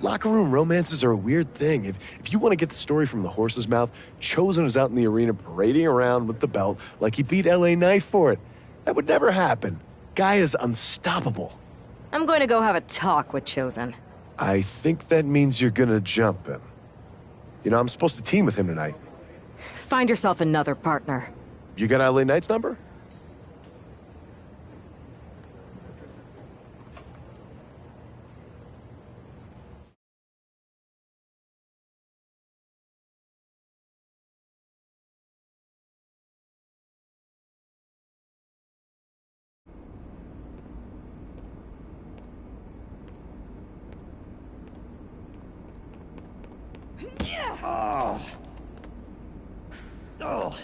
Locker room romances are a weird thing. If you want to get the story from the horse's mouth, Chosen is out in the arena parading around with the belt like he beat LA Knight for it. That would never happen. Guy is unstoppable. I'm going to go have a talk with Chosen. I think that means you're gonna jump him. You know, I'm supposed to team with him tonight. Find yourself another partner. You got LA Knight's number? Oh. Oh.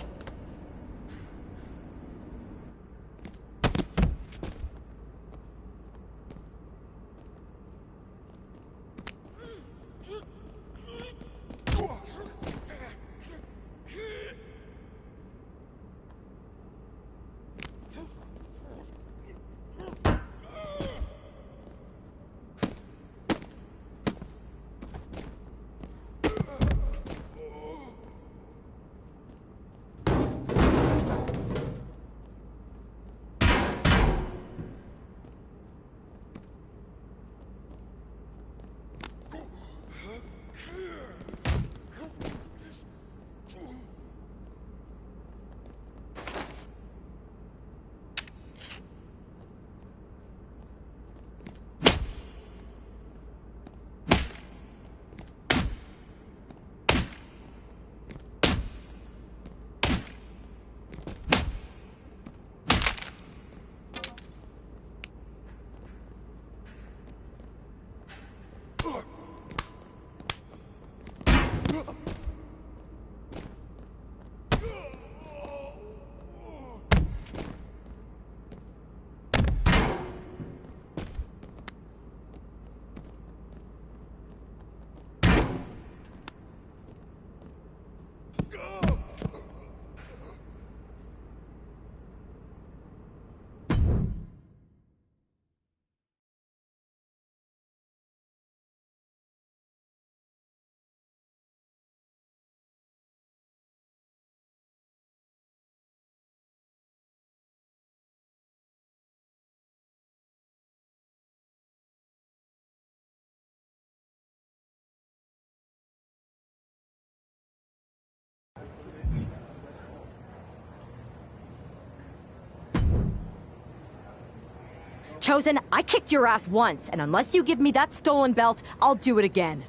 Chosen, I kicked your ass once, and unless you give me that stolen belt, I'll do it again.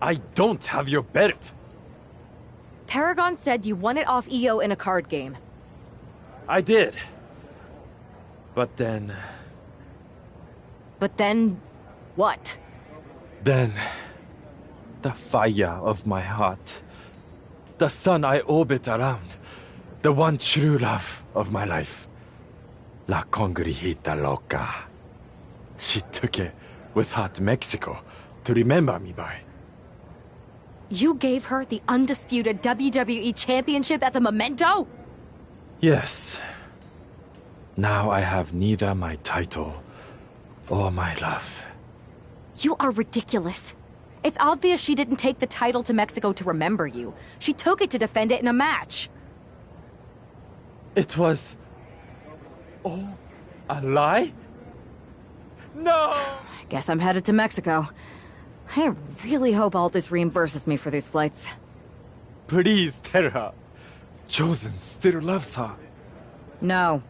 I don't have your belt. Paragon said you won it off Io in a card game. I did. But then... But then... what? Then... the fire of my heart. The sun I orbit around. The one true love of my life. La Congrejita Loca. She took it with her to Mexico to remember me by. You gave her the undisputed WWE Championship as a memento? Yes. Now I have neither my title or my love. You are ridiculous. It's obvious she didn't take the title to Mexico to remember you. She took it to defend it in a match. It was... oh, a lie? No! I guess I'm headed to Mexico. I really hope Aldis reimburses me for these flights. Please tell her. Chosen still loves her. No.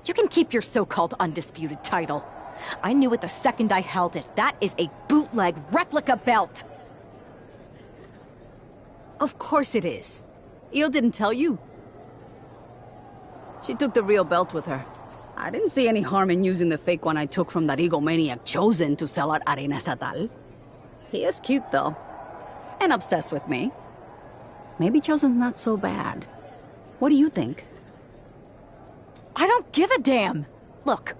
You can keep your so-called undisputed title. I knew it the second I held it. That is a bootleg replica belt. Of course it is. Io didn't tell you. She took the real belt with her. I didn't see any harm in using the fake one I took from that egomaniac Chosen to sell at Arena Estatal. He is cute, though. And obsessed with me. Maybe Chosen's not so bad. What do you think? I don't give a damn. Look,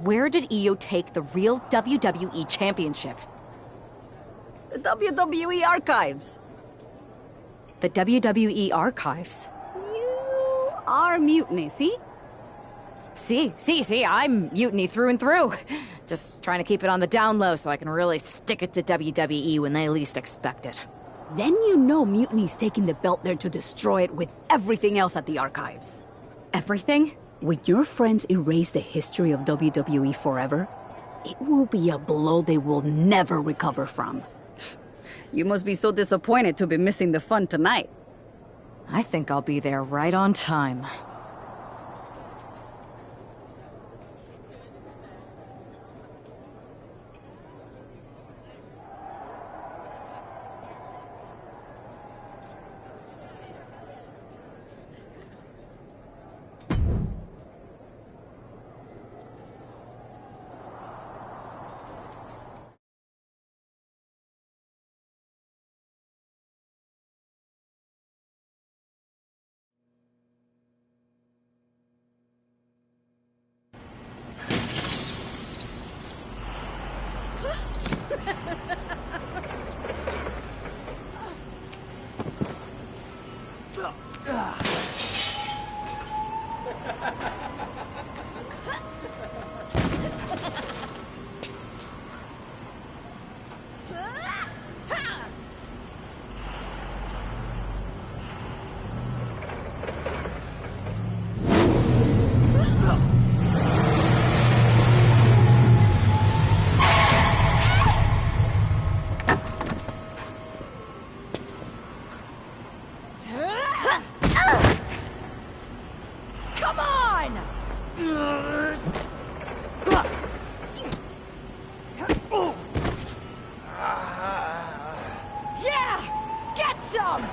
where did Io take the real WWE Championship? The WWE Archives. The WWE Archives? You are Mutiny, see? See, I'm Mutiny through and through. Just trying to keep it on the down low so I can really stick it to WWE when they least expect it. Then you know Mutiny's taking the belt there to destroy it with everything else at the Archives. Everything? When your friends erase the history of WWE forever, it will be a blow they will never recover from. You must be so disappointed to be missing the fun tonight. I think I'll be there right on time. Come on! Yeah! Get some!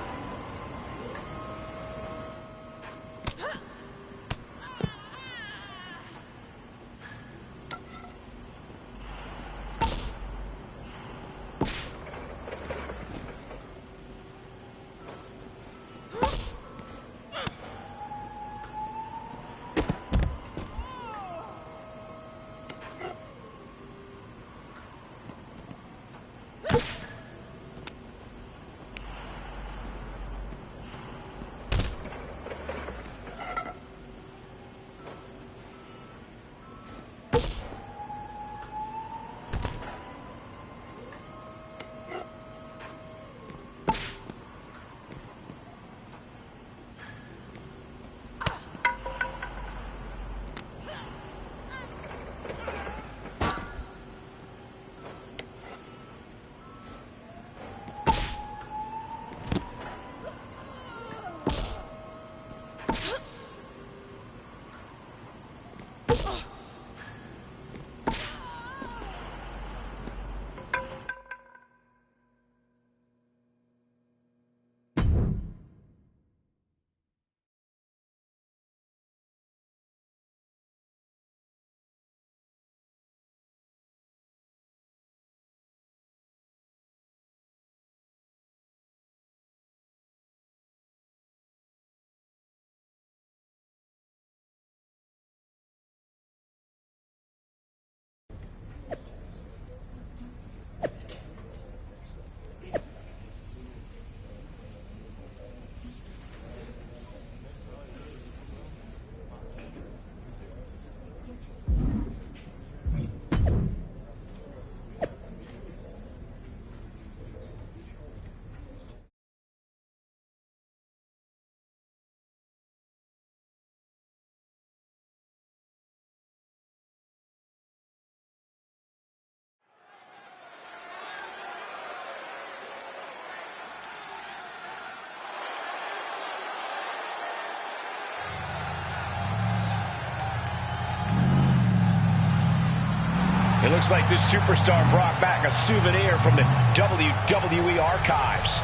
It looks like this superstar brought back a souvenir from the WWE archives.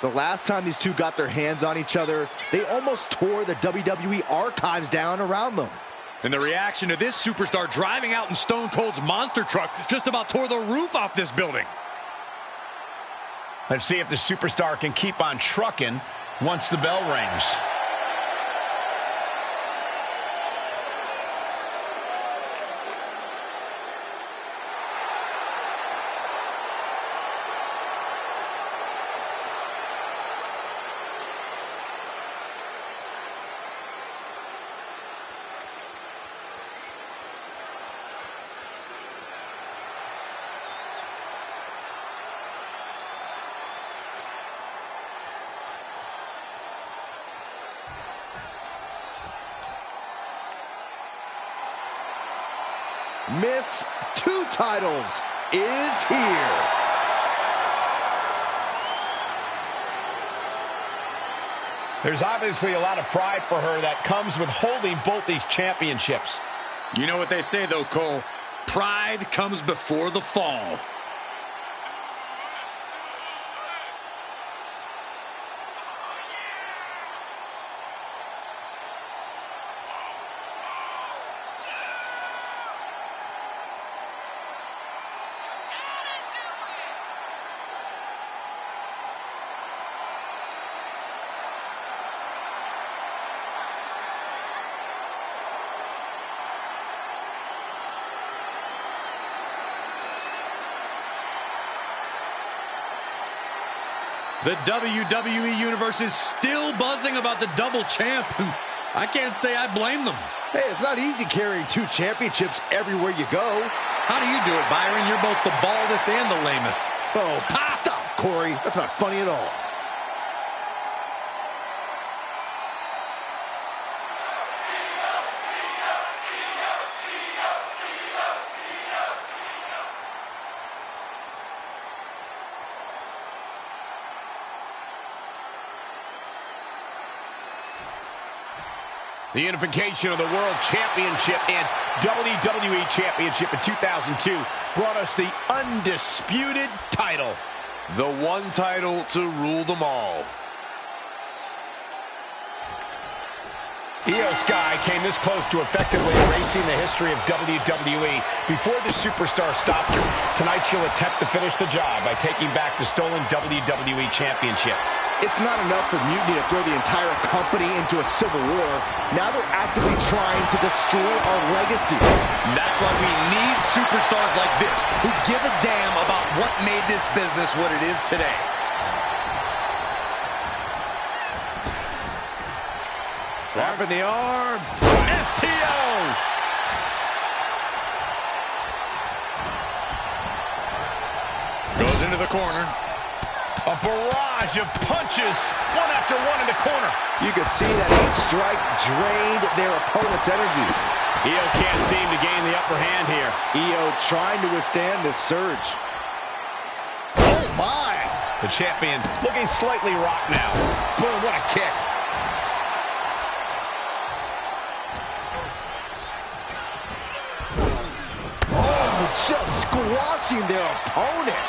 The last time these two got their hands on each other, they almost tore the WWE archives down around them. And the reaction to this superstar driving out in Stone Cold's monster truck just about tore the roof off this building. Let's see if the superstar can keep on trucking once the bell rings. Miss 2 titles is here. There's obviously a lot of pride for her that comes with holding both these championships. You know what they say, though, Cole? Pride comes before the fall. The WWE Universe is still buzzing about the double champ. I can't say I blame them. Hey, it's not easy carrying 2 championships everywhere you go. How do you do it, Byron? You're both the baldest and the lamest. Oh, stop, Corey. That's not funny at all. The unification of the World Championship and WWE Championship in 2002 brought us the undisputed title. The one title to rule them all. Io Sky came this close to effectively erasing the history of WWE before the superstar stopped her. Tonight she'll attempt to finish the job by taking back the stolen WWE Championship. It's not enough for Mutiny to throw the entire company into a civil war. Now they're actively trying to destroy our legacy. That's why we need superstars like this who give a damn about what made this business what it is today. Trap in the arm. STO! Goes into the corner. A barrage of punches, one after one in the corner. You can see that each strike drained their opponent's energy. Io can't seem to gain the upper hand here. Io trying to withstand this surge. Oh, my! The champion looking slightly rocked now. Boom, what a kick. Oh, just squashing their opponent.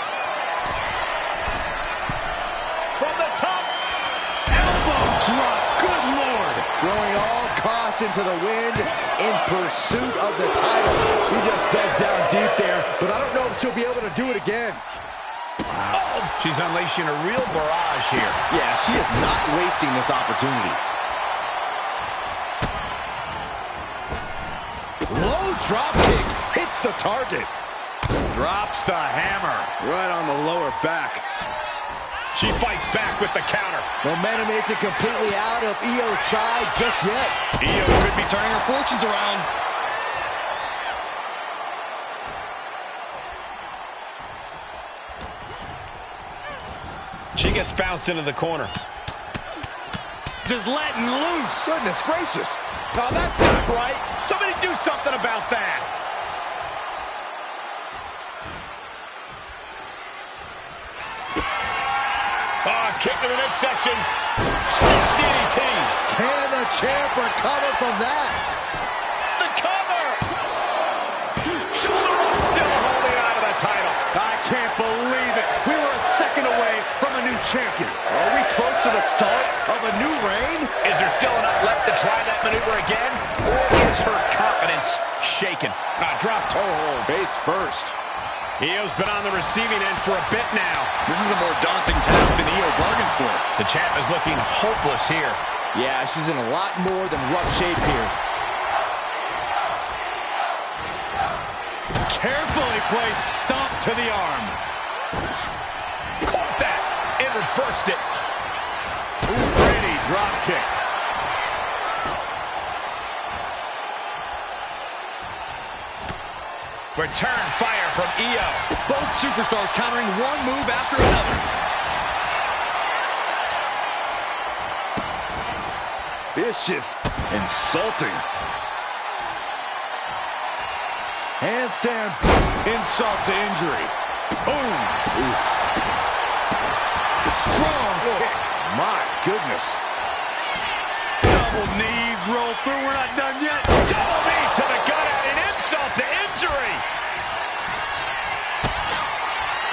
From the top, elbow drop, good Lord. Throwing all caution to the wind in pursuit of the title. She just dug down deep there, but I don't know if she'll be able to do it again. Oh, she's unleashing a real barrage here. Yeah, she is not wasting this opportunity. Low drop kick hits the target. Drops the hammer. Right on the lower back. She fights back with the counter. Momentum isn't completely out of Io's side just yet. Io could be turning her fortunes around. She gets bounced into the corner. Just letting loose. Goodness gracious. No, that's not right. Somebody do something about that. Kick to the midsection. Snap DDT. Can the champ recover from that? The cover. Shoulder roll still holding on to the title. I can't believe it. We were a second away from a new champion. Are we close to the start of a new reign? Is there still enough left to try that maneuver again? Or is her confidence shaken? Drop toe hold. Face first. Io's been on the receiving end for a bit now. This is a more daunting task than Io bargained for. The champ is looking hopeless here. Yeah, she's in a lot more than rough shape here. Carefully placed stomp to the arm. Caught that and reversed it. Ooh, pretty drop kick. Return fire from Io. Both superstars countering one move after another. Vicious. Insulting. Handstand. Insult to injury. Boom. Oof. Strong kick. My goodness. Double knees roll through. We're not done yet. Double knees to the gut and an insult to injury.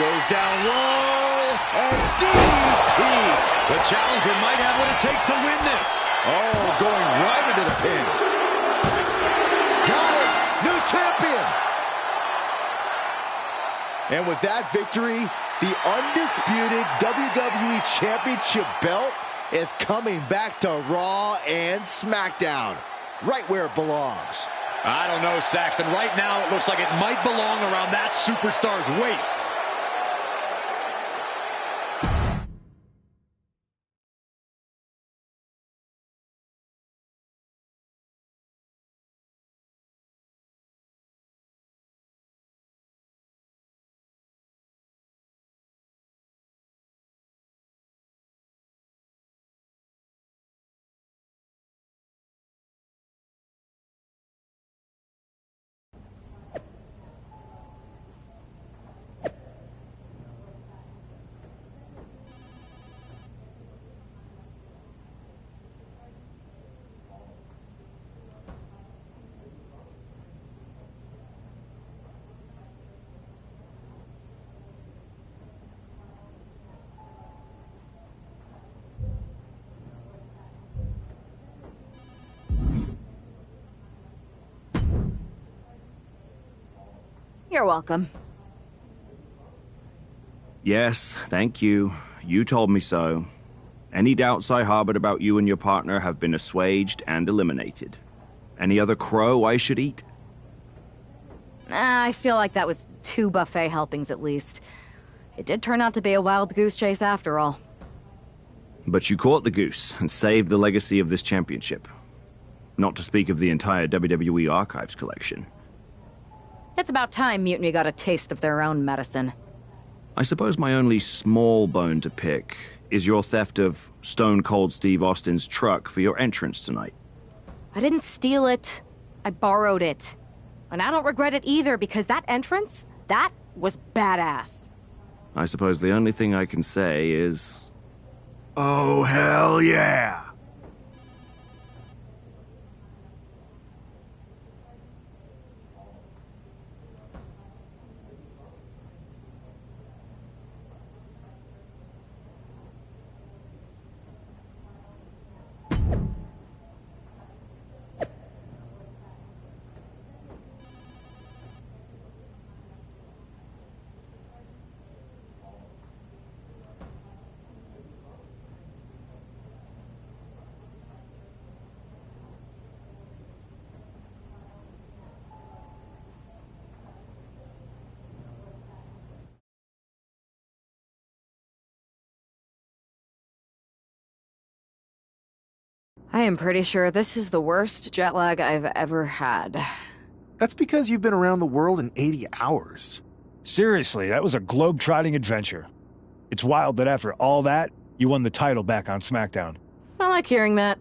Goes down low, and DDT. The challenger might have what it takes to win this. Oh, going right into the pin. Got it, new champion. And with that victory, the undisputed WWE Championship belt is coming back to Raw and SmackDown, right where it belongs. I don't know, Saxton. Right now, it looks like it might belong around that superstar's waist. You're welcome. Yes, thank you. You told me so. Any doubts I harbored about you and your partner have been assuaged and eliminated. Any other crow I should eat? I feel like that was 2 buffet helpings at least. It did turn out to be a wild goose chase after all. But you caught the goose and saved the legacy of this championship. Not to speak of the entire WWE Archives collection. It's about time Mutiny got a taste of their own medicine. I suppose my only small bone to pick is your theft of Stone Cold Steve Austin's truck for your entrance tonight. I didn't steal it. I borrowed it. And I don't regret it either, because that entrance, that was badass. I suppose the only thing I can say is... oh, hell yeah! I am pretty sure this is the worst jet lag I've ever had. That's because you've been around the world in 80 hours. Seriously, that was a globe-trotting adventure. It's wild that after all that, you won the title back on SmackDown. I like hearing that.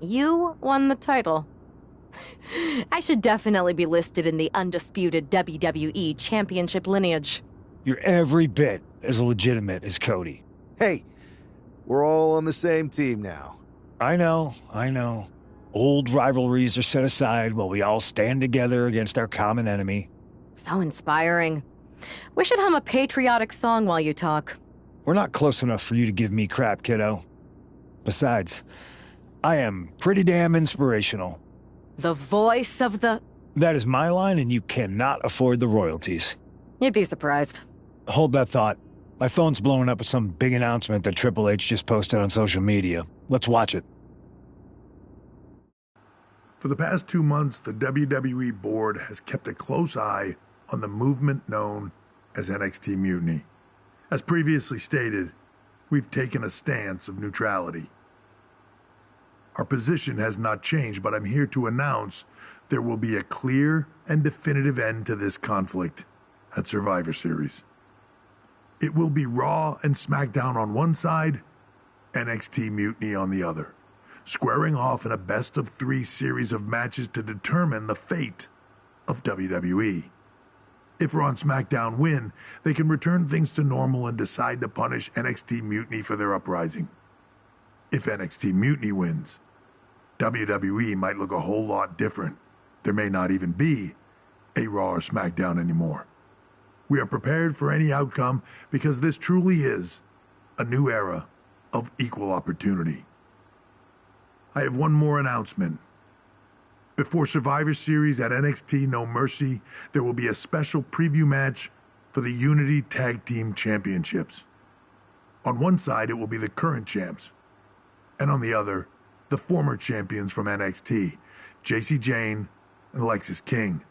You won the title. I should definitely be listed in the undisputed WWE Championship lineage. You're every bit as legitimate as Cody. Hey, we're all on the same team now. I know. Old rivalries are set aside while we all stand together against our common enemy. So inspiring. We should hum a patriotic song while you talk. We're not close enough for you to give me crap, kiddo. Besides, I am pretty damn inspirational. The voice of the... That is my line, and you cannot afford the royalties. You'd be surprised. Hold that thought. My phone's blowing up with some big announcement that Triple H just posted on social media. Let's watch it. For the past 2 months, the WWE board has kept a close eye on the movement known as NXT Mutiny. As previously stated, we've taken a stance of neutrality. Our position has not changed, but I'm here to announce there will be a clear and definitive end to this conflict at Survivor Series. It will be Raw and SmackDown on one side, NXT Mutiny on the other, squaring off in a best-of-3 series of matches to determine the fate of WWE. If Raw and SmackDown win, they can return things to normal and decide to punish NXT Mutiny for their uprising. If NXT Mutiny wins, WWE might look a whole lot different. There may not even be a Raw or SmackDown anymore. We are prepared for any outcome because this truly is a new era of equal opportunity. I have one more announcement. Before Survivor Series at NXT No Mercy, there will be a special preview match for the Unity Tag Team Championships. On one side, it will be the current champs, and on the other, the former champions from NXT, Jacy Jayne and Lexis King.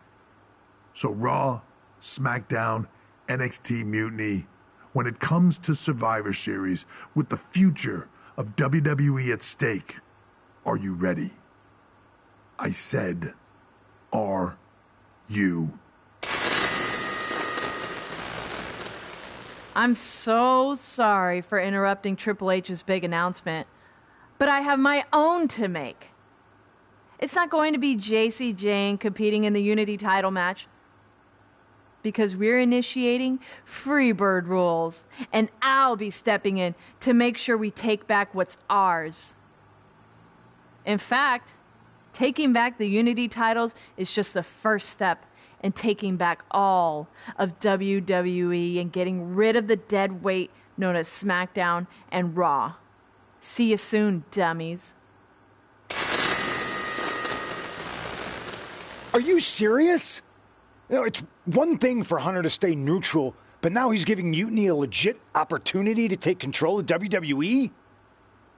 So Raw, SmackDown, NXT Mutiny, when it comes to Survivor Series, with the future of WWE at stake, are you ready? I said, are you? I'm so sorry for interrupting Triple H's big announcement, but I have my own to make. It's not going to be Jacy Jayne competing in the Unity title match, because we're initiating Freebird rules, and I'll be stepping in to make sure we take back what's ours. In fact, taking back the Unity titles is just the first step in taking back all of WWE and getting rid of the dead weight known as SmackDown and Raw. See you soon, dummies. Are you serious? You know, it's one thing for Hunter to stay neutral, but now he's giving Mutiny a legit opportunity to take control of WWE?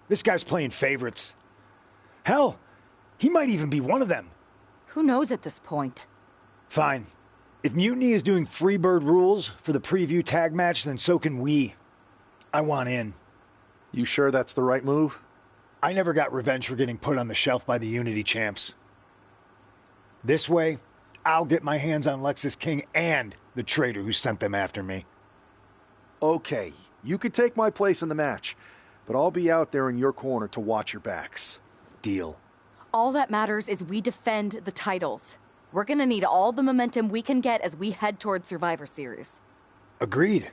This guy's playing favorites. Hell, he might even be one of them. Who knows at this point? Fine. If Mutiny is doing Freebird rules for the preview tag match, then so can we. I want in. You sure that's the right move? I never got revenge for getting put on the shelf by the Unity champs. This way, I'll get my hands on Lexis King and the traitor who sent them after me. Okay, you could take my place in the match, but I'll be out there in your corner to watch your backs. Deal. All that matters is we defend the titles. We're gonna need all the momentum we can get as we head toward Survivor Series. Agreed.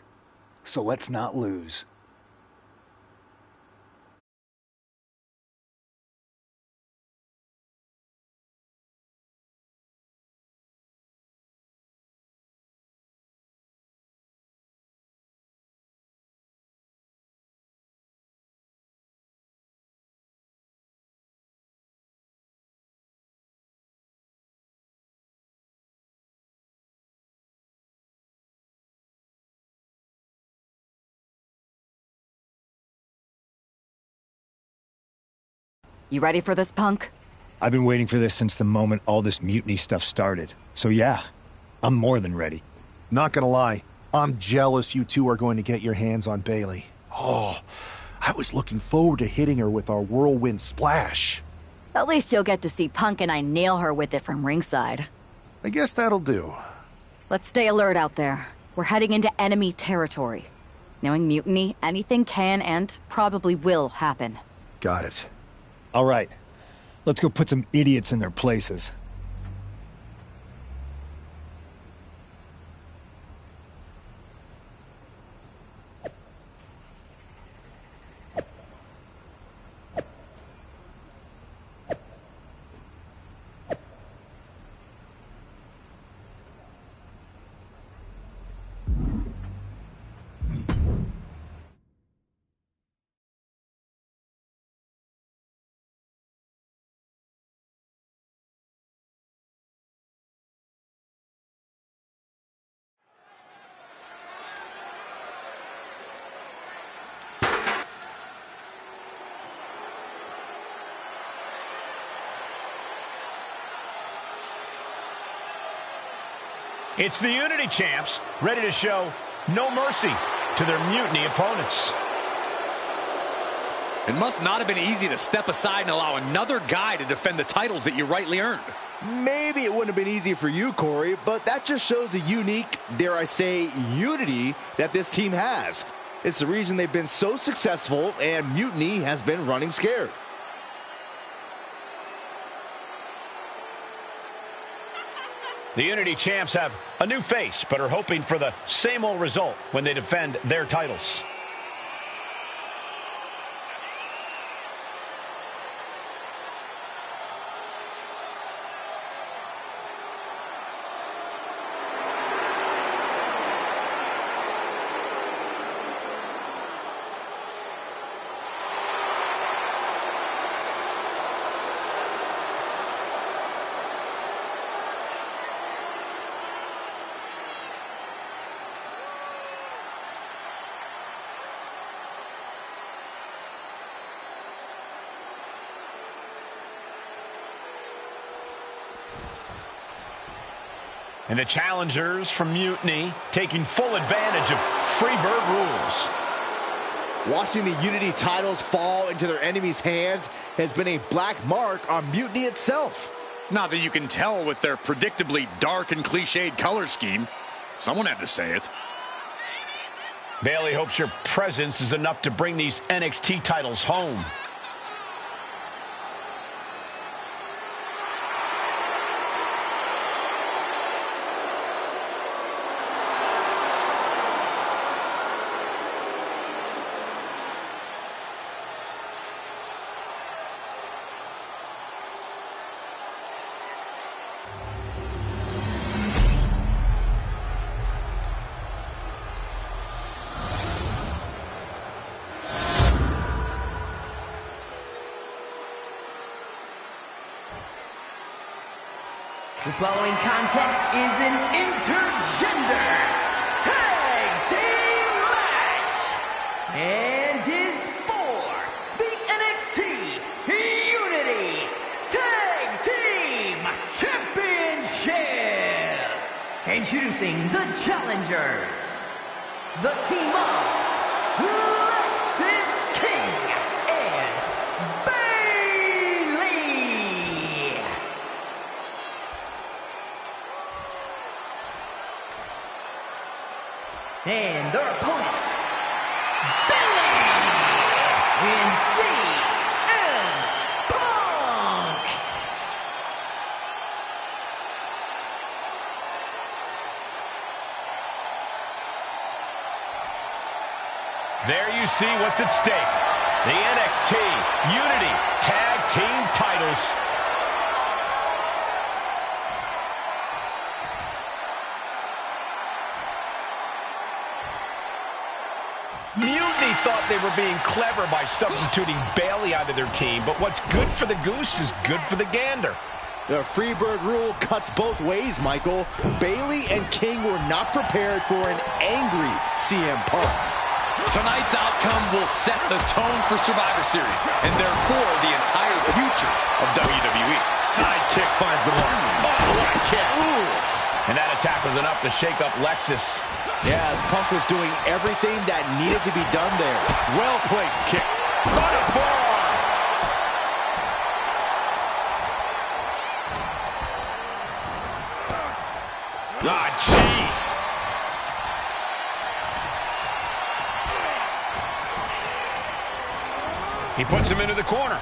So let's not lose. You ready for this, punk? I've been waiting for this since the moment all this mutiny stuff started. So yeah, I'm more than ready. Not gonna lie, I'm jealous you two are going to get your hands on Bayley. Oh, I was looking forward to hitting her with our whirlwind splash. At least you'll get to see Punk and I nail her with it from ringside. I guess that'll do. Let's stay alert out there. We're heading into enemy territory. Knowing Mutiny, anything can and probably will happen. Got it. All right. Let's go put some idiots in their places. It's the Unity Champs, ready to show no mercy to their Mutiny opponents. It must not have been easy to step aside and allow another guy to defend the titles that you rightly earned. Maybe it wouldn't have been easy for you, Corey, but that just shows the unique, dare I say, unity that this team has. It's the reason they've been so successful, and Mutiny has been running scared. The Unity Champs have a new face, but are hoping for the same old result when they defend their titles. And the challengers from Mutiny taking full advantage of Freebird rules. Watching the Unity titles fall into their enemies' hands has been a black mark on Mutiny itself. Not that you can tell with their predictably dark and cliched color scheme. Someone had to say it. Bailey hopes your presence is enough to bring these NXT titles home. The following contest is an intergender tag team match and is for the NXT Unity Tag Team Championship. Introducing the challengers, the team of Lexis King and Bailey. And their opponents, Bailey and CM Punk. There you see what's at stake. The NXT Unity Tag Team titles. Mutiny thought they were being clever by substituting Bailey onto their team, but what's good for the goose is good for the gander. The Freebird rule cuts both ways, Michael. Bailey and King were not prepared for an angry CM Punk. Tonight's outcome will set the tone for Survivor Series, and therefore the entire future of WWE. Sidekick finds the mark. Oh, what a kick. Ooh. And that attack was enough to shake up Lexis. Yeah, as Punk was doing everything that needed to be done there. Well-placed kick. On a forearm. Ah, jeez. He puts him into the corner.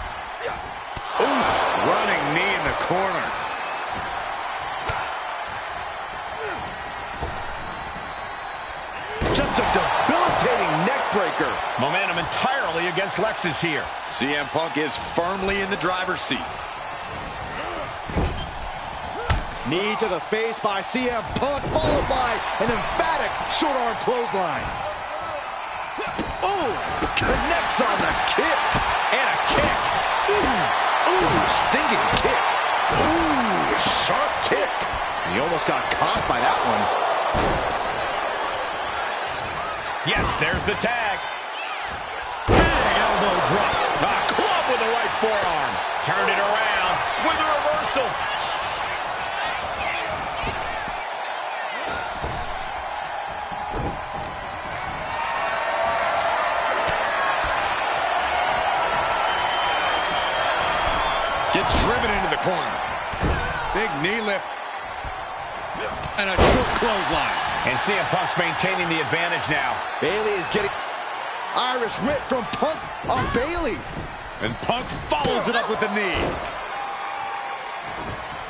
Oof, running knee in the corner. Just a debilitating neck breaker. Momentum entirely against Lexus here. CM Punk is firmly in the driver's seat. Knee to the face by CM Punk, followed by an emphatic short arm clothesline. Oh, connects on the kick. And a kick. Ooh, stinging kick. Ooh, sharp kick. He almost got caught by that one. Yes, there's the tag. Big elbow drop. A club with the right forearm. Turned it around with a reversal. Gets driven into the corner. Big knee lift. And a short clothesline. And CM Punk's maintaining the advantage now. Bailey is getting Irish whip from Punk on Bailey. And Punk follows it up with the knee.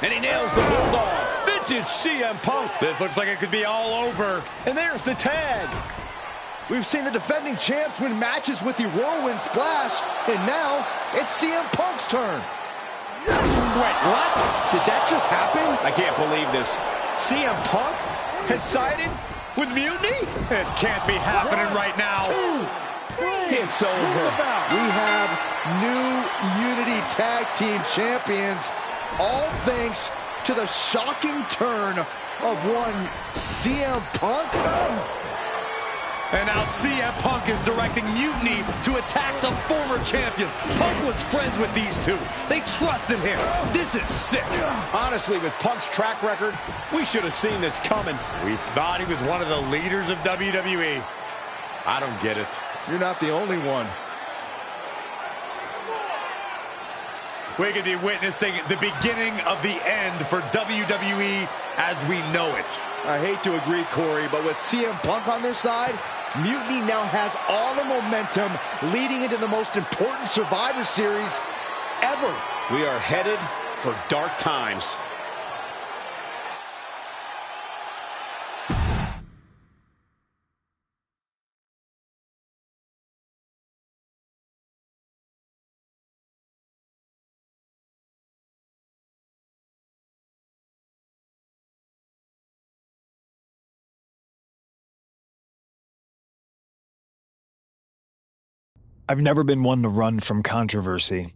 And he nails the bulldog. Vintage CM Punk. This looks like it could be all over. And there's the tag. We've seen the defending champs win matches with the whirlwind splash, and now it's CM Punk's turn. Wait, what? Did that just happen? I can't believe this. CM Punk has sided with Mutiny? This can't be happening right now. It's over. We have new Unity Tag Team Champions, all thanks to the shocking turn of one CM Punk. And now CM Punk is directing Mutiny to attack the former champions. Punk was friends with these two. They trusted him. This is sick. Honestly, with Punk's track record, we should have seen this coming. We thought he was one of the leaders of WWE. I don't get it. You're not the only one. We could be witnessing the beginning of the end for WWE as we know it. I hate to agree, Corey, but with CM Punk on their side, Mutiny now has all the momentum leading into the most important Survivor Series ever. We are headed for dark times. I've never been one to run from controversy.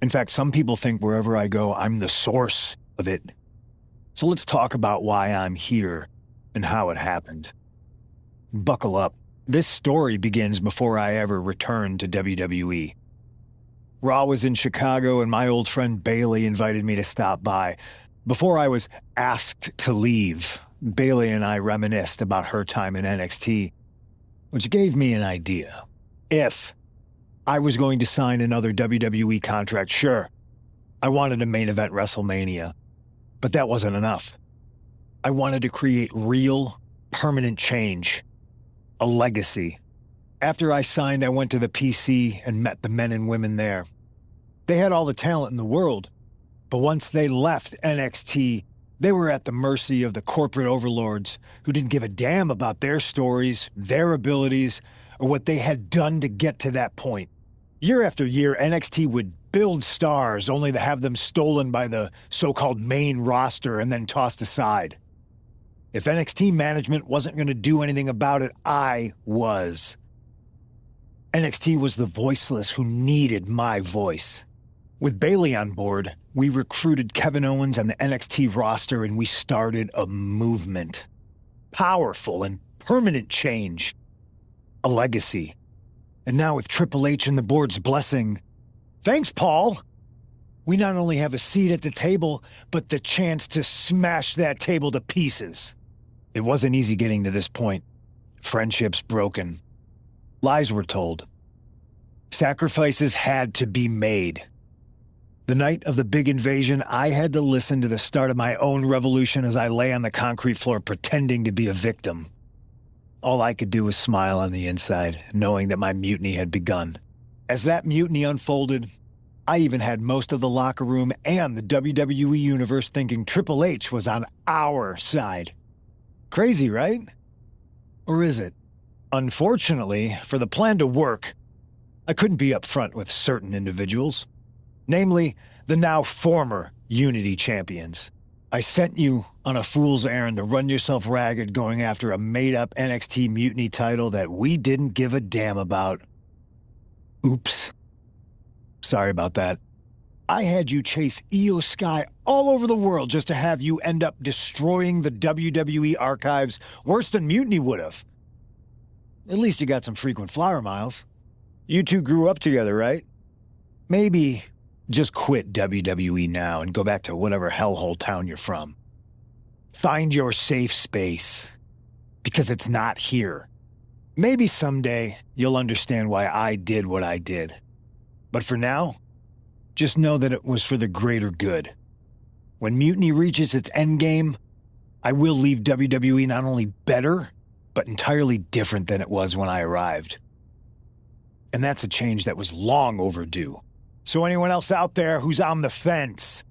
In fact, some people think wherever I go, I'm the source of it. So let's talk about why I'm here and how it happened. Buckle up. This story begins before I ever returned to WWE. Raw was in Chicago and my old friend Bailey invited me to stop by. Before I was asked to leave, Bailey and I reminisced about her time in NXT, which gave me an idea. If I was going to sign another WWE contract, sure, I wanted to main event WrestleMania, but that wasn't enough. I wanted to create real, permanent change, a legacy. After I signed, I went to the PC and met the men and women there. They had all the talent in the world, but once they left NXT, they were at the mercy of the corporate overlords who didn't give a damn about their stories, their abilities, or what they had done to get to that point. Year after year, NXT would build stars only to have them stolen by the so-called main roster and then tossed aside. If NXT management wasn't going to do anything about it, I was. NXT was the voiceless who needed my voice. With Bailey on board, we recruited Kevin Owens and the NXT roster and we started a movement. Powerful and permanent change. A legacy. And now with Triple H and the board's blessing, thanks, Paul! We not only have a seat at the table, but the chance to smash that table to pieces. It wasn't easy getting to this point. Friendships broken. Lies were told. Sacrifices had to be made. The night of the big invasion, I had to listen to the start of my own revolution as I lay on the concrete floor pretending to be a victim. All I could do was smile on the inside, knowing that my mutiny had begun. As that mutiny unfolded, I even had most of the locker room and the WWE Universe thinking Triple H was on our side. Crazy, right? Or is it? Unfortunately, for the plan to work, I couldn't be upfront with certain individuals. Namely, the now former Unity champions. I sent you on a fool's errand to run yourself ragged going after a made-up NXT Mutiny title that we didn't give a damn about. Oops. Sorry about that. I had you chase Io Sky all over the world just to have you end up destroying the WWE archives worse than Mutiny would have. At least you got some frequent flower miles. You two grew up together, right? Maybe just quit WWE now and go back to whatever hellhole town you're from. Find your safe space, because it's not here. Maybe someday you'll understand why I did what I did. But for now, just know that it was for the greater good. When Mutiny reaches its endgame, I will leave WWE not only better, but entirely different than it was when I arrived. And that's a change that was long overdue. So anyone else out there who's on the fence,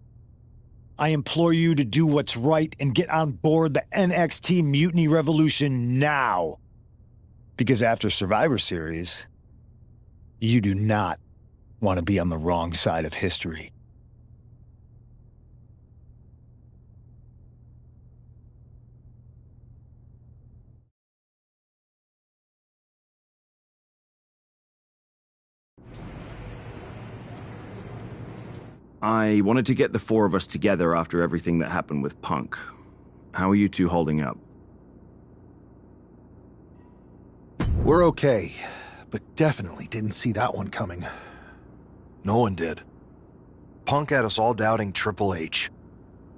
I implore you to do what's right and get on board the NXT Mutiny Revolution now. Because after Survivor Series, you do not want to be on the wrong side of history. I wanted to get the four of us together after everything that happened with Punk. How are you two holding up? We're okay, but definitely didn't see that one coming. No one did. Punk had us all doubting Triple H.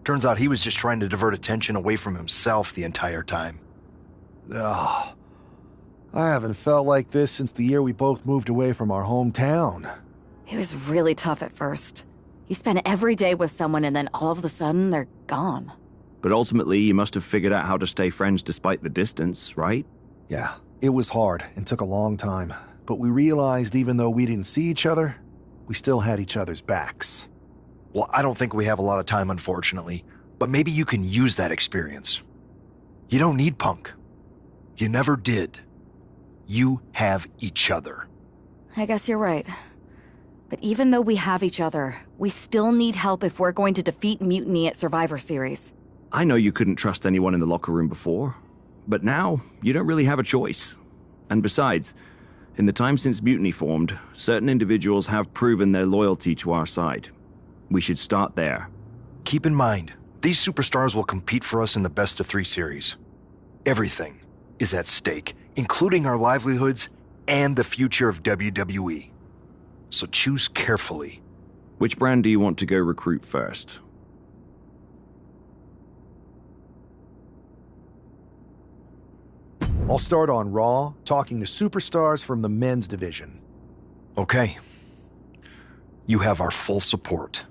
Turns out he was just trying to divert attention away from himself the entire time. Ugh. I haven't felt like this since the year we both moved away from our hometown. It was really tough at first. You spend every day with someone and then all of a sudden they're gone. But ultimately, you must have figured out how to stay friends despite the distance, right? Yeah, it was hard and took a long time. But we realized even though we didn't see each other, we still had each other's backs. Well, I don't think we have a lot of time, unfortunately. But maybe you can use that experience. You don't need Punk. You never did. You have each other. I guess you're right. But even though we have each other, we still need help if we're going to defeat Mutiny at Survivor Series. I know you couldn't trust anyone in the locker room before, but now you don't really have a choice. And besides, in the time since Mutiny formed, certain individuals have proven their loyalty to our side. We should start there. Keep in mind, these superstars will compete for us in the best-of-3 series. Everything is at stake, including our livelihoods and the future of WWE. So choose carefully. Which brand do you want to go recruit first? I'll start on Raw, talking to superstars from the men's division. Okay. You have our full support.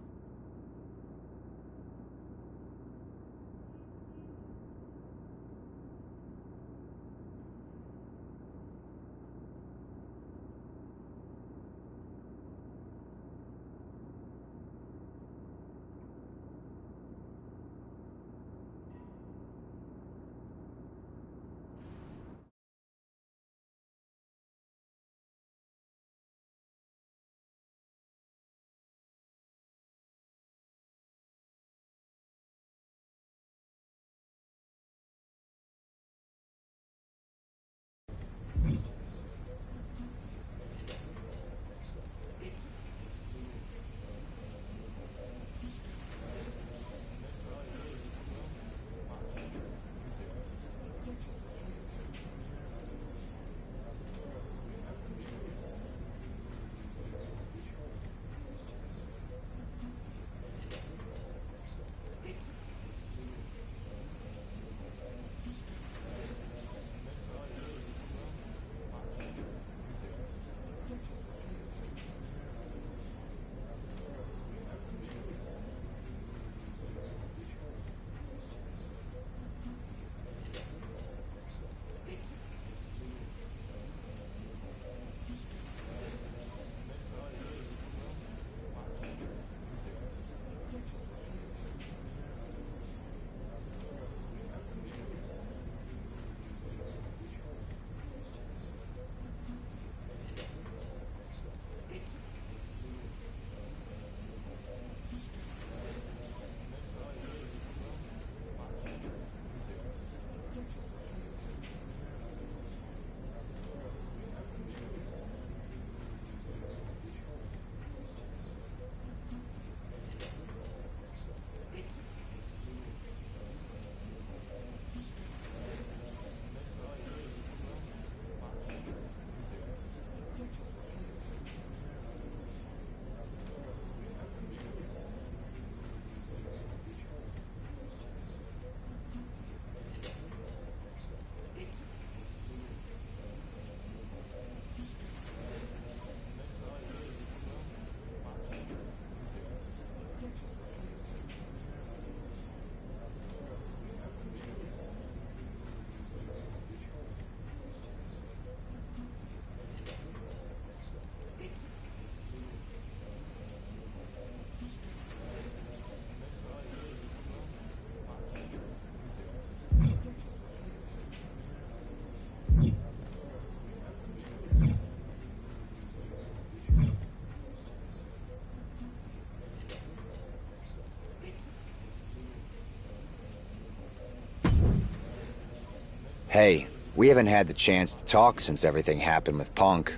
Hey, we haven't had the chance to talk since everything happened with Punk.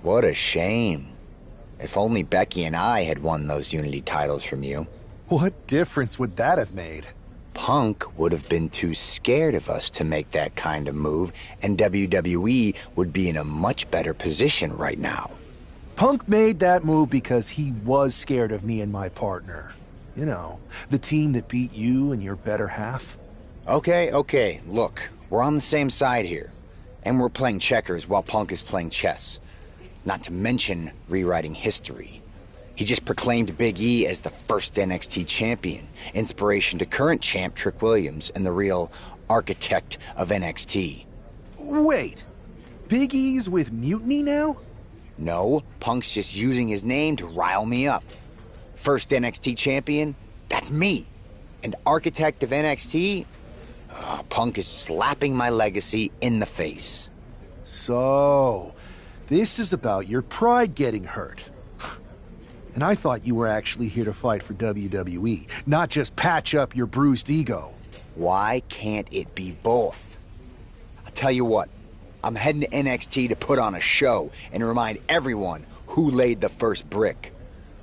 What a shame. If only Becky and I had won those Unity titles from you. What difference would that have made? Punk would have been too scared of us to make that kind of move, and WWE would be in a much better position right now. Punk made that move because he was scared of me and my partner. You know, the team that beat you and your better half. Okay, look, we're on the same side here. And we're playing checkers while Punk is playing chess. Not to mention rewriting history. He just proclaimed Big E as the first NXT champion, inspiration to current champ Trick Williams and the real architect of NXT. Wait, Big E's with Mutiny now? No, Punk's just using his name to rile me up. First NXT champion? That's me. And architect of NXT? Punk is slapping my legacy in the face. So, this is about your pride getting hurt. And I thought you were actually here to fight for WWE, not just patch up your bruised ego. Why can't it be both? I'll tell you what, I'm heading to NXT to put on a show and remind everyone who laid the first brick.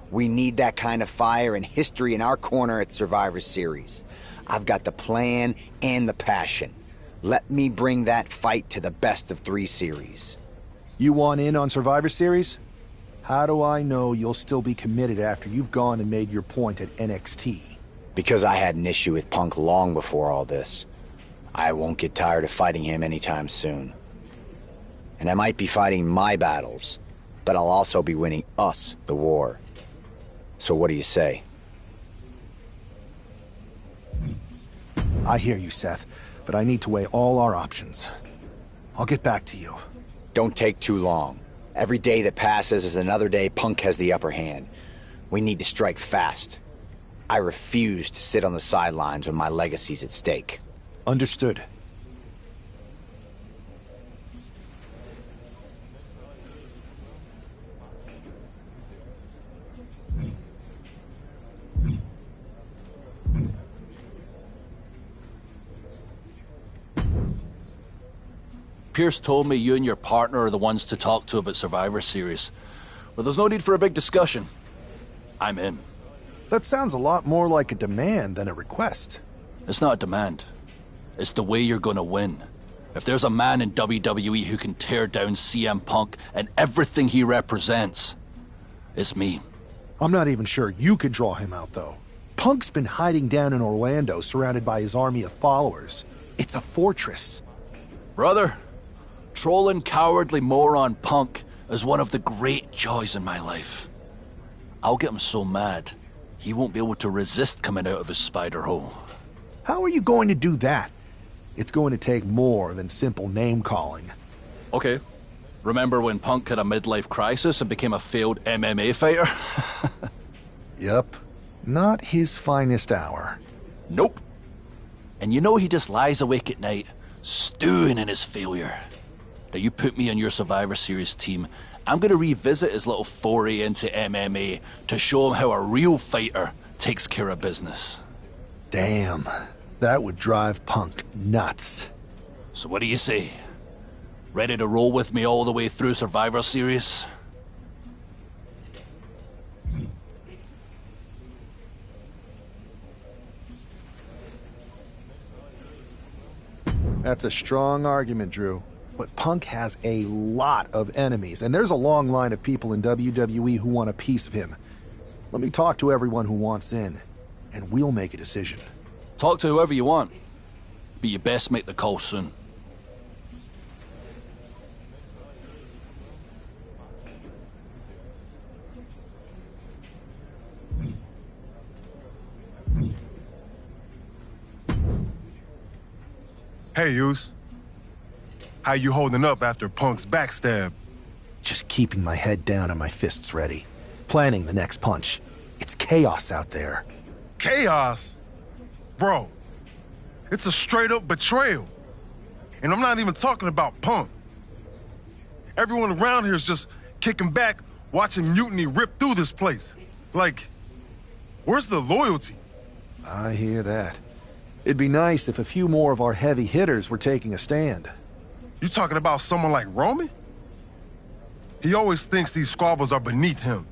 We need that kind of fire and history in our corner at Survivor Series. I've got the plan and the passion. Let me bring that fight to the best of 3 series. You want in on Survivor Series? How do I know you'll still be committed after you've gone and made your point at NXT? Because I had an issue with Punk long before all this. I won't get tired of fighting him anytime soon. And I might be fighting my battles, but I'll also be winning us the war. So what do you say? I hear you, Seth, but I need to weigh all our options. I'll get back to you. Don't take too long. Every day that passes is another day Punk has the upper hand. We need to strike fast. I refuse to sit on the sidelines when my legacy's at stake. Understood. Pierce told me you and your partner are the ones to talk to about Survivor Series. Well, there's no need for a big discussion. I'm in. That sounds a lot more like a demand than a request. It's not a demand. It's the way you're gonna win. If there's a man in WWE who can tear down CM Punk and everything he represents, it's me. I'm not even sure you could draw him out, though. Punk's been hiding down in Orlando, surrounded by his army of followers. It's a fortress. Brother, trolling cowardly moron Punk is one of the great joys in my life. I'll get him so mad, he won't be able to resist coming out of his spider hole. How are you going to do that? It's going to take more than simple name-calling. Okay. Remember when Punk had a midlife crisis and became a failed MMA fighter? Yep. Not his finest hour. Nope. And you know he just lies awake at night, stewing in his failure. Now you put me on your Survivor Series team, I'm gonna revisit his little foray into MMA to show him how a real fighter takes care of business. Damn. That would drive Punk nuts. So what do you say? Ready to roll with me all the way through Survivor Series? That's a strong argument, Drew. But Punk has a lot of enemies, and there's a long line of people in WWE who want a piece of him. Let me talk to everyone who wants in, and we'll make a decision. Talk to whoever you want, but you best make the call soon. Hey, Yus. How you holding up after Punk's backstab? Just keeping my head down and my fists ready. Planning the next punch. It's chaos out there. Chaos? Bro, it's a straight-up betrayal. And I'm not even talking about Punk. Everyone around here is just kicking back, watching Mutiny rip through this place. Like, where's the loyalty? I hear that. It'd be nice if a few more of our heavy hitters were taking a stand. You talking about someone like Roman? He always thinks these squabbles are beneath him,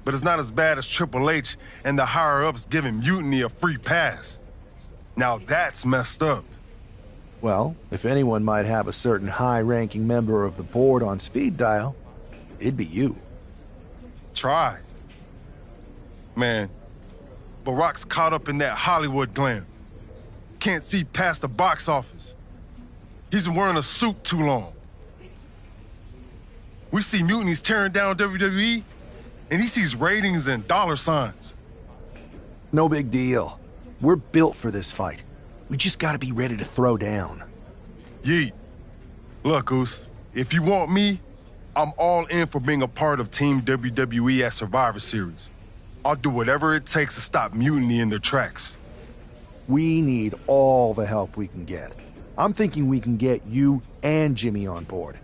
but it's not as bad as Triple H and the higher-ups giving Mutiny a free pass. Now that's messed up. Well, if anyone might have a certain high-ranking member of the board on speed dial, it'd be you. Try. Man, Barack's caught up in that Hollywood glam. Can't see past the box office. He's been wearing a suit too long. We see Mutiny's tearing down WWE, and he sees ratings and dollar signs. No big deal. We're built for this fight. We just gotta be ready to throw down. Yeet. Look, Goose, if you want me, I'm all in for being a part of Team WWE at Survivor Series. I'll do whatever it takes to stop Mutiny in their tracks. We need all the help we can get. I'm thinking we can get you and Jimmy on board.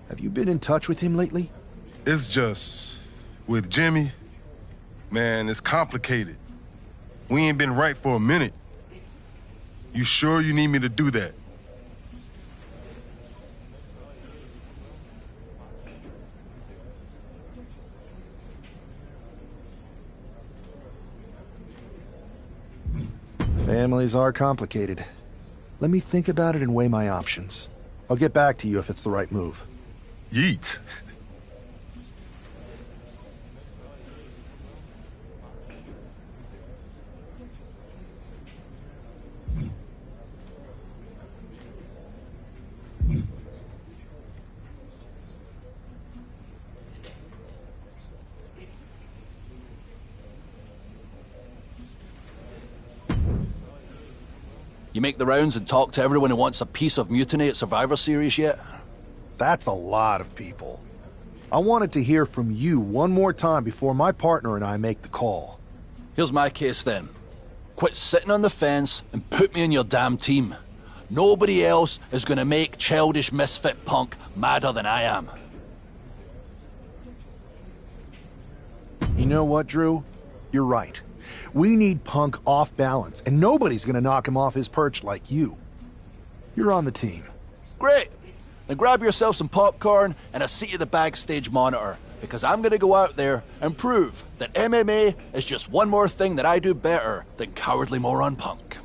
Have you been in touch with him lately? It's just... with Jimmy, man, it's complicated. We ain't been right for a minute. You sure you need me to do that? Families are complicated. Let me think about it and weigh my options. I'll get back to you if it's the right move. Yeet. You make the rounds and talk to everyone who wants a piece of Mutiny at Survivor Series yet? That's a lot of people. I wanted to hear from you one more time before my partner and I make the call. Here's my case then. Quit sitting on the fence and put me in your damn team. Nobody else is gonna make childish misfit Punk madder than I am. You know what, Drew? You're right. We need Punk off balance, and nobody's gonna knock him off his perch like you. You're on the team. Great! Then grab yourself some popcorn and a seat at the backstage monitor, because I'm gonna go out there and prove that MMA is just one more thing that I do better than cowardly moron Punk.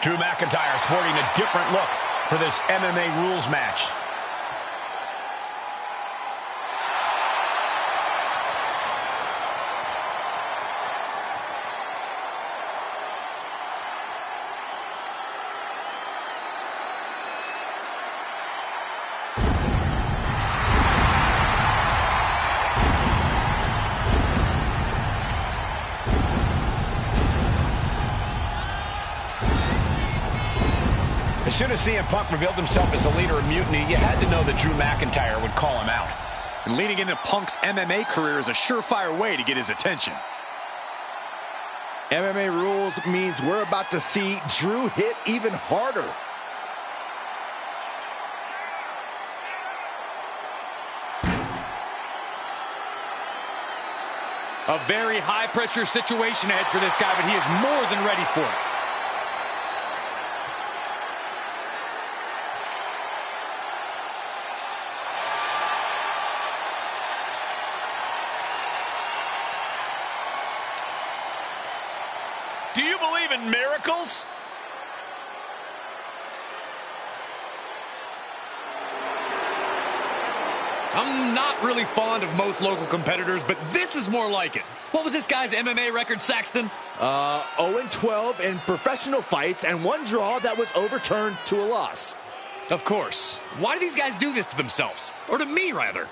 Drew McIntyre sporting a different look for this MMA rules match. As soon as CM Punk revealed himself as the leader of Mutiny, you had to know that Drew McIntyre would call him out. And leading into Punk's MMA career is a surefire way to get his attention. MMA rules means we're about to see Drew hit even harder. A very high-pressure situation ahead for this guy, but he is more than ready for it. Do you believe in miracles? I'm not really fond of most local competitors, but this is more like it. What was this guy's MMA record, Saxton? 0-12 in professional fights and one draw that was overturned to a loss. Of course. Why do these guys do this to themselves? Or to me, rather?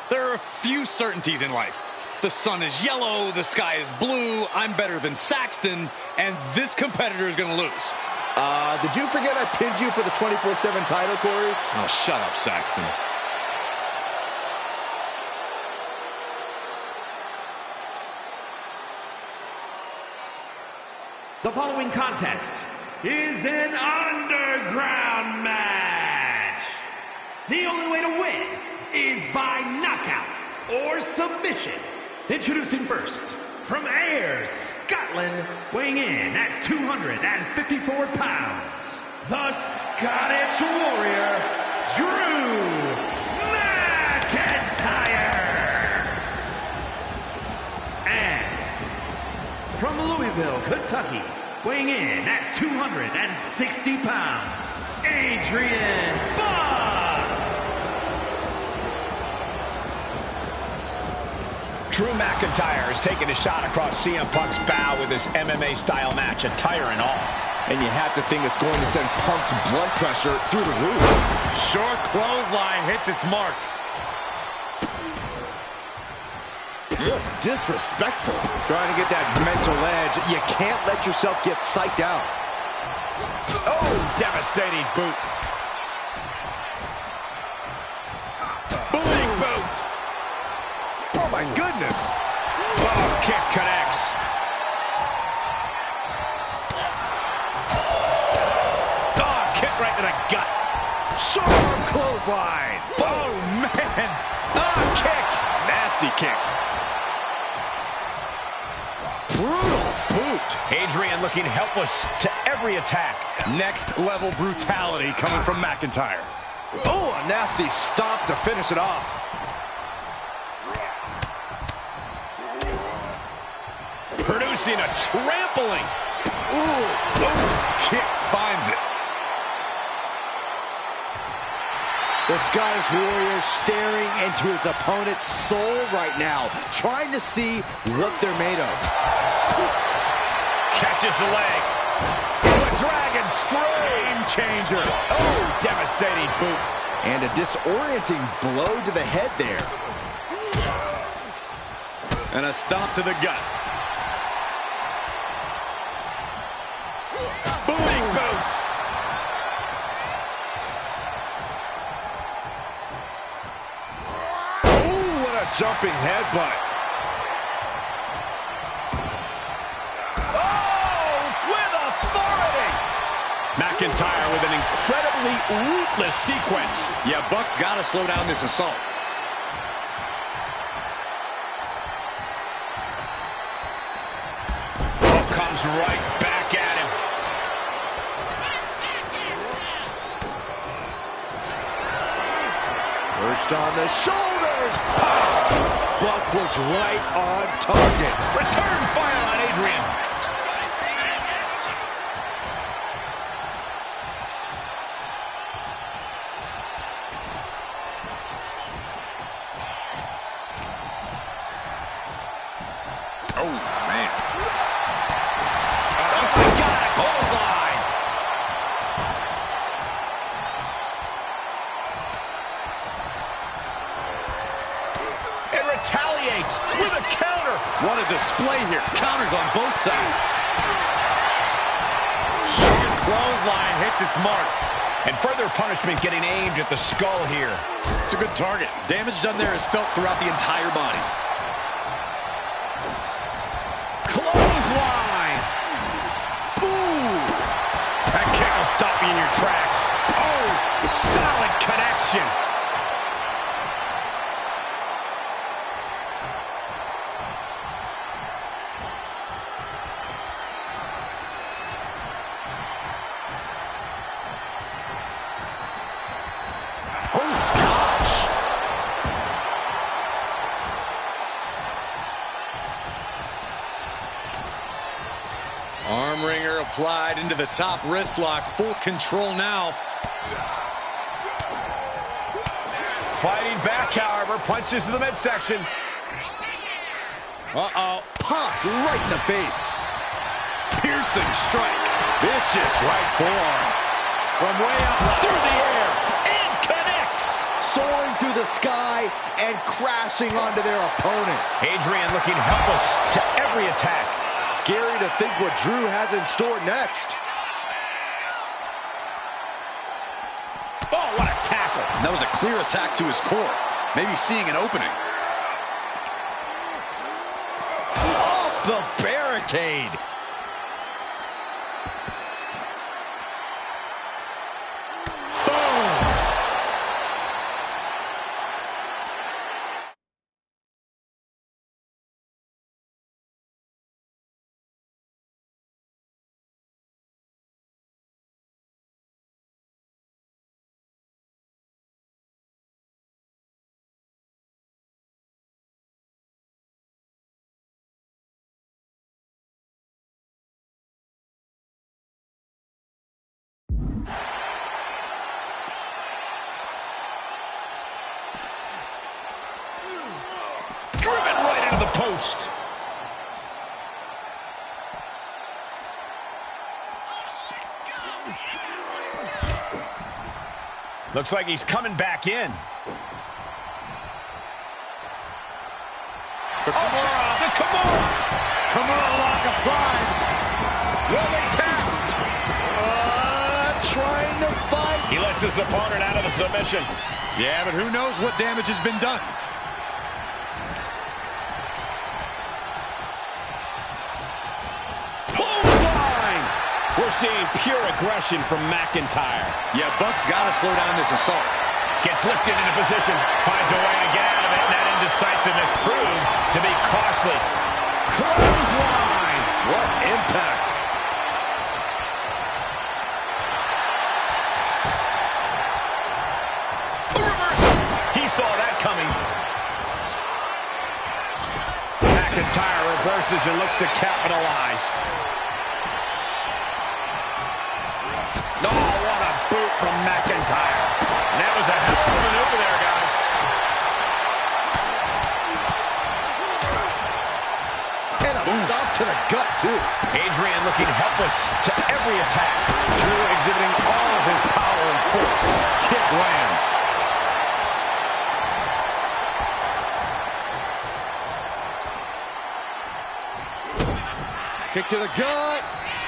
There are a few certainties in life. The sun is yellow, the sky is blue, I'm better than Saxton, and this competitor is going to lose. Did you forget I pinned you for the 24/7 title, Corey? Oh, shut up, Saxton. The following contest is an underground match. The only way to win is by knockout or submission. Introducing first, from Ayr, Scotland, weighing in at 254 pounds, the Scottish Warrior, Drew McIntyre. And from Louisville, Kentucky, weighing in at 260 pounds, Adrian Buck. Drew McIntyre is taking a shot across CM Punk's bow with this MMA-style match, attire and all. And you have to think it's going to send Punk's blood pressure through the roof. Short clothesline hits its mark. Just disrespectful. Trying to get that mental edge. You can't let yourself get psyched out. Oh, devastating boot. Big boot. Oh, my goodness. Oh, kick connects. Oh, kick right to the gut. Short arm clothesline. Oh, man. Oh, kick. Nasty kick. Brutal boot. Adrian looking helpless to every attack. Next level brutality coming from McIntyre. Oh, a nasty stop to finish it off. Producing a trampling. Ooh, kick finds it. The Scottish Warrior staring into his opponent's soul right now, trying to see what they're made of. Catches the leg. A dragon screw. Game changer. Oh, devastating boot. And a disorienting blow to the head there. And a stomp to the gut. Big boot. Ooh, what a jumping headbutt. Oh, with authority. McIntyre with an incredibly ruthless sequence. Yeah, Buck's got to slow down this assault. Oh, comes right back at him. Perched on the shoulders. Buck was right on target. Return fire on Adrian. Oh, man. Oh, my God, a clothesline. It retaliates with a counter. What a display here. Counters on both sides. Short clothesline hits its mark. And further punishment getting aimed at the skull here. It's a good target. Damage done there is felt throughout the entire body. Clothesline. Ooh. That kick will stop you in your tracks. Oh, solid connection. ringer applied into the top wrist lock. Full control now. Fighting back, however, punches to the midsection. Uh-oh. Popped right in the face. Piercing strike. Vicious right forearm. From way up through the air. And connects. Soaring through the sky and crashing onto their opponent. Adrian looking helpless to every attack. Scary to think what Drew has in store next. Oh, what a tackle. And that was a clear attack to his core. Maybe seeing an opening. Off the barricade. Driven right into the post. Looks like he's coming back in. The Kimura lock applied. Will they tap? Trying to fight. He lets his opponent out of the submission. Yeah, but who knows what damage has been done. Clothesline! We're seeing pure aggression from McIntyre. Yeah, Buck's got to slow down this assault. Gets lifted into position, finds a way to get out of it, and that indecisiveness proved to be costly. Clothesline! What impact. A reversal! He saw that coming. McIntyre reverses and looks to capitalize. Oh, what a boot from McIntyre. And that was a hell of a maneuver there, guys. And a stop to the gut, too. Adrian looking helpless to every attack. Drew exhibiting all of his power and force. Kick lands. Kick to the gut.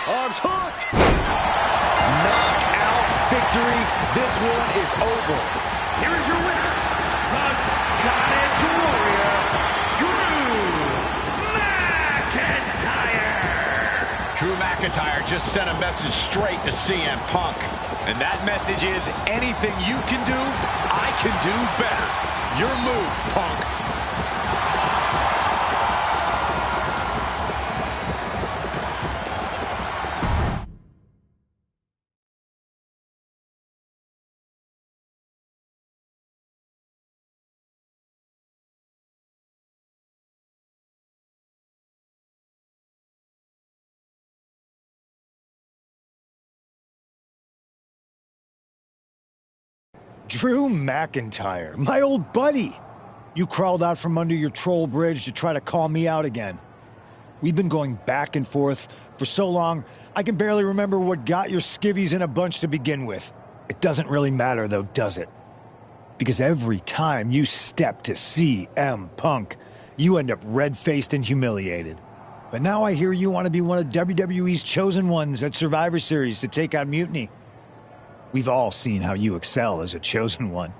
Arms hooked. Knockout victory. This one is over. Here is your winner, the Scottish Warrior, Drew McIntyre. Drew McIntyre just sent a message straight to CM Punk. And that message is, anything you can do, I can do better. Your move, Punk. Drew McIntyre, my old buddy. You crawled out from under your troll bridge to try to call me out again. We've been going back and forth for so long, I can barely remember what got your skivvies in a bunch to begin with. It doesn't really matter though, does it? Because every time you step to CM Punk, you end up red-faced and humiliated. But now I hear you want to be one of WWE's chosen ones at Survivor Series to take on Mutiny. We've all seen how you excel as a chosen one.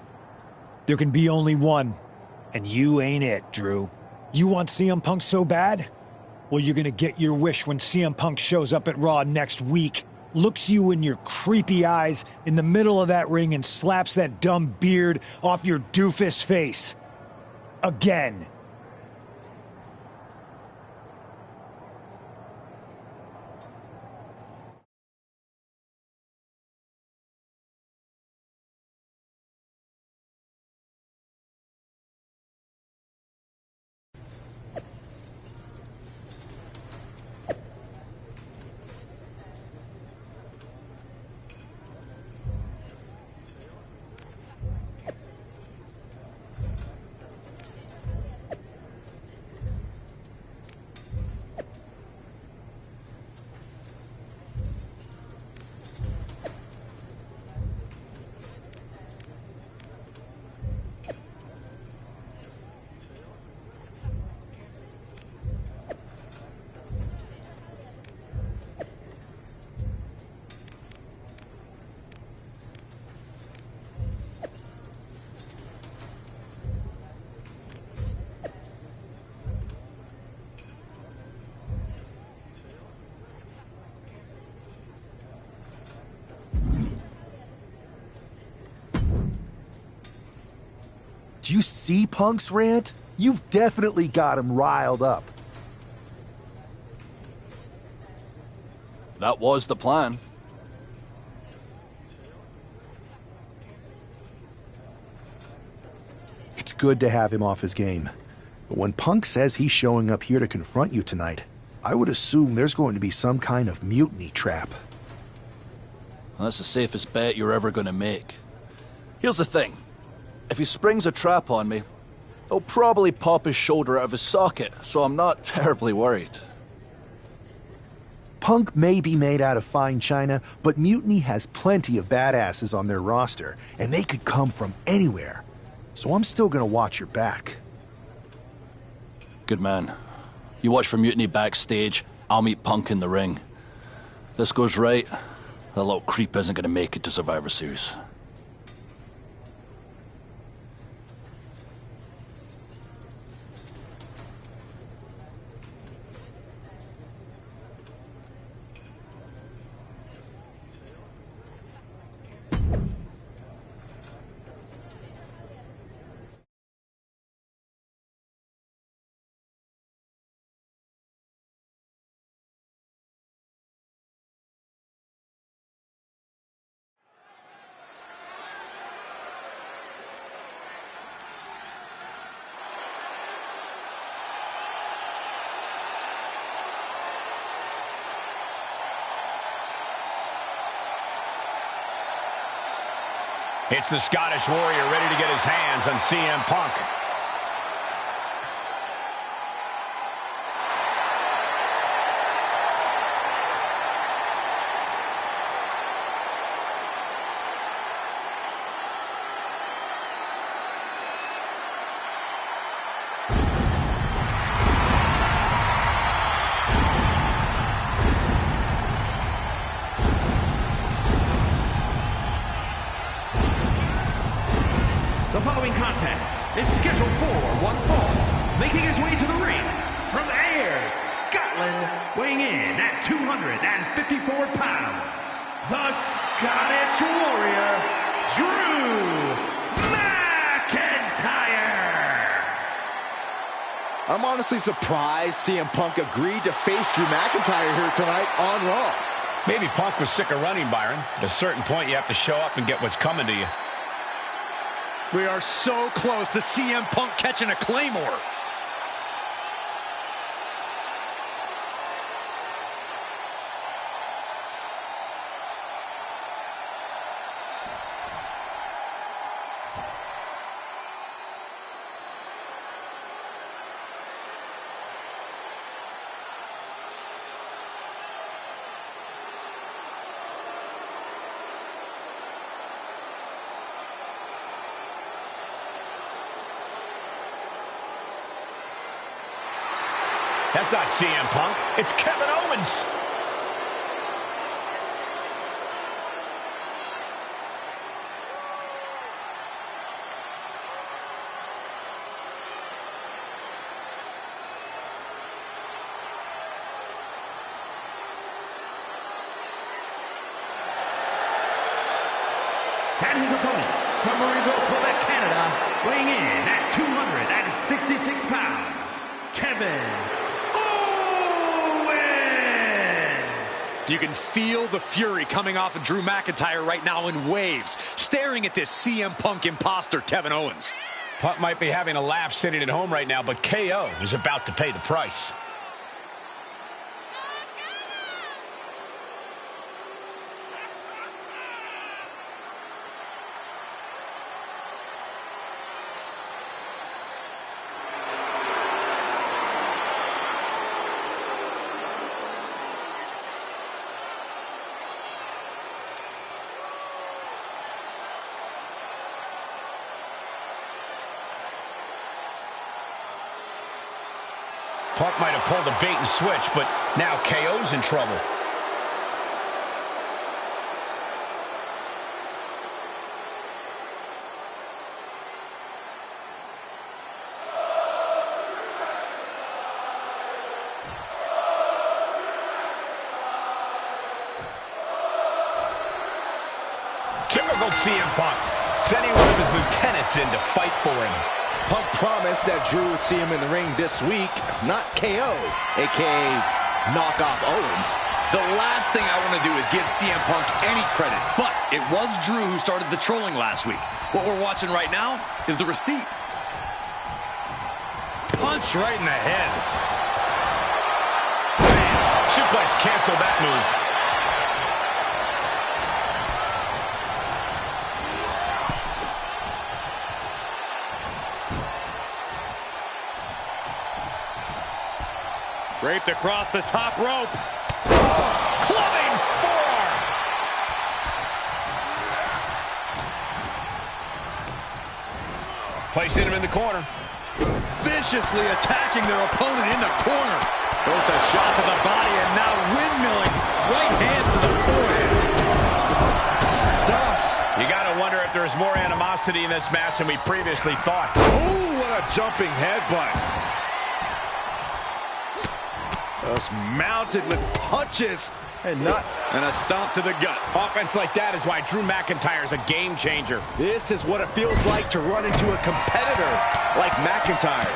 There can be only one, and you ain't it, Drew. You want CM Punk so bad? Well, you're gonna get your wish when CM Punk shows up at Raw next week, looks you in your creepy eyes in the middle of that ring and slaps that dumb beard off your doofus face. Again. Do you see Punk's rant? You've definitely got him riled up. That was the plan. It's good to have him off his game. But when Punk says he's showing up here to confront you tonight, I would assume there's going to be some kind of mutiny trap. Well, that's the safest bet you're ever going to make. Here's the thing. If he springs a trap on me, he'll probably pop his shoulder out of his socket, so I'm not terribly worried. Punk may be made out of fine china, but Mutiny has plenty of badasses on their roster, and they could come from anywhere. So I'm still gonna watch your back. Good man. You watch for Mutiny backstage, I'll meet Punk in the ring. If this goes right, that little creep isn't gonna make it to Survivor Series. It's the Scottish Warrior ready to get his hands on CM Punk. The following contest is scheduled for one fall. Making his way to the ring from Ayr, Scotland, weighing in at 254 pounds, the Scottish Warrior, Drew McIntyre. I'm honestly surprised CM Punk agreed to face Drew McIntyre here tonight on Raw. Maybe Punk was sick of running, Byron. At a certain point, you have to show up and get what's coming to you. We are so close to CM Punk catching a Claymore. That's not CM Punk. It's Kevin Owens. And his opponent from Louisville, Quebec, Canada, weighing in at 266 pounds, Kevin. You can feel the fury coming off of Drew McIntyre right now in waves, staring at this CM Punk imposter, Kevin Owens. Punk might be having a laugh sitting at home right now, but KO is about to pay the price. Punk might have pulled a bait and switch, but now KO's in trouble. Here goes CM Punk. sending one of his lieutenants in to fight for him. Punk promised that Drew would see him in the ring this week, not KO, a.k.a. knock off Owens. The last thing I want to do is give CM Punk any credit, but it was Drew who started the trolling last week. What we're watching right now is the receipt. Punch right in the head. Man, suplex canceled that move. Draped across the top rope. Clubbing forearm. Placing him in the corner. Viciously attacking their opponent in the corner. Goes the shot to the body and now windmilling. Right hands to the forehead. Stumps. You got to wonder if there's more animosity in this match than we previously thought. Ooh, what a jumping headbutt. Just mounted with punches and not... And a stomp to the gut. Offense like that is why Drew McIntyre's a game changer. This is what it feels like to run into a competitor like McIntyre.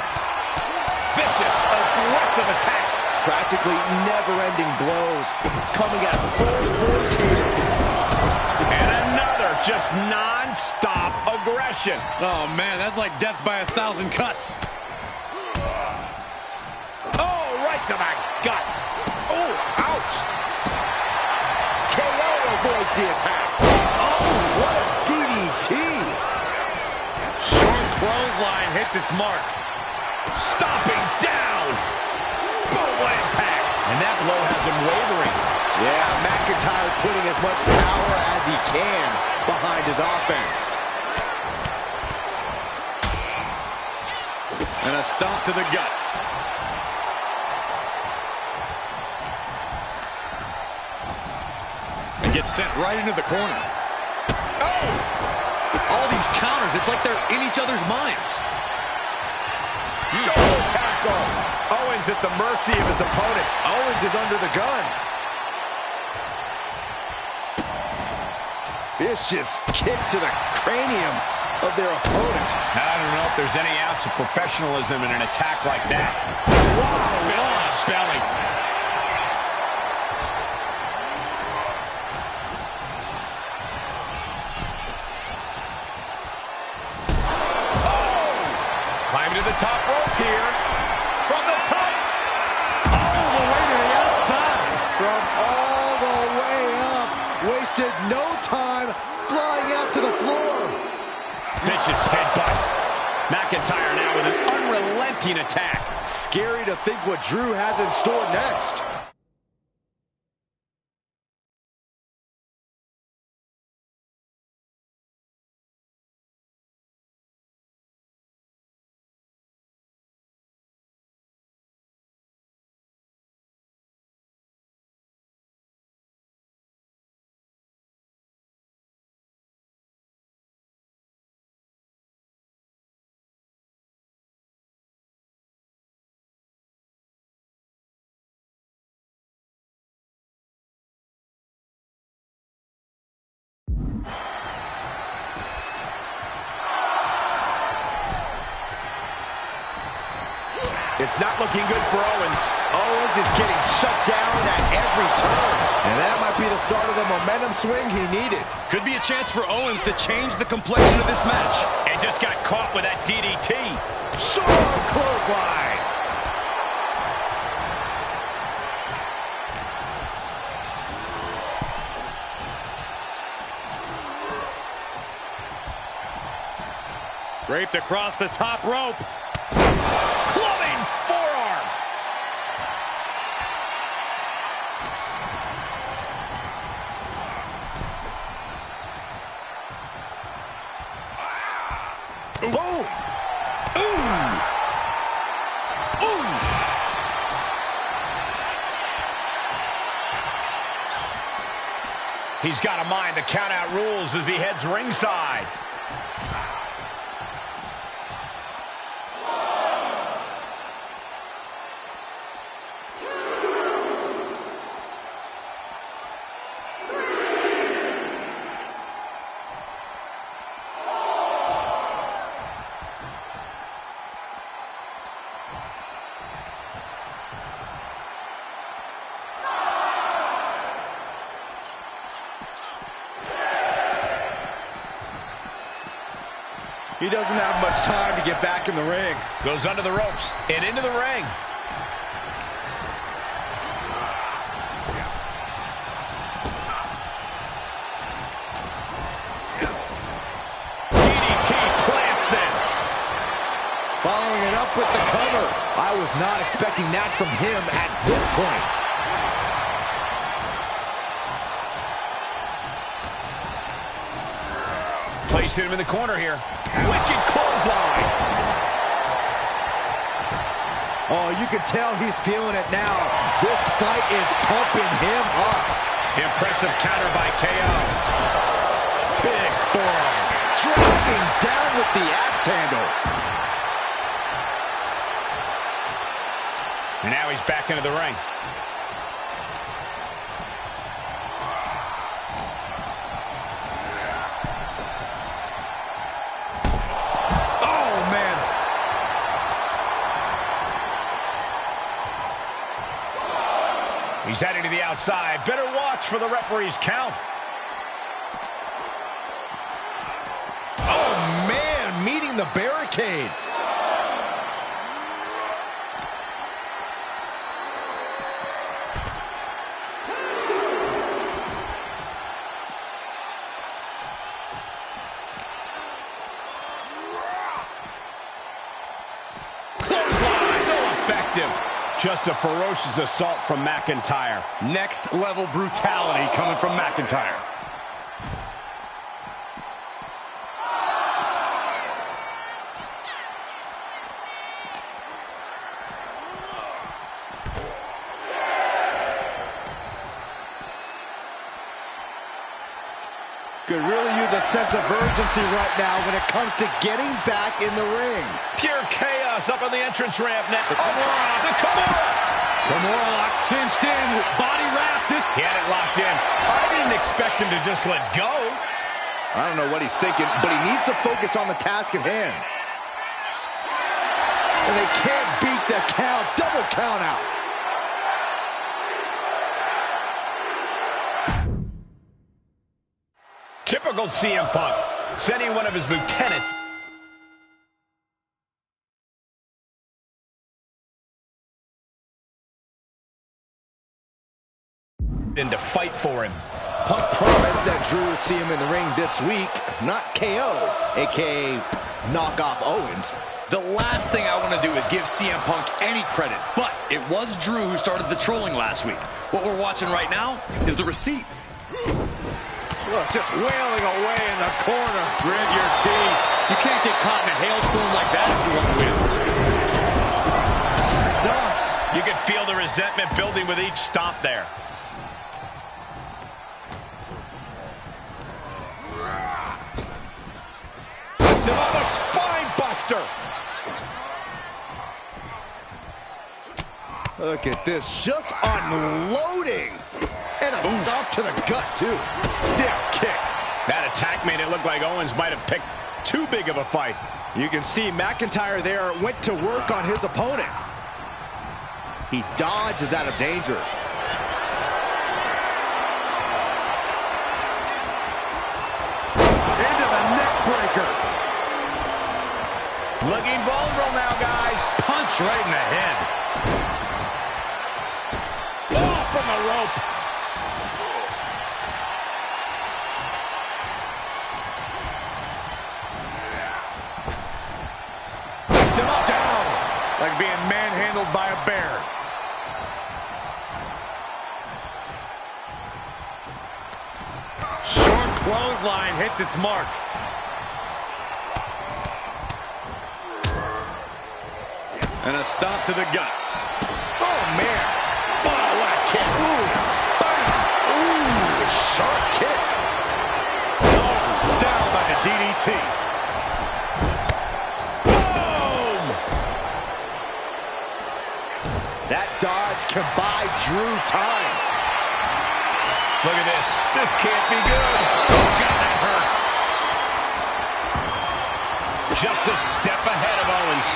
Vicious, aggressive attacks. Practically never-ending blows coming at full force here. And another just non-stop aggression. Oh, man, that's like death by 1,000 cuts. Oh, right to the gut. Oh, ouch. KO avoids the attack. Oh, what a DDT. Short clothesline hits its mark. Stomping down. Boom, what impact. And that blow has him wavering. Yeah, McIntyre putting as much power as he can behind his offense. And a stomp to the gut. And gets sent right into the corner. Oh! All these counters, it's like they're in each other's minds. Shoulder tackle. Owens at the mercy of his opponent. Owens is under the gun. Vicious kicks to the cranium of their opponent. I don't know if there's any ounce of professionalism in an attack like that. Wow, belly. Climbing to the top rope here. From the top. All the way to the outside. From all the way up. Wasted no time flying out to the floor. Vicious headbutt. McIntyre now with an unrelenting attack. Scary to think what Drew has in store next. It's not looking good for Owens. Owens is getting shut down at every turn. And that might be the start of the momentum swing he needed. Could be a chance for Owens to change the complexion of this match. And just got caught with that DDT. Short clothesline. Draped across the top rope. Clubbing forearm. Boom. Ooh. Ooh. He's got a mind to count out rules as he heads ringside. He doesn't have much time to get back in the ring. Goes under the ropes and into the ring. DDT plants them. Following it up with the cover. I was not expecting that from him at this point. Placing him in the corner here. Wicked clothesline. Oh, you can tell he's feeling it now. This fight is pumping him up. Impressive counter by KO. Big forearm. Dropping down with the axe handle. And now he's back into the ring. He's heading to the outside. Better watch for the referee's count. Oh, man, meeting the barricade. Clothesline, so effective. Just a ferocious assault from McIntyre. Next level brutality coming from McIntyre. Could really use a sense of urgency right now when it comes to getting back in the ring. Pure chaos up on the entrance ramp net. The Kimura. Kimura lock cinched in. Body wrap. He had it locked in. I didn't expect him to just let go. I don't know what he's thinking, but he needs to focus on the task at hand. And they can't beat the count. Double count out. Typical CM Punk, sending one of his lieutenants in to fight for him. Punk promised that Drew would see him in the ring this week, not KO, a.k.a. knock off Owens. The last thing I want to do is give CM Punk any credit, but it was Drew who started the trolling last week. What we're watching right now is the receipt. Look, just wailing away in the corner. Grit your teeth. You can't get caught in a hailstorm like that if you want to win. Stumps. You can feel the resentment building with each stomp there. Puts him on the spine buster. Look at this, just unloading. And a stomp to the gut, too. Stiff kick. That attack made it look like Owens might have picked too big of a fight. You can see McIntyre there went to work on his opponent. He dodges out of danger. Into the neck breaker. Looking vulnerable now, guys. Punch right in the head. Oh, from the rope. Picks him up down. Like being manhandled by a bear. Short clothesline hits its mark. And a stomp to the gut. Oh, man. Oh, what a kick. Ooh. Ooh, sharp kick. Oh, down by the DDT. Boom! That dodge can buy Drew time. Look at this. This can't be good. Oh, God, that hurt. Just a step ahead of Owens.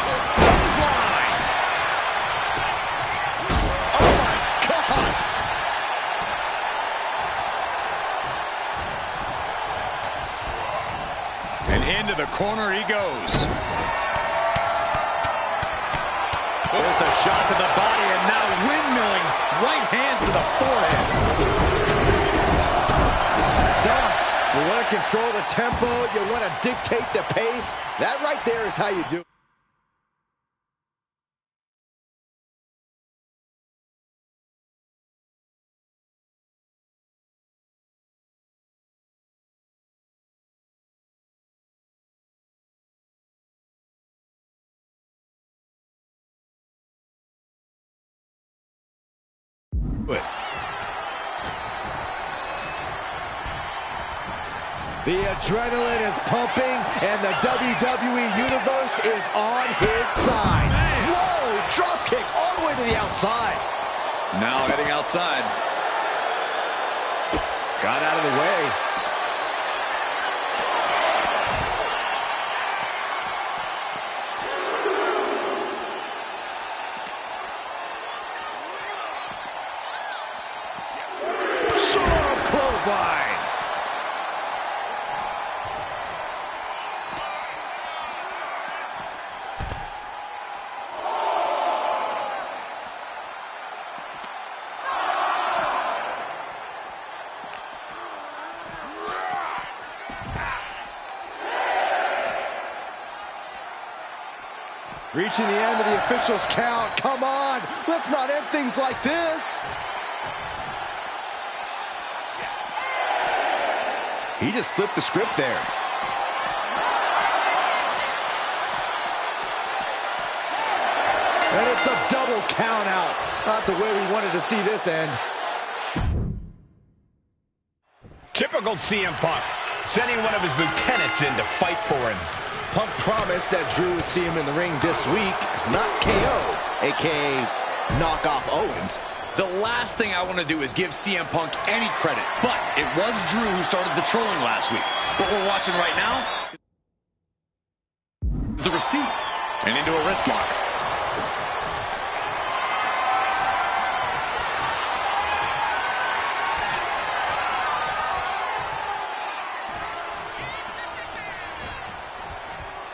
Clothesline. Oh, my God. And into the corner he goes. There's the shot to the body, and now windmilling right hands to the forehead. Stomps. You want to control the tempo. You want to dictate the pace. That right there is how you do it. The adrenaline is pumping, and the WWE Universe is on his side. Whoa! Drop kick all the way to the outside. Now heading outside. Got out of the way. Short clothesline. Reaching the end of the official's count. Come on, let's not end things like this. He just flipped the script there. And it's a double count out. Not the way we wanted to see this end. Typical CM Punk, sending one of his lieutenants in to fight for him. Punk promised that Drew would see him in the ring this week, not KO, a.k.a. knock off Owens. The last thing I want to do is give CM Punk any credit, but it was Drew who started the trolling last week. What we're watching right now is the receipt and into a wrist lock.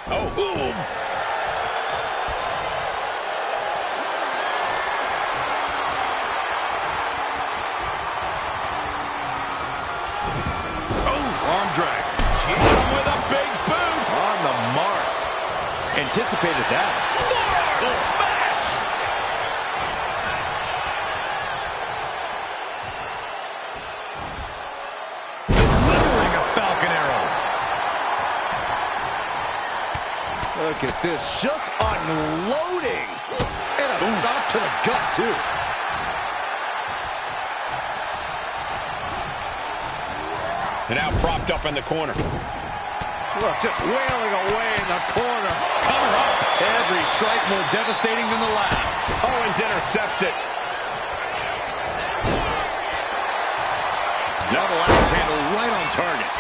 Oh, boom! Arm drag. Hit him with a big boot. On the mark. Anticipated that. Forward smash. Delivering a Falcon Arrow. Look at this, just unloading. And a stop to the gut, too. And now propped up in the corner. Look, just wailing away in the corner. Cover up. Every strike more devastating than the last. Owens intercepts it. Double axe handle right on target.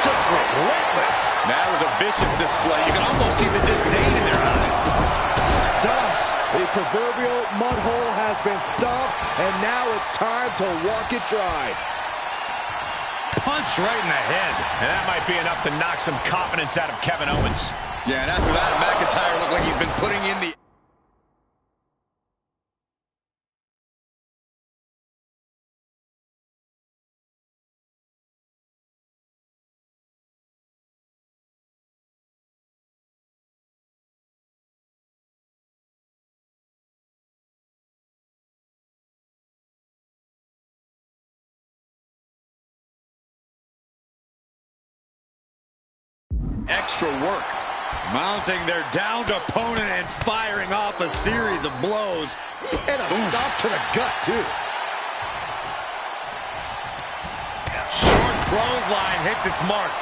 Just relentless. That was a vicious display. You can almost see the disdain in their eyes. Stomps. The proverbial mud hole has been stomped, and now it's time to walk it dry. Punch right in the head. And that might be enough to knock some confidence out of Kevin Owens. Yeah, and after that, McIntyre looked like he's been putting in the... extra work. Mounting their downed opponent and firing off a series of blows. And a stop to the gut, too. Short clothesline hits its mark.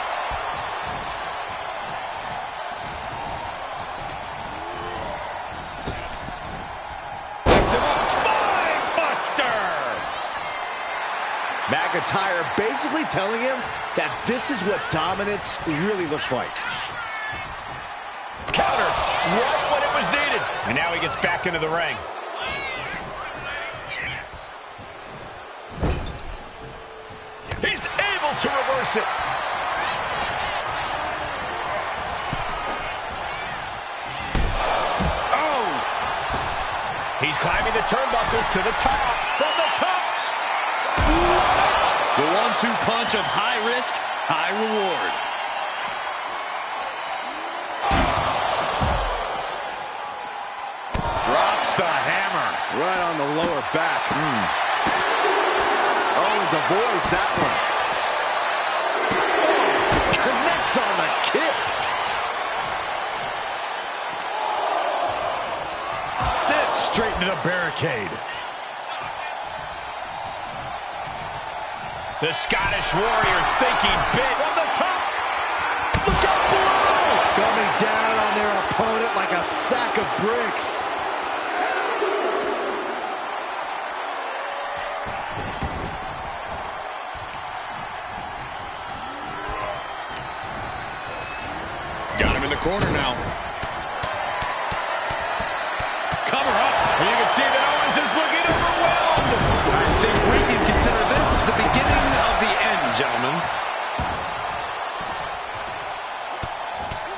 Picks him up. Spine buster! McIntyre basically telling him that this is what dominance really looks like. Counter right when it was needed. And now he gets back into the ring. force it. Oh! He's climbing the turnbuckles to the top. From the top. What? The 1-2 punch of high risk, high reward. Drops the hammer. Right on the lower back. Owens avoids that one. Oh, connects on the kick. Sits straight into the barricade. The Scottish Warrior thinking big on the top. Look out below! Coming down on their opponent like a sack of bricks. Got him in the corner now. Cover up. And you can see that Owens is looking overwhelmed. I think we can consider this the beginning of the end, gentlemen.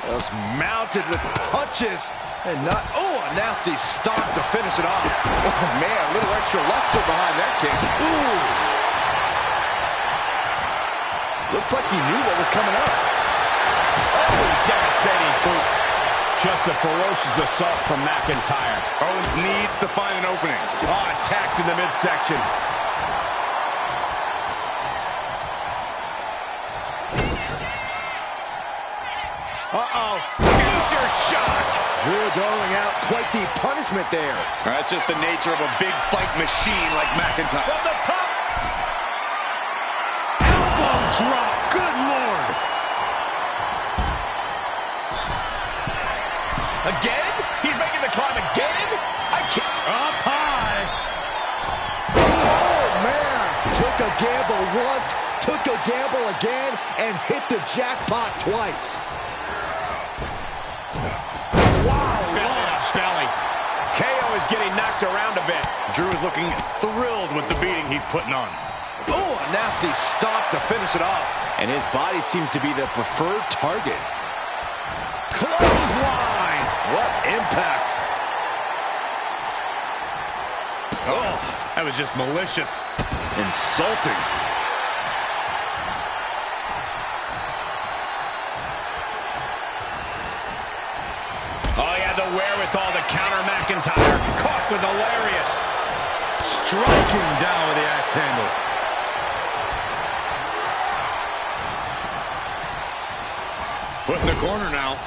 Just mounted with punches and not, oh, a nasty stop to finish it off. Oh, man, a little extra luster behind that kick. Ooh. Looks like he knew what was coming up. Oh, devastating boot. Just a ferocious assault from McIntyre. Owens needs to find an opening. Oh, attacked in the midsection. Uh-oh. Future shock. Drew doling out quite the punishment there. That's just the nature of a big fight machine like McIntyre. From the top. Elbow drop. Good Lord. Again? He's making the climb again? I can't. Up high. Oh, man. Took a gamble once, took a gamble again, and hit the jackpot twice. Wow. Belly to belly. KO is getting knocked around a bit. Drew is looking thrilled with the beating he's putting on. Oh, a nasty stop to finish it off. And his body seems to be the preferred target. Clothesline. What impact. Oh, that was just malicious. Insulting. Oh, he had the wherewithal to counter McIntyre. Caught with a lariat. Striking down with the axe handle. Put in the corner now.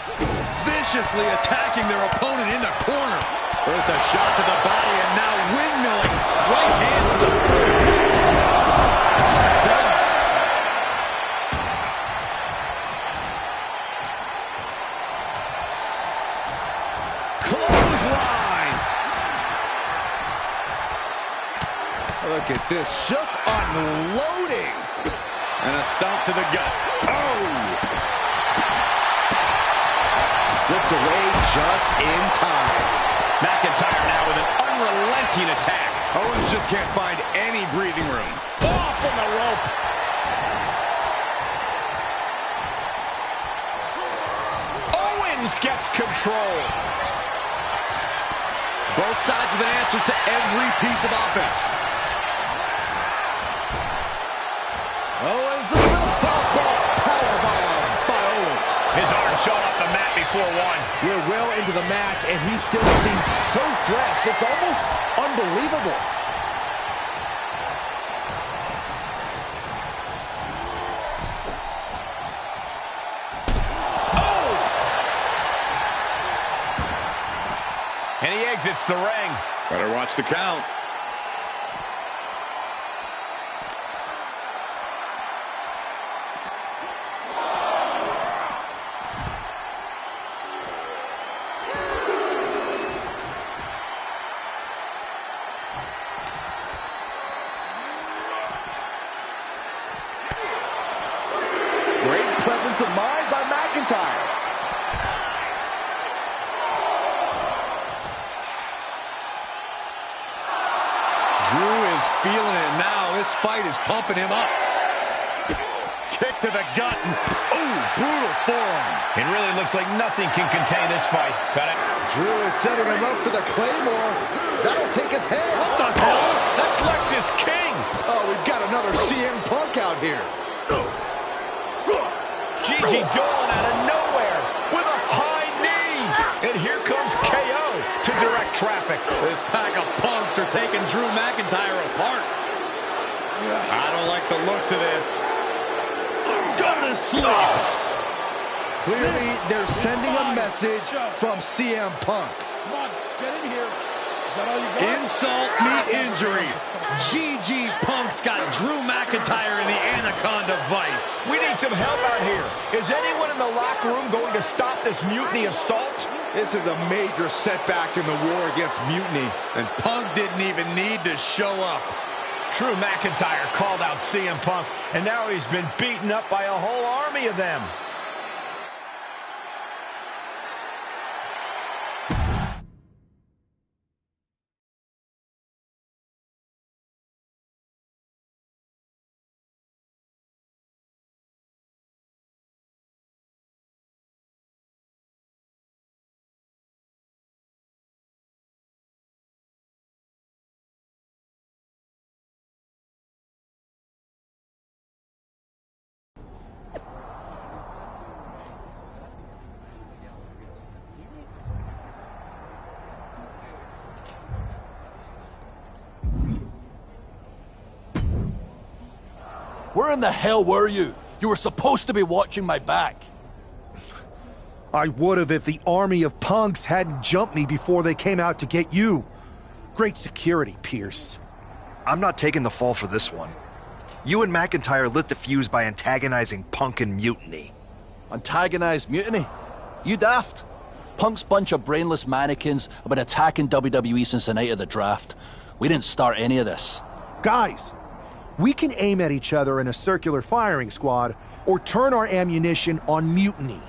Viciously attacking their opponent in the corner. First a shot to the body and now windmilling. Right hand to the stumps. Clothesline. Look at this, just unloading. And a stomp to the gut. Oh! Slips away just in time. McIntyre now with an unrelenting attack. Owens just can't find any breathing room. Off from the rope. Owens gets control. Both sides with an answer to every piece of offense. Owens with a powerbomb by Owens. His arm showing off the mat before one. We're well into the match, and he still seems so fresh. It's almost unbelievable. Oh! And he exits the ring. Better watch the count. Great presence of mind by McIntyre. Drew is feeling it now. This fight is pumping him up. kick to the gut. Ooh, brutal forearm. It really looks like nothing can contain this fight. Got it. Drew is setting him up for the Claymore. That'll take his head. What the hell? That's Lexus King. Oh, we've got another CM Punk out here. Gigi Dolan out of nowhere with a high knee. And here comes KO to direct traffic. This pack of punks are taking Drew McIntyre apart. I don't like the looks of this. Gonna sleep. Clearly, they're sending a message from CM Punk. Come on, get in here. Is that all you got? Insult meet injury. GG Punk's got Drew McIntyre in the Anaconda Vice. We need some help out here. Is anyone in the locker room going to stop this mutiny assault? This is a major setback in the war against mutiny. And Punk didn't even need to show up. Drew McIntyre called out CM Punk, and now he's been beaten up by a whole army of them. Where in the hell were you? You were supposed to be watching my back. I would have if the army of punks hadn't jumped me before they came out to get you. Great security, Pierce. I'm not taking the fall for this one. You and McIntyre lit the fuse by antagonizing Punk and Mutiny. Antagonized Mutiny? You daft. Punk's bunch of brainless mannequins have been attacking WWE since the night of the draft. We didn't start any of this. Guys, we can aim at each other in a circular firing squad or turn our ammunition on Mutiny.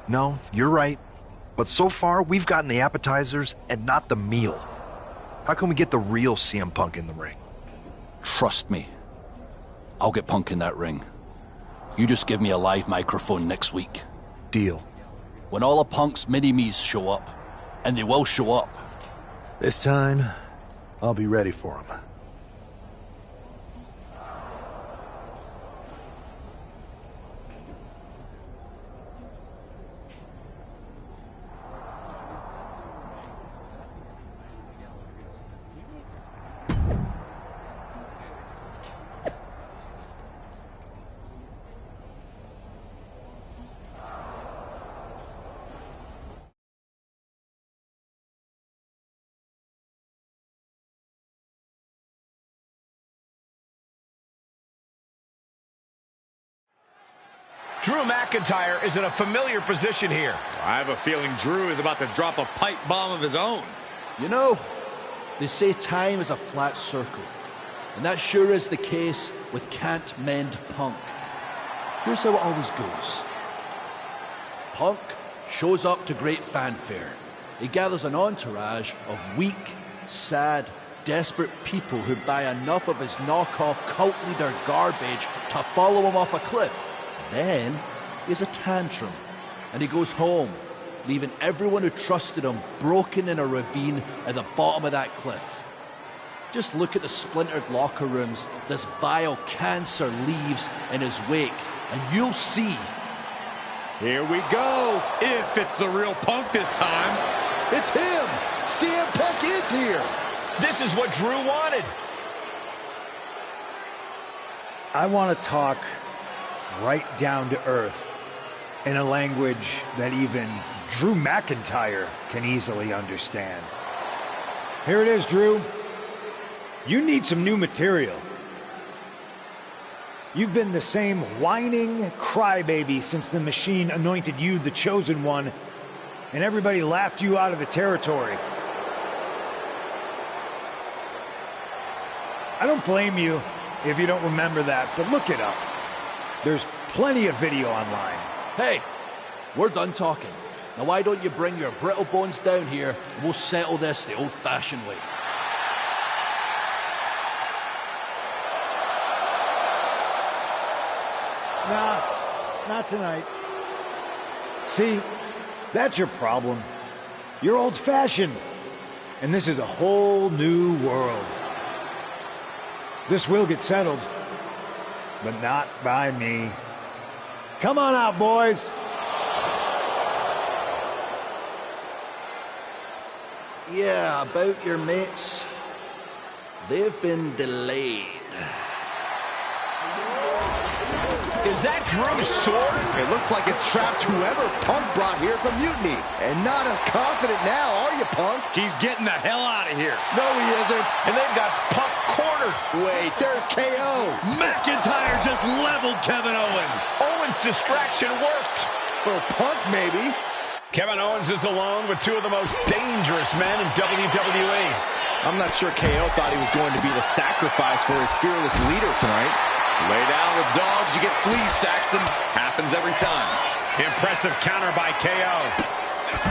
No, you're right. But so far, we've gotten the appetizers and not the meal. How can we get the real CM Punk in the ring? Trust me. I'll get Punk in that ring. You just give me a live microphone next week. Deal. When all of Punk's mini-me's show up, and they will show up. This time, I'll be ready for them. Drew McIntyre is in a familiar position here. I have a feeling Drew is about to drop a pipe bomb of his own. You know, they say time is a flat circle. And that sure is the case with Can't Mend Punk. Here's how it always goes. Punk shows up to great fanfare. He gathers an entourage of weak, sad, desperate people who buy enough of his knockoff cult leader garbage to follow him off a cliff. Then he has a tantrum, and he goes home, leaving everyone who trusted him broken in a ravine at the bottom of that cliff. Just look at the splintered locker rooms this vile cancer leaves in his wake, and you'll see. Here we go. If it's the real Punk this time. It's him. CM Punk is here. This is what Drew wanted. I want to talk right down to earth in a language that even Drew McIntyre can easily understand. Here it is, Drew. You need some new material. You've been the same whining crybaby since the Machine anointed you the Chosen One, and everybody laughed you out of the territory. I don't blame you if you don't remember that, but look it up. There's plenty of video online. Hey, we're done talking. Now why don't you bring your brittle bones down here and we'll settle this the old-fashioned way. Nah, not tonight. See, that's your problem. You're old-fashioned. And this is a whole new world. This will get settled. But not by me. Come on out, boys. Yeah, about your mates. They've been delayed. Is that Drew's sword? It looks like it's trapped whoever Punk brought here from Mutiny. And not as confident now, are you, Punk? He's getting the hell out of here. No, he isn't. And they've got Punk cornered. Wait, there's KO. McIntyre just leveled Kevin Owens. Owens' distraction worked. For Punk, maybe. Kevin Owens is alone with two of the most dangerous men in WWE. I'm not sure KO thought he was going to be the sacrifice for his fearless leader tonight. Lay down with dogs, you get fleas, Saxton. Happens every time. Impressive counter by KO.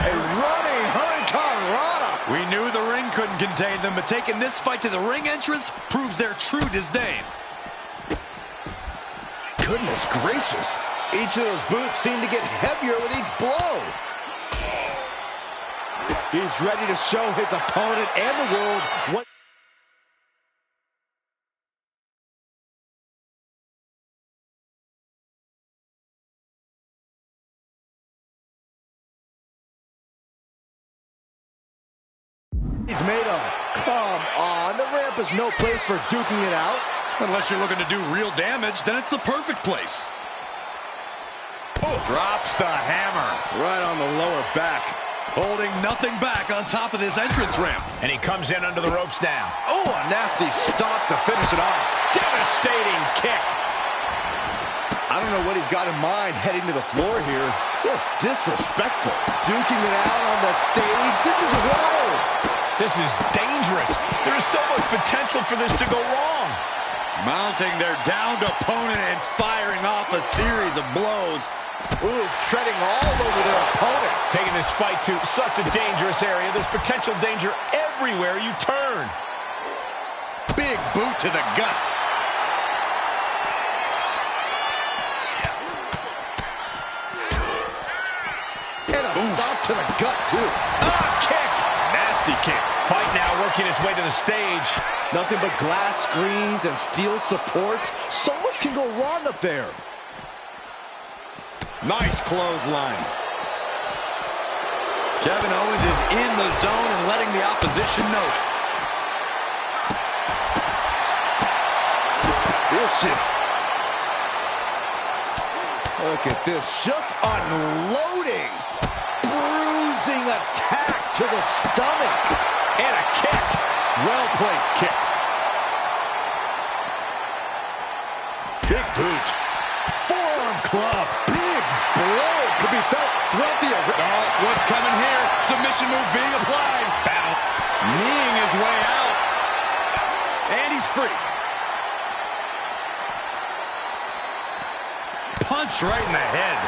A running Hurricanrana. We knew the ring couldn't contain them, but taking this fight to the ring entrance proves their true disdain. Goodness gracious. Each of those boots seem to get heavier with each blow. He's ready to show his opponent and the world what... he's made of. Come on, the ramp is no place for duking it out. Unless you're looking to do real damage, then it's the perfect place. Oh, drops the hammer. Right on the lower back. Holding nothing back on top of this entrance ramp. And he comes in under the ropes now. Oh, a nasty stop to finish it off. Devastating kick. I don't know what he's got in mind heading to the floor here. Just disrespectful. Duking it out on the stage. This is wild. This is dangerous. There is so much potential for this to go wrong. Mounting their downed opponent and firing off a series of blows. Ooh, treading all over their opponent. Taking this fight to such a dangerous area. There's potential danger everywhere you turn. Big boot to the guts. And a stop to the gut, too. Kick. Nasty kick. Fight now working its way to the stage. Nothing but glass screens and steel supports. So much can go wrong up there. Nice clothesline. Kevin Owens is in the zone and letting the opposition know it. Look at this, just unloading. Bruising attack to the stomach. And a kick. Well-placed kick. Big boot. Forearm club. Big blow could be felt throughout the arena. Oh, what's coming here? Submission move being applied. Battle. Kneeing his way out. And he's free. Punch right in the head.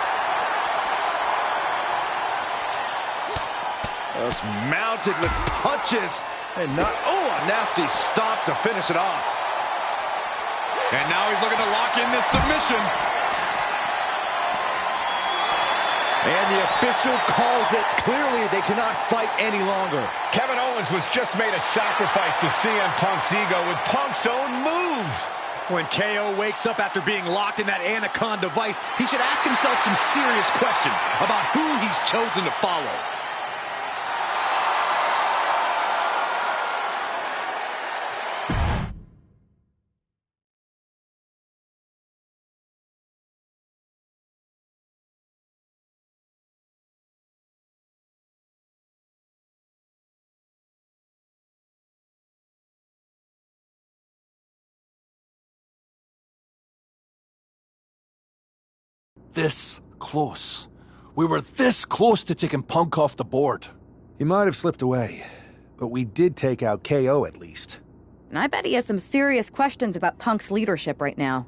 Just mounted with punches. And not, oh, a nasty stop to finish it off. And now he's looking to lock in this submission. And the official calls it. Clearly, they cannot fight any longer. Kevin Owens was just made a sacrifice to CM Punk's ego with Punk's own move. When KO wakes up after being locked in that Anaconda vice, he should ask himself some serious questions about who he's chosen to follow. This close. We were this close to taking Punk off the board. He might have slipped away, but we did take out KO at least. And I bet he has some serious questions about Punk's leadership right now.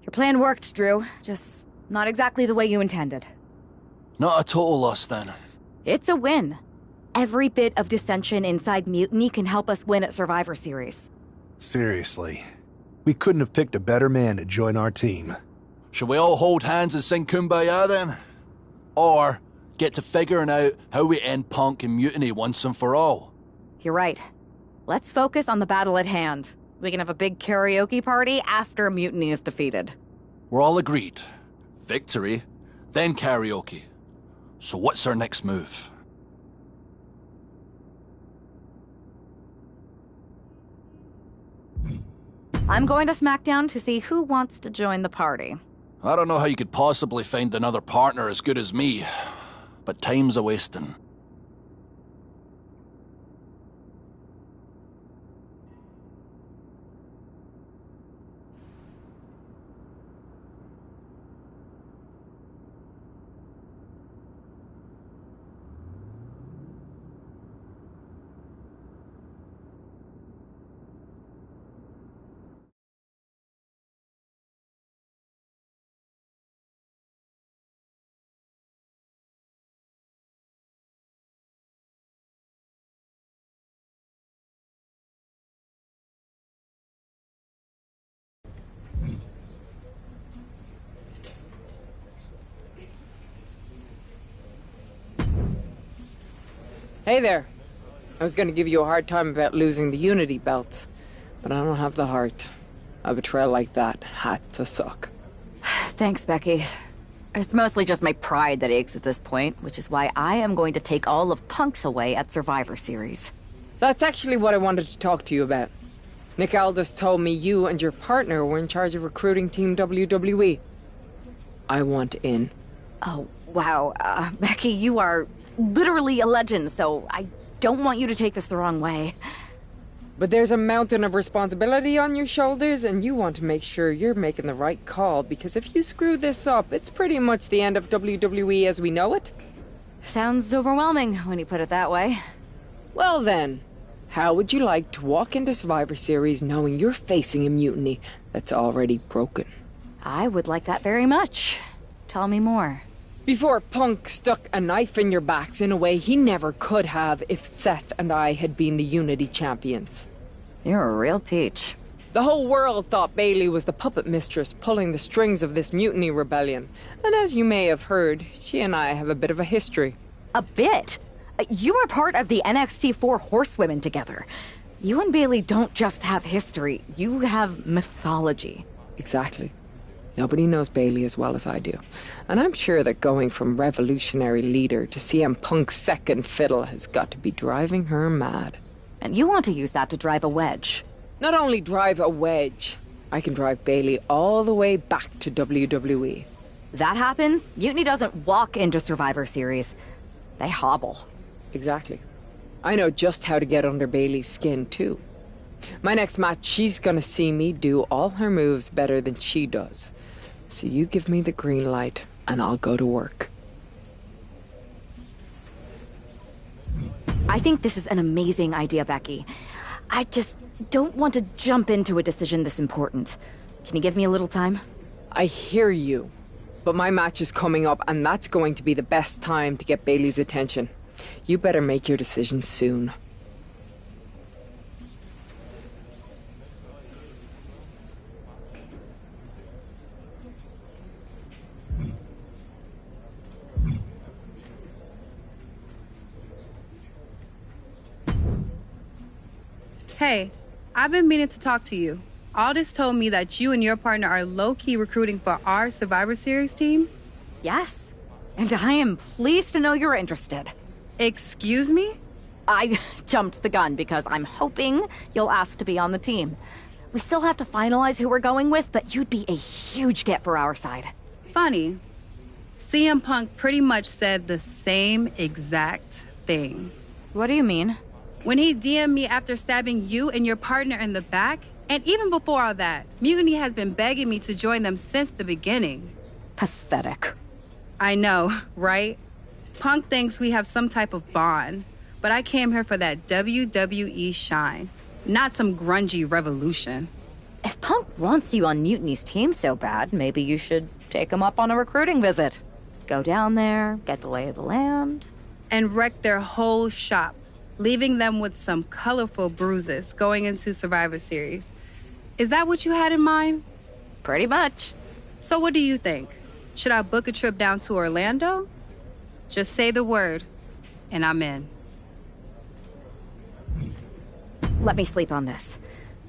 Your plan worked, Drew. Just not exactly the way you intended. Not a total loss, then. It's a win. Every bit of dissension inside Mutiny can help us win at Survivor Series. Seriously. We couldn't have picked a better man to join our team. Shall we all hold hands and sing Kumbaya then? Or get to figuring out how we end Punk and Mutiny once and for all? You're right. Let's focus on the battle at hand. We can have a big karaoke party after Mutiny is defeated. We're all agreed. Victory, then karaoke. So what's our next move? I'm going to SmackDown to see who wants to join the party. I don't know how you could possibly find another partner as good as me, but time's a-wasting. Hey there. I was gonna give you a hard time about losing the Unity belt, but I don't have the heart. A betrayal like that had to suck. Thanks, Becky. It's mostly just my pride that aches at this point, which is why I am going to take all of Punk's away at Survivor Series. That's actually what I wanted to talk to you about. Nick Aldis told me you and your partner were in charge of recruiting Team WWE. I want in. Oh, wow. Becky, you are literally a legend, so I don't want you to take this the wrong way. But there's a mountain of responsibility on your shoulders, and you want to make sure you're making the right call, because if you screw this up, it's pretty much the end of WWE as we know it. Sounds overwhelming when you put it that way. Well then, how would you like to walk into Survivor Series knowing you're facing a mutiny that's already broken? I would like that very much. Tell me more. Before Punk stuck a knife in your backs in a way he never could have if Seth and I had been the Unity champions. You're a real peach. The whole world thought Bailey was the puppet mistress pulling the strings of this mutiny rebellion. And as you may have heard, she and I have a bit of a history. A bit? You were part of the NXT 4 Horsewomen together. You and Bailey don't just have history, you have mythology. Exactly. Nobody knows Bailey as well as I do. And I'm sure that going from revolutionary leader to CM Punk's second fiddle has got to be driving her mad. And you want to use that to drive a wedge. Not only drive a wedge, I can drive Bailey all the way back to WWE. That happens, Mutiny doesn't walk into Survivor Series. They hobble. Exactly. I know just how to get under Bailey's skin, too. My next match, she's gonna see me do all her moves better than she does. So you give me the green light, and I'll go to work. I think this is an amazing idea, Becky. I just don't want to jump into a decision this important. Can you give me a little time? I hear you, but my match is coming up, and that's going to be the best time to get Bailey's attention. You better make your decision soon. Hey, I've been meaning to talk to you. Aldis told me that you and your partner are low-key recruiting for our Survivor Series team. Yes, and I am pleased to know you're interested. Excuse me? I jumped the gun because I'm hoping you'll ask to be on the team. We still have to finalize who we're going with, but you'd be a huge get for our side. Funny. CM Punk pretty much said the same exact thing. What do you mean? When he DM'd me after stabbing you and your partner in the back, and even before all that, Mutiny has been begging me to join them since the beginning. Pathetic. I know, right? Punk thinks we have some type of bond, but I came here for that WWE shine, not some grungy revolution. If Punk wants you on Mutiny's team so bad, maybe you should take him up on a recruiting visit. Go down there, get the lay of the land. And wreck their whole shop, leaving them with some colorful bruises going into Survivor Series. Is that what you had in mind? Pretty much. So what do you think? Should I book a trip down to Orlando? Just say the word, and I'm in. Let me sleep on this.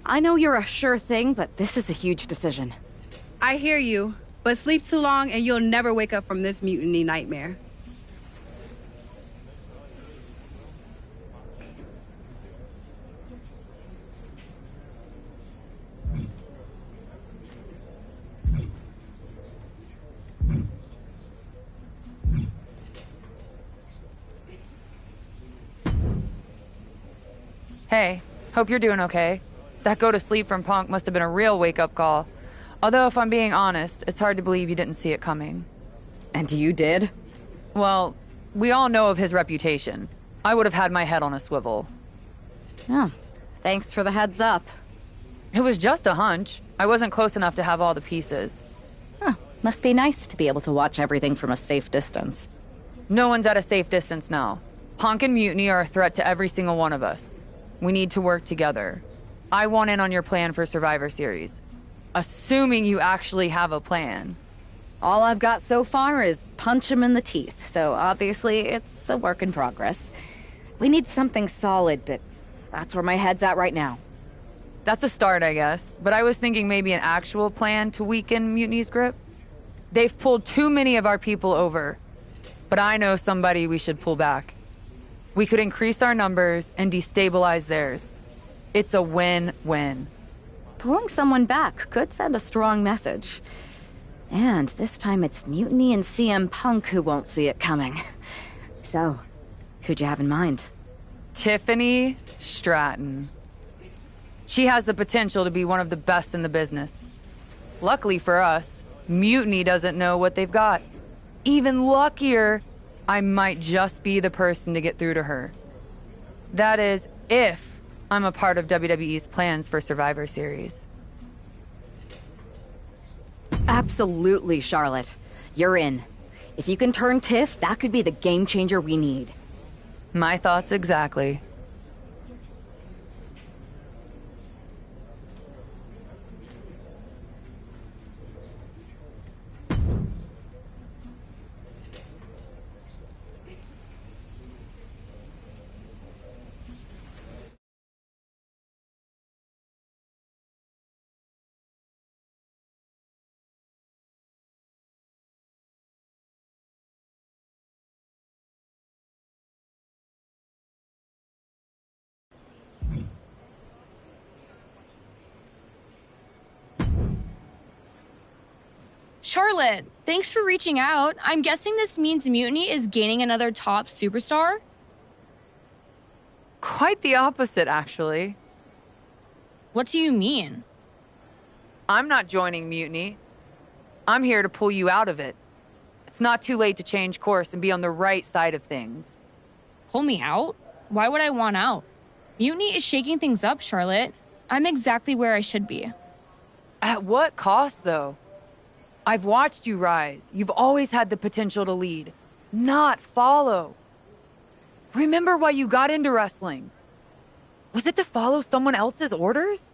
I know you're a sure thing, but this is a huge decision. I hear you, but sleep too long and you'll never wake up from this mutiny nightmare. Hey, hope you're doing okay. That go to sleep from Punk must have been a real wake-up call. Although, if I'm being honest, it's hard to believe you didn't see it coming. And you did? Well, we all know of his reputation. I would have had my head on a swivel. Oh, thanks for the heads up. It was just a hunch. I wasn't close enough to have all the pieces. Huh, must be nice to be able to watch everything from a safe distance. No one's at a safe distance now. Punk and Mutiny are a threat to every single one of us. We need to work together. I want in on your plan for Survivor Series. Assuming you actually have a plan. All I've got so far is punch him in the teeth, so obviously it's a work in progress. We need something solid, but that's where my head's at right now. That's a start, I guess. But I was thinking maybe an actual plan to weaken Mutiny's grip. They've pulled too many of our people over. But I know somebody we should pull back. We could increase our numbers and destabilize theirs. It's a win-win. Pulling someone back could send a strong message. And this time it's Mutiny and CM Punk who won't see it coming. So, who'd you have in mind? Tiffany Stratton. She has the potential to be one of the best in the business. Luckily for us, Mutiny doesn't know what they've got. Even luckier, I might just be the person to get through to her. That is, if I'm a part of WWE's plans for Survivor Series. Absolutely, Charlotte. You're in. If you can turn Tiff, that could be the game changer we need. My thoughts exactly. Charlotte, thanks for reaching out. I'm guessing this means Mutiny is gaining another top superstar? Quite the opposite, actually. What do you mean? I'm not joining Mutiny. I'm here to pull you out of it. It's not too late to change course and be on the right side of things. Pull me out? Why would I want out? Mutiny is shaking things up, Charlotte. I'm exactly where I should be. At what cost, though? I've watched you rise. You've always had the potential to lead, not follow. Remember why you got into wrestling? Was it to follow someone else's orders?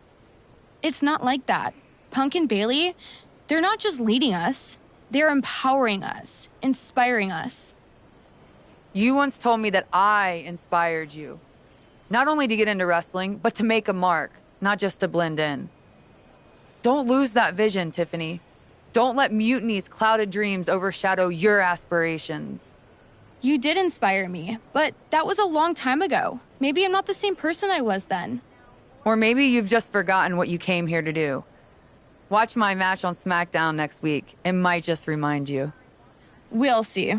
It's not like that. Punk and Bailey, they're not just leading us. They're empowering us, inspiring us. You once told me that I inspired you. Not only to get into wrestling, but to make a mark, not just to blend in. Don't lose that vision, Tiffany. Don't let Mutiny's clouded dreams overshadow your aspirations. You did inspire me, but that was a long time ago. Maybe I'm not the same person I was then. Or maybe you've just forgotten what you came here to do. Watch my match on SmackDown next week. It might just remind you. We'll see.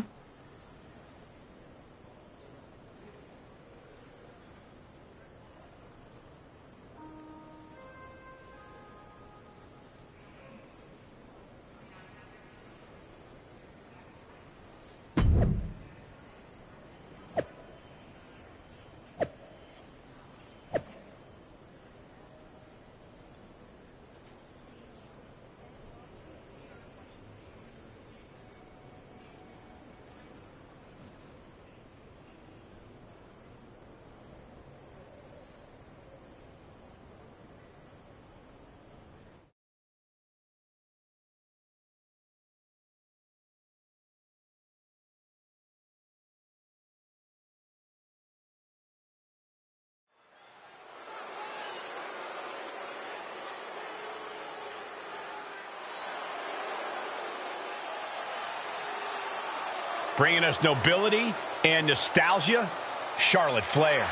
Bringing us nobility and nostalgia, Charlotte Flair.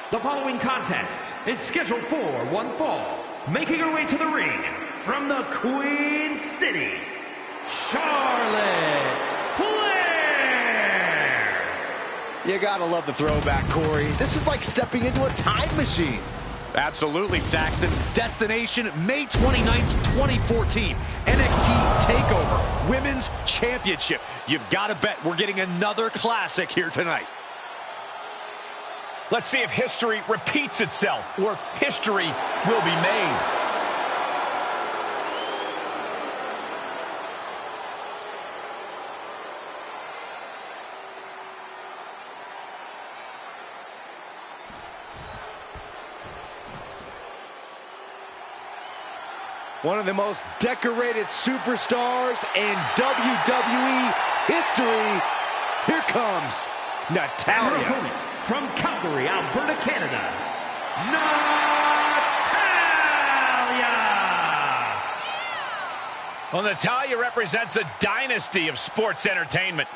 The following contest is scheduled for one fall. Making her way to the ring from the Queen City, Charlotte Flair. You gotta love the throwback, Corey. This is like stepping into a time machine. Absolutely, Saxton. Destination, May 29th, 2014. NXT TakeOver, Women's Championship. You've got to bet we're getting another classic here tonight. Let's see if history repeats itself or if history will be made. One of the most decorated superstars in WWE history. Here comes Natalya. And her opponent from Calgary, Alberta, Canada, Natalya. Well, Natalya represents a dynasty of sports entertainment.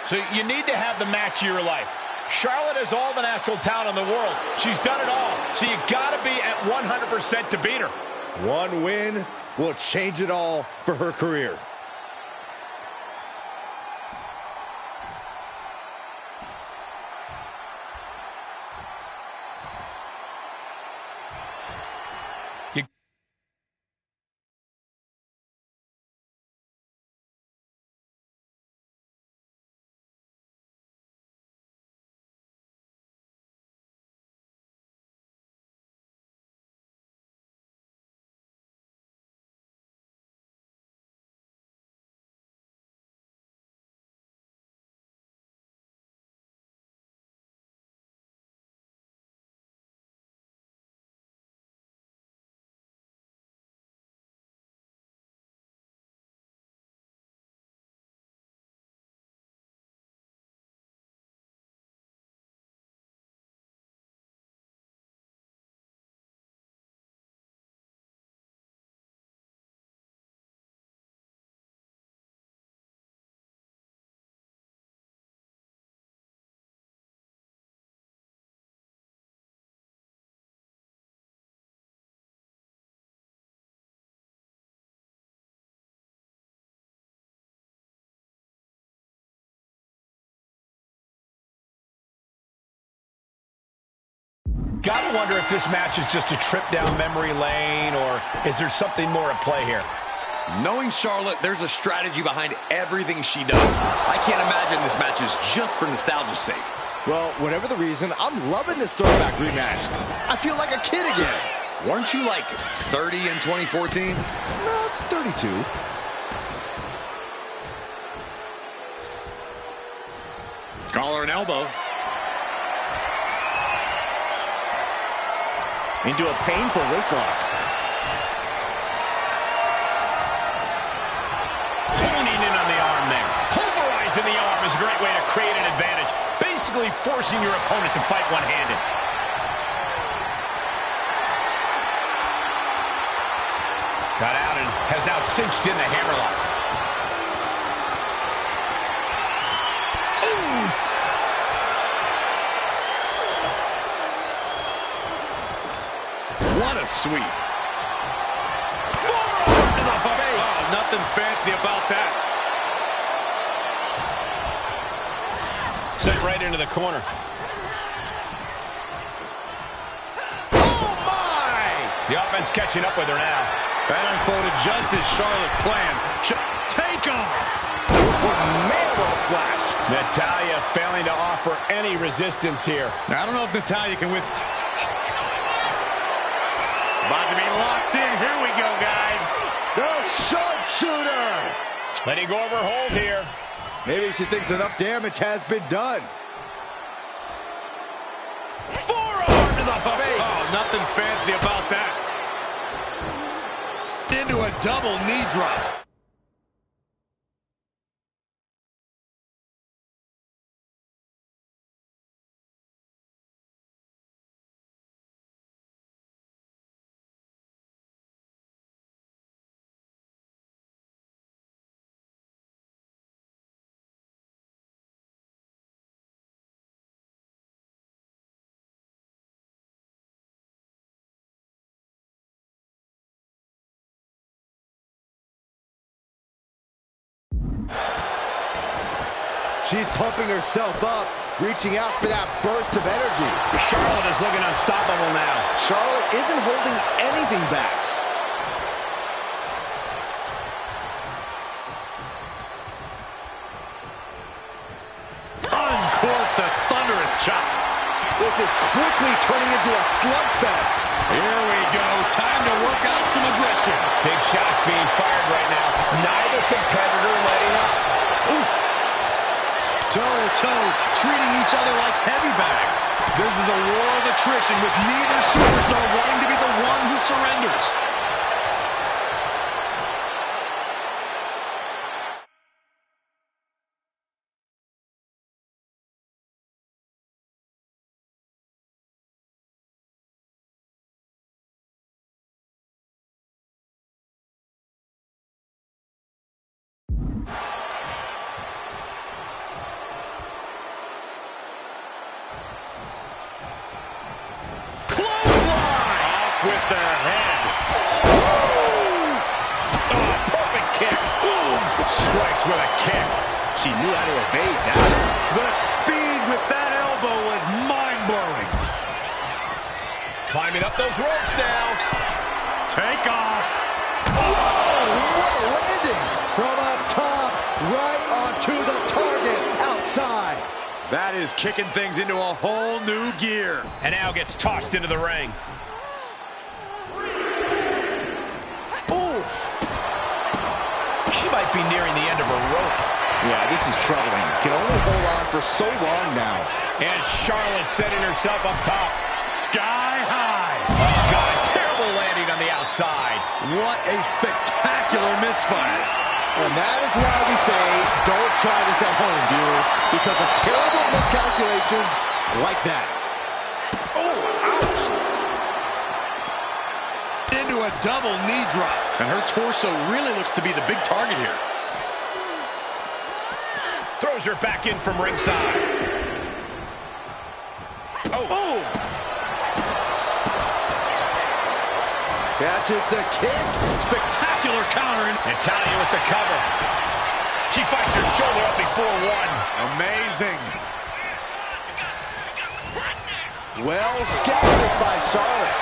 So you need to have the match of your life. Charlotte has all the natural talent in the world. She's done it all. So you got to be at 100% to beat her. One win will change it all for her career. Gotta wonder if this match is just a trip down memory lane, or is there something more at play here? Knowing Charlotte, there's a strategy behind everything she does. I can't imagine this match is just for nostalgia's sake. Well, whatever the reason, I'm loving this throwback rematch. I feel like a kid again. Weren't you like 30 in 2014? No, 32. Collar and elbow. Into a painful wrist lock. Honing in on the arm there. Pulverizing the arm is a great way to create an advantage. Basically forcing your opponent to fight one-handed. Got out and has now cinched in the hammerlock. What a sweep. Forearm to the face. Oh, nothing fancy about that. Sent right into the corner. Oh, my! The offense catching up with her now. That unfolded just as Charlotte planned. Take off! Man, what a splash. Natalya failing to offer any resistance here. I don't know if Natalya can withstand. About to be locked in. Here we go, guys. The sharpshooter. Letting go of her hold here. Maybe she thinks enough damage has been done. Forearm to the face. nothing fancy about that. Into a double knee drop. She's pumping herself up, reaching out for that burst of energy. Charlotte is looking unstoppable now. Charlotte isn't holding anything back. Uncorks a thunderous chop. This is quickly turning into a slugfest. Here we go. Time to work out some aggression. Big shots being fired right now. Neither competitor letting up. Oof. Toe-to-toe, treating each other like heavy bags. This is a war of attrition with neither superstar wanting to be the one who surrenders. With the head. Oh, perfect kick. Boom. Strikes with a kick. She knew how to evade that. The speed with that elbow was mind-blowing. Climbing up those ropes now. Take off. Oh, what a landing. From up top, right onto the target outside. That is kicking things into a whole new gear. And now gets tossed into the ring. She might be nearing the end of her rope. Yeah, this is troubling. Can only hold on for so long now. And Charlotte setting herself up top. Sky high. Oh, got a terrible landing on the outside. What a spectacular misfire. And that is why we say, don't try this at home, viewers, because of terrible miscalculations like that. Oh, ouch. Into a double knee drop. And her torso really looks to be the big target here. Throws her back in from ringside. Oh. Catches the kick. Spectacular counter. Natalya with the cover. She fights her shoulder up before one. Amazing. Well scouted by Charlotte.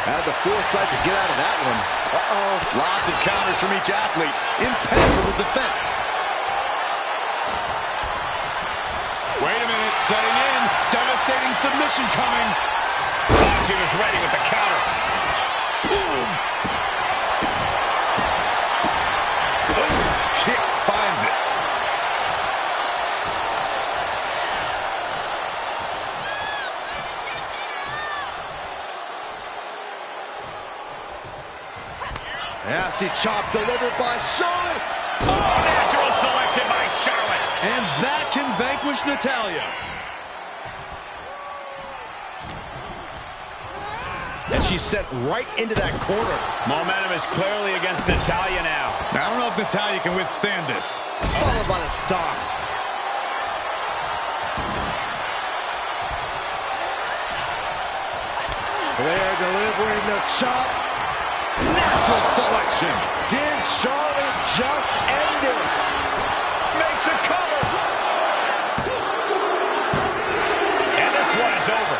Had the foresight to get out of that one. Uh-oh. Lots of counters from each athlete. Impenetrable defense. Wait a minute. Setting in. Devastating submission coming. Oh, she was ready with the counter. Boom. Boom. Kick finds it. Nasty chop delivered by Charlotte. Oh, natural selection by Charlotte. And that can vanquish Natalya. And she's set right into that corner. Momentum is clearly against Natalya now. I don't know if Natalya can withstand this. Followed by the stop. Flair delivering the chop. Natural selection. Did Charlotte just end this? Makes a cover. And this one is over.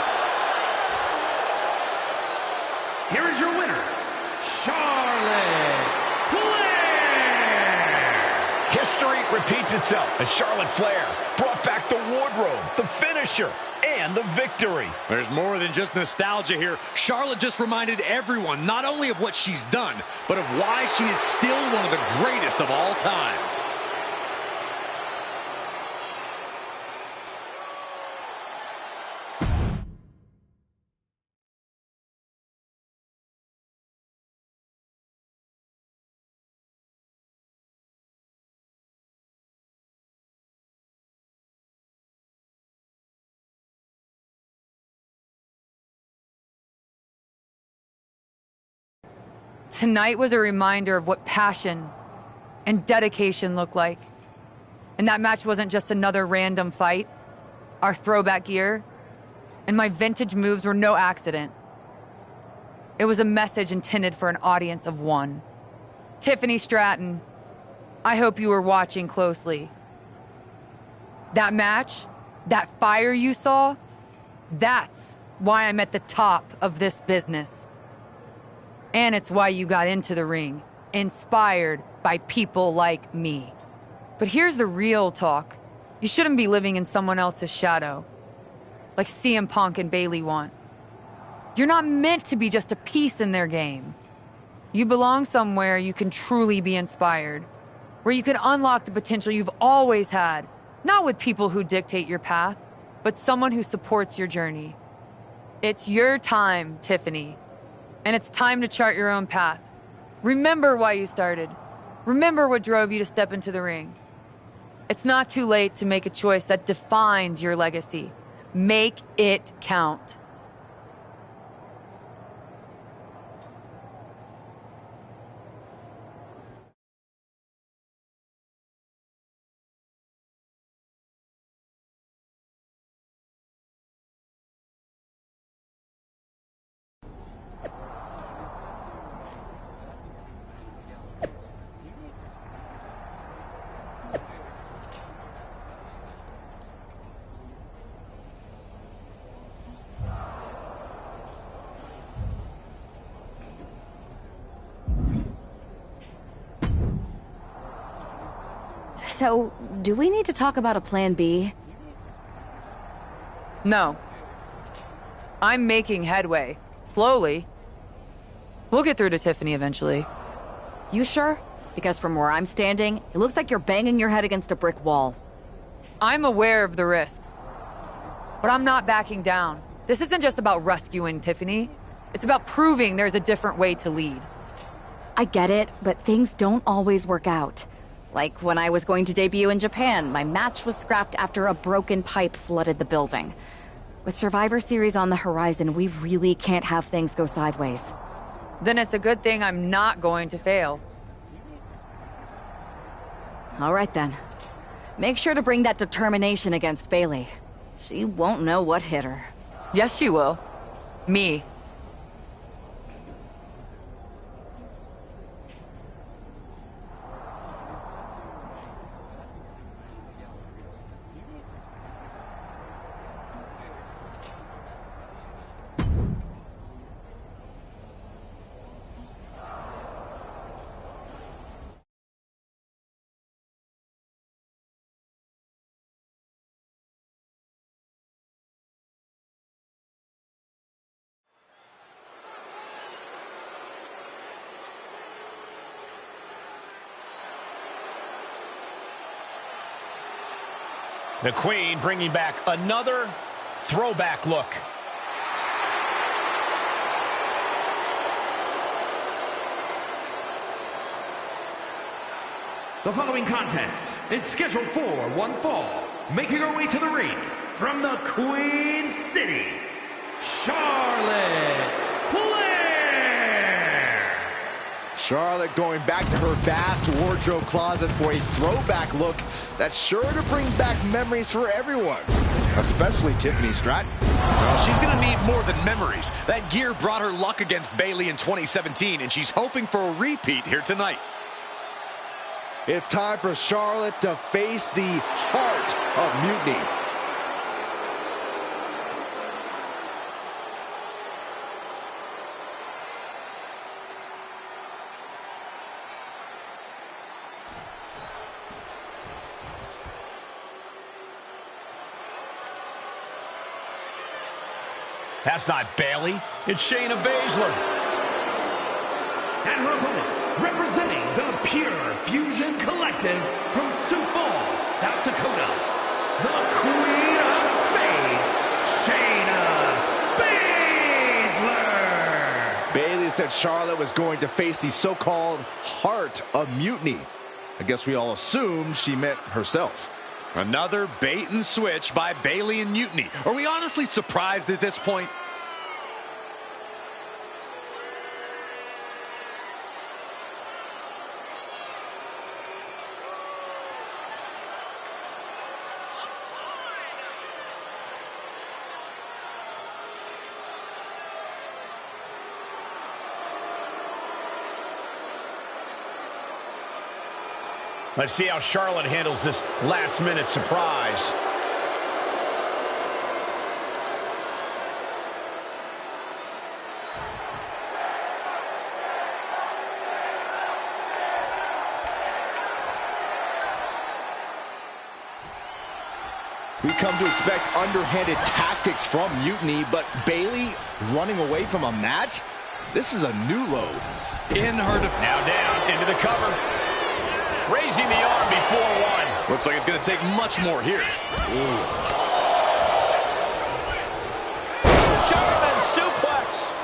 Here is your winner, Charlotte Flair. History repeats itself as Charlotte Flair brought back the wardrobe, the finisher, and the victory. There's more than just nostalgia here. Charlotte just reminded everyone not only of what she's done, but of why she is still one of the greatest of all time. Tonight was a reminder of what passion and dedication look like. And that match wasn't just another random fight. Our throwback gear and my vintage moves were no accident. It was a message intended for an audience of one. Tiffany Stratton, I hope you were watching closely. That match, that fire you saw, that's why I'm at the top of this business. And it's why you got into the ring, inspired by people like me. But here's the real talk. You shouldn't be living in someone else's shadow, like CM Punk and Bayley want. You're not meant to be just a piece in their game. You belong somewhere you can truly be inspired, where you can unlock the potential you've always had, not with people who dictate your path, but someone who supports your journey. It's your time, Tiffany, and it's time to chart your own path. Remember why you started. Remember what drove you to step into the ring. It's not too late to make a choice that defines your legacy. Make it count. So, do we need to talk about a plan B? No. I'm making headway. Slowly. We'll get through to Tiffany eventually. You sure? Because from where I'm standing, it looks like you're banging your head against a brick wall. I'm aware of the risks. But I'm not backing down. This isn't just about rescuing Tiffany. It's about proving there's a different way to lead. I get it, but things don't always work out. Like when I was going to debut in Japan, my match was scrapped after a broken pipe flooded the building. With Survivor Series on the horizon, we really can't have things go sideways. Then it's a good thing I'm not going to fail. All right then. Make sure to bring that determination against Bayley. She won't know what hit her. Yes, she will. Me. The Queen bringing back another throwback look. The following contest is scheduled for one fall. Making her way to the ring from the Queen City, Charlotte Flair. Charlotte going back to her vast wardrobe closet for a throwback look that's sure to bring back memories for everyone, especially Tiffany Stratton. Well, she's going to need more than memories. That gear brought her luck against Bayley in 2017, and she's hoping for a repeat here tonight. It's time for Charlotte to face the heart of Mutiny. That's not Bayley. It's Shayna Baszler. And her opponent, representing the Pure Fusion Collective from Sioux Falls, South Dakota, the Queen of Spades, Shayna Baszler. Bayley said Charlotte was going to face the so-called heart of Mutiny. I guess we all assumed she meant herself. Another bait and switch by Bayley and Mutiny. Are we honestly surprised at this point? Let's see how Charlotte handles this last-minute surprise. We come to expect underhanded tactics from Mutiny, but Bayley running away from a match? This is a new low. In her now down into the cover. Raising the arm before one. Looks like it's going to take much more here. German suplex.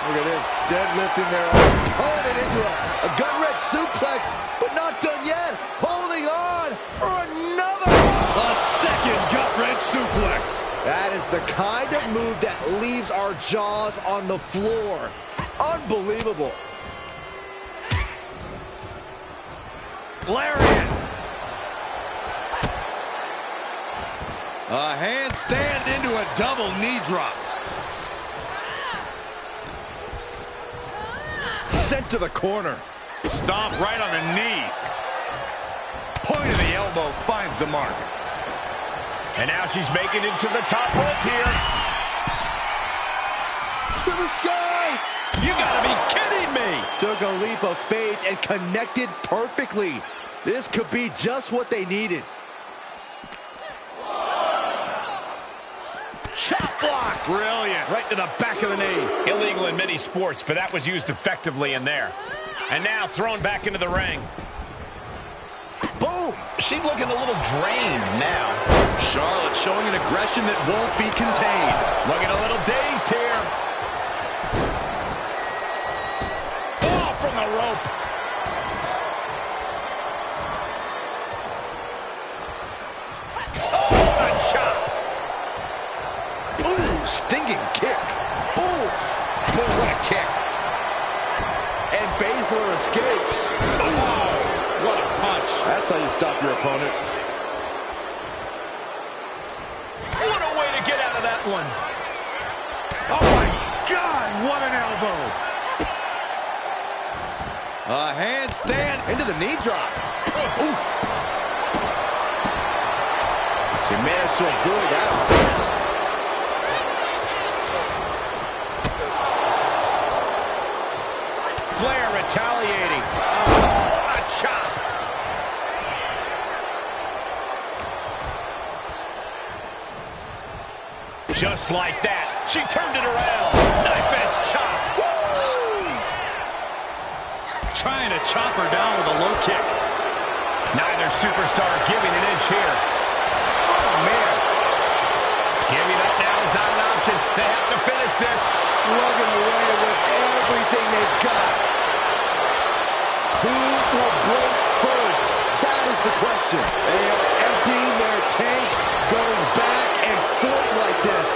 Look at this, deadlifting their arm, turn it into a gut-wrench suplex, but not done yet. Holding on for another. A second gut-wrench suplex. That is the kind of move that leaves our jaws on the floor. Unbelievable. Lariat. A handstand into a double knee drop. Sent to the corner. Stomp right on the knee. Point of the elbow finds the mark. And now she's making it to the top rope here. To the sky. You gotta be kidding me. Took a leap of faith and connected perfectly. This could be just what they needed. Chop block. Brilliant. Right to the back of the knee. Illegal in many sports, but that was used effectively in there. And now thrown back into the ring. Boom. She's looking a little drained now. Charlotte showing an aggression that won't be contained. Looking a little dazed here. Oh, from the rope. Oh, what a chop. Ooh, stinging kick. Oof. Boy, what a kick. And Baszler escapes. Oh, what a punch. That's how you stop your opponent. What a way to get out of that one. Oh, my God, what an elbow. A handstand into the knee drop. Oof. She managed to avoid that offense. Flair retaliating. Oh, a chop. Just like that, she turned it around. Knife edge chop. Woo! Trying to chop her down with a low kick. Neither superstar giving an inch here. Oh, man. Giving up now is not an option. They have to finish this. Slugging away with everything they've got. Who will break first? That is the question. They are emptying their tanks, going back and forth like this.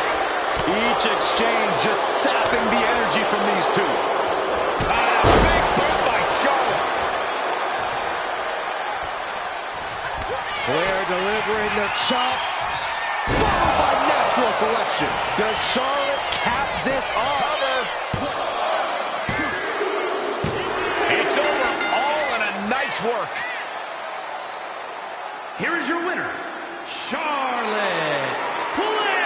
Each exchange just sapping the energy from these two. Big boot by Charlotte. Flair delivering the chop, followed by natural selection. Does Charlotte cap this off? It's over, all in a night's work. Here is your winner, Charlotte Flair.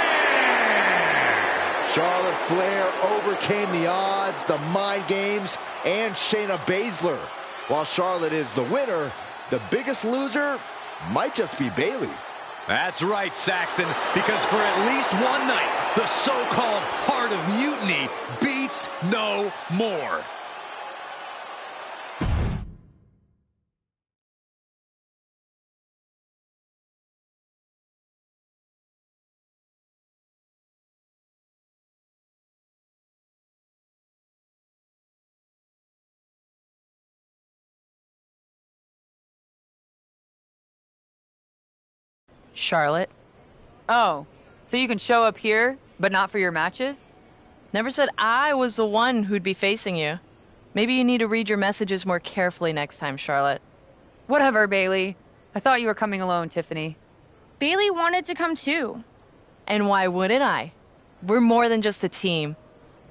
Charlotte Flair overcame the odds, the mind games, and Shayna Baszler. While Charlotte is the winner, the biggest loser might just be Bayley. That's right, Saxton, because for at least one night, the so-called Heart of Mutiny beats no more. Charlotte. Oh, so you can show up here, but not for your matches? Never said I was the one who'd be facing you. Maybe you need to read your messages more carefully next time, Charlotte. Whatever, Bayley. I thought you were coming alone, Tiffany. Bayley wanted to come too. And why wouldn't I? We're more than just a team.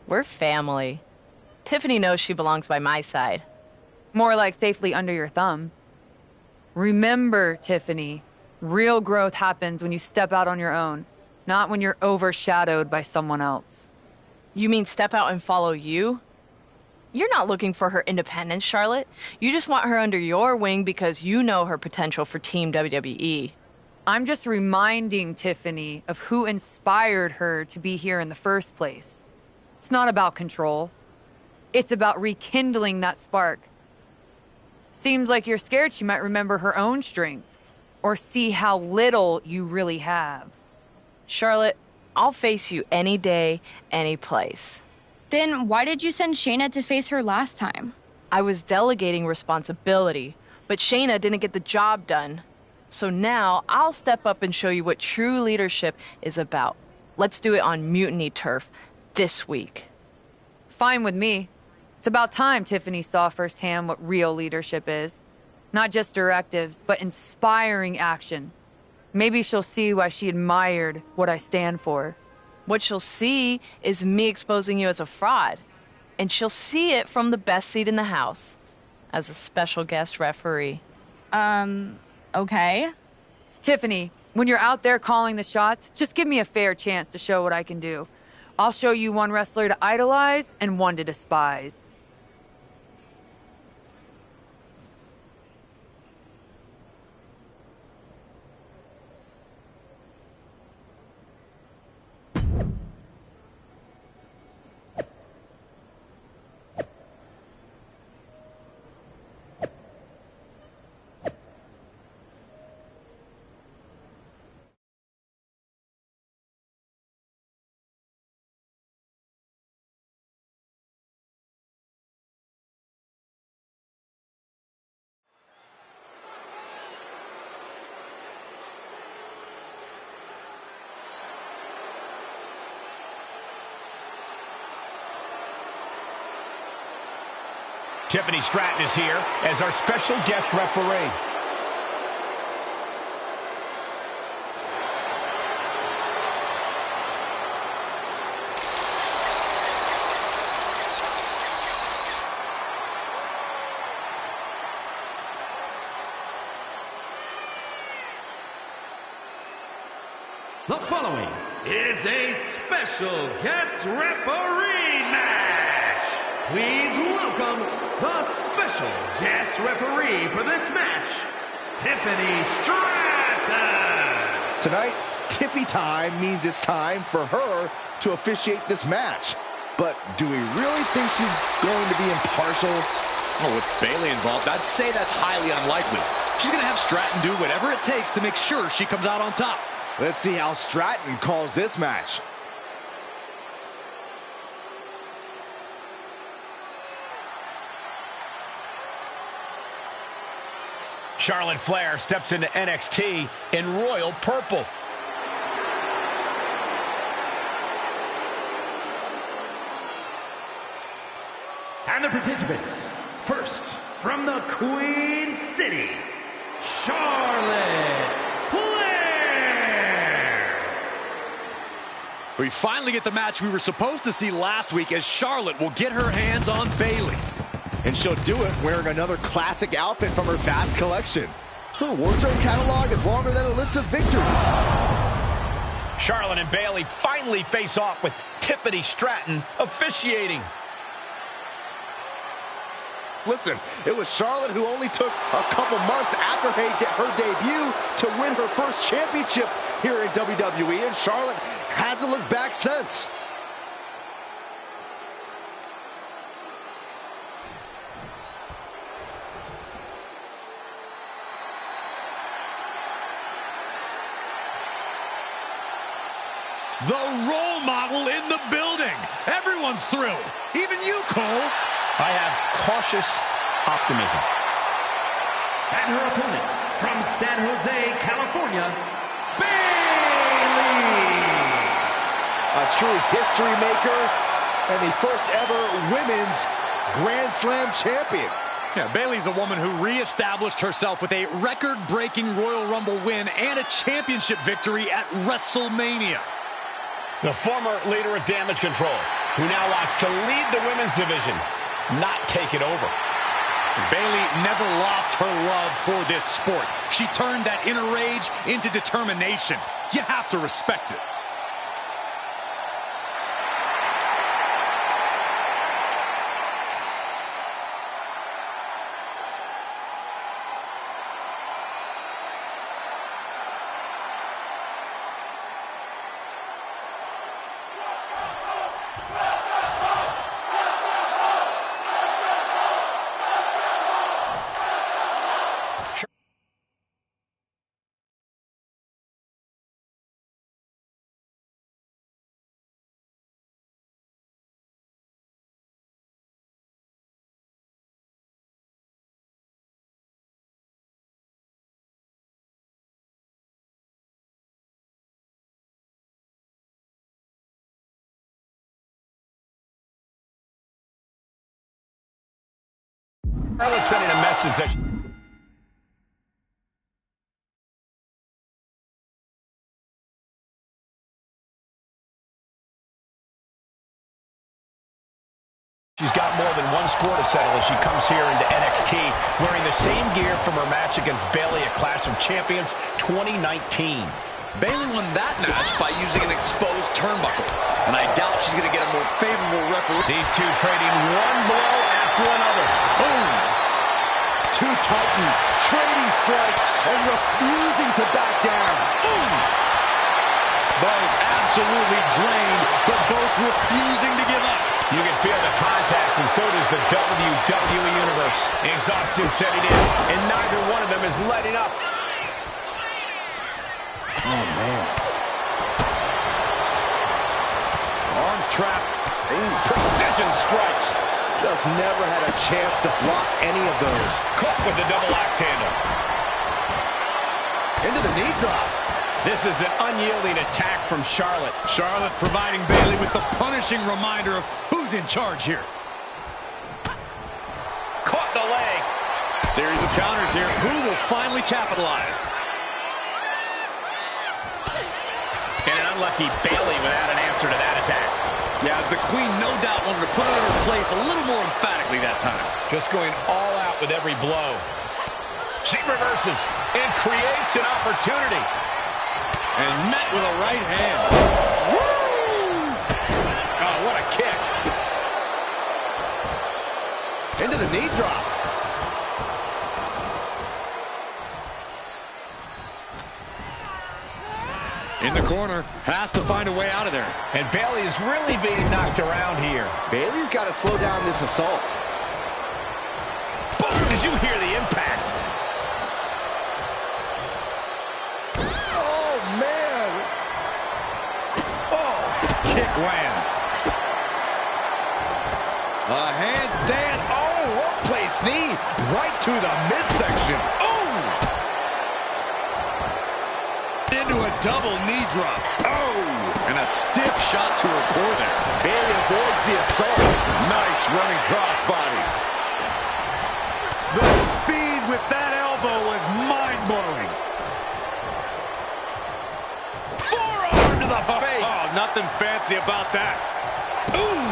We're family. Tiffany knows she belongs by my side. More like safely under your thumb. Remember, Tiffany, real growth happens when you step out on your own, not when you're overshadowed by someone else. You mean step out and follow you? You're not looking for her independence, Charlotte. You just want her under your wing because you know her potential for Team WWE. I'm just reminding Tiffany of who inspired her to be here in the first place. It's not about control. It's about rekindling that spark. Seems like you're scared she might remember her own strength or see how little you really have. Charlotte, I'll face you any day, any place. Then why did you send Shayna to face her last time? I was delegating responsibility, but Shayna didn't get the job done. So now I'll step up and show you what true leadership is about. Let's do it on Mutiny turf this week. Fine with me. It's about time Tiffany saw firsthand what real leadership is. Not just directives, but inspiring action. Maybe she'll see why she admired what I stand for. What she'll see is me exposing you as a fraud. And she'll see it from the best seat in the house, as a special guest referee. Okay. Tiffany, when you're out there calling the shots, just give me a fair chance to show what I can do. I'll show you one wrestler to idolize and one to despise. Tiffany Stratton is here as our special guest referee. The following is a special guest referee match. Please welcome the special guest referee for this match, Tiffany Stratton. Tonight, Tiffy time means it's time for her to officiate this match. But do we really think she's going to be impartial? Oh, with Bayley involved, I'd say that's highly unlikely. She's going to have Stratton do whatever it takes to make sure she comes out on top. Let's see how Stratton calls this match. Charlotte Flair steps into NXT in royal purple. And the participants, first from the Queen City, Charlotte Flair. We finally get the match we were supposed to see last week as Charlotte will get her hands on Bayley. And she'll do it wearing another classic outfit from her vast collection. Her wardrobe catalog is longer than a list of victories. Charlotte and Bayley finally face off with Tiffany Stratton officiating. Listen, it was Charlotte who only took a couple months after her debut to win her first championship here in WWE, and Charlotte hasn't looked back since. The role model in the building. Everyone's thrilled. Even you, Cole. I have cautious optimism. And her opponent from San Jose, California, Bayley. A true history maker and the first ever women's Grand Slam champion. Yeah, Bayley's a woman who reestablished herself with a record-breaking Royal Rumble win and a championship victory at WrestleMania. The former leader of Damage Control who now wants to lead the women's division, not take it over. Bayley never lost her love for this sport. She turned that inner rage into determination. You have to respect it. Charlotte sending a message that she's got more than one score to settle as she comes here into NXT wearing the same gear from her match against Bayley at Clash of Champions 2019. Bayley won that match by using an exposed turnbuckle, and I doubt she's going to get a more favorable referee. These two trading one blow after another. Boom! Two titans trading strikes and refusing to back down. Boom! Both absolutely drained, but both refusing to give up. You can feel the contact, and so does the WWE Universe. Exhaustion setting in, and neither one of them is letting up. Oh, man. Arms trap. Precision strikes. Just never had a chance to block any of those. Caught with the double axe handle. Into the knee drop. This is an unyielding attack from Charlotte. Charlotte providing Bayley with the punishing reminder of who's in charge here. Caught the leg. Series of counters here. Who will finally capitalize? And an unlucky Bayley without an answer to that attack. Yeah, as the Queen no doubt wanted to put her in her place a little more emphatically that time. Just going all out with every blow. She reverses and creates an opportunity. And met with a right hand. Woo! Oh, what a kick. Into the knee drop. In the corner, has to find a way out of there. And Bayley is really being knocked around here. Bayley's got to slow down this assault. Boom! Did you hear the impact? Oh, man. Oh, kick lands. A handstand. Oh, one-place knee right to the midsection. Oh! Into a double knee drop. Oh! And a stiff shot to her core there. Bayley avoids the assault. Nice running crossbody. The speed with that elbow was mind-blowing. Forearm to the face. Oh, nothing fancy about that. Ooh!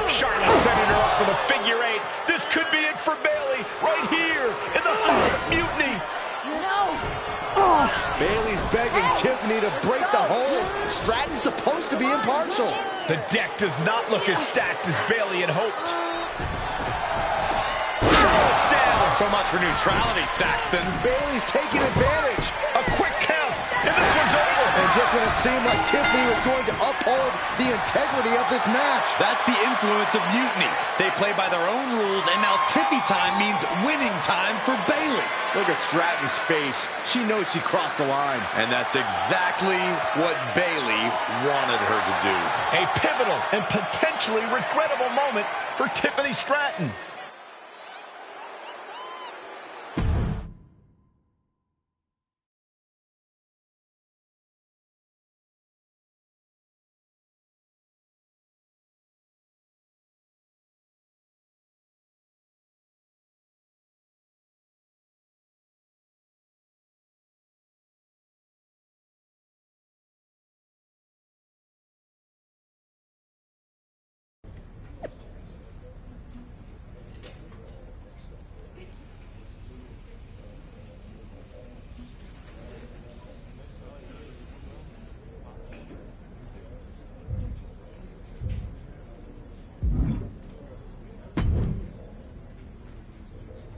Charlotte setting her up for the figure eight. This could be it for Bayley right here in the heart of mutiny. No! Bayley's begging Tiffany to break the hold. Stratton's supposed to be impartial. The deck does not look as stacked as Bayley had hoped. Charlotte's down. So much for neutrality, Saxton. Bayley's taking advantage. A quick count, and this one's over. And just when it seemed like Tiffany was going to uphold the integrity of this match. That's the influence of Mutiny. They play by their own rules, and now Tiffy time means winning time for Bayley. Look at Stratton's face. She knows she crossed the line. And that's exactly what Bayley wanted her to do. A pivotal and potentially regrettable moment for Tiffany Stratton.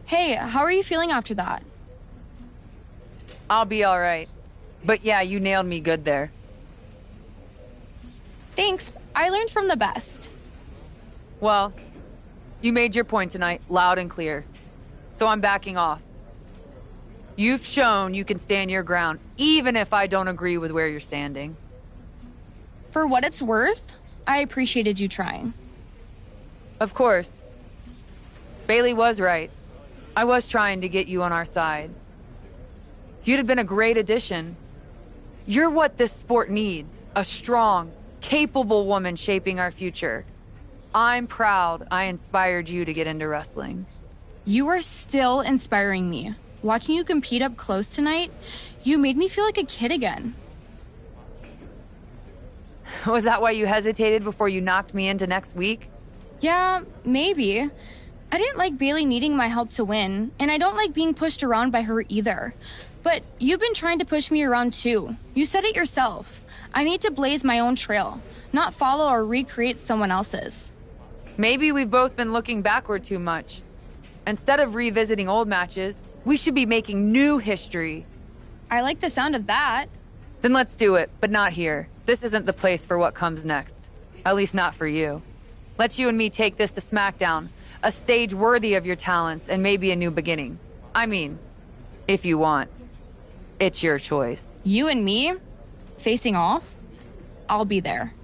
Hey, how are you feeling after that? I'll be all right. But yeah, you nailed me good there. Thanks. I learned from the best. Well, you made your point tonight, loud and clear. So I'm backing off. You've shown you can stand your ground, even if I don't agree with where you're standing. For what it's worth, I appreciated you trying. Of course. Bayley was right. I was trying to get you on our side. You'd have been a great addition. You're what this sport needs, a strong, capable woman shaping our future. I'm proud I inspired you to get into wrestling. You are still inspiring me. Watching you compete up close tonight, you made me feel like a kid again. Was that why you hesitated before you knocked me into next week? Yeah, maybe. I didn't like Bayley needing my help to win, and I don't like being pushed around by her either. But you've been trying to push me around too. You said it yourself. I need to blaze my own trail, not follow or recreate someone else's. Maybe we've both been looking backward too much. Instead of revisiting old matches, we should be making new history. I like the sound of that. Then let's do it, but not here. This isn't the place for what comes next. At least not for you. Let's you and me take this to SmackDown. A stage worthy of your talents and maybe a new beginning. I mean, if you want. It's your choice. You and me? Facing off? I'll be there.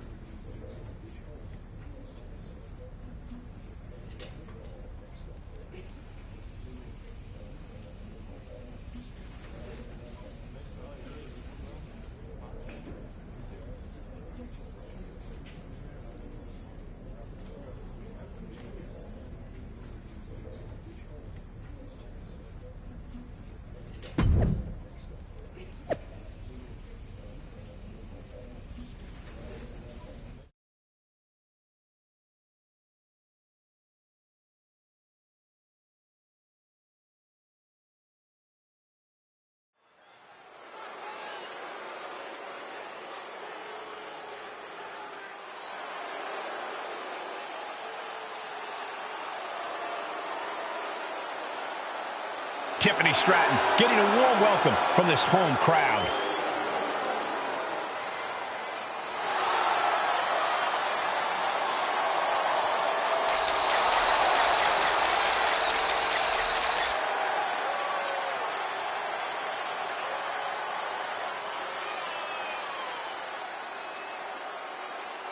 Tiffany Stratton getting a warm welcome from this home crowd.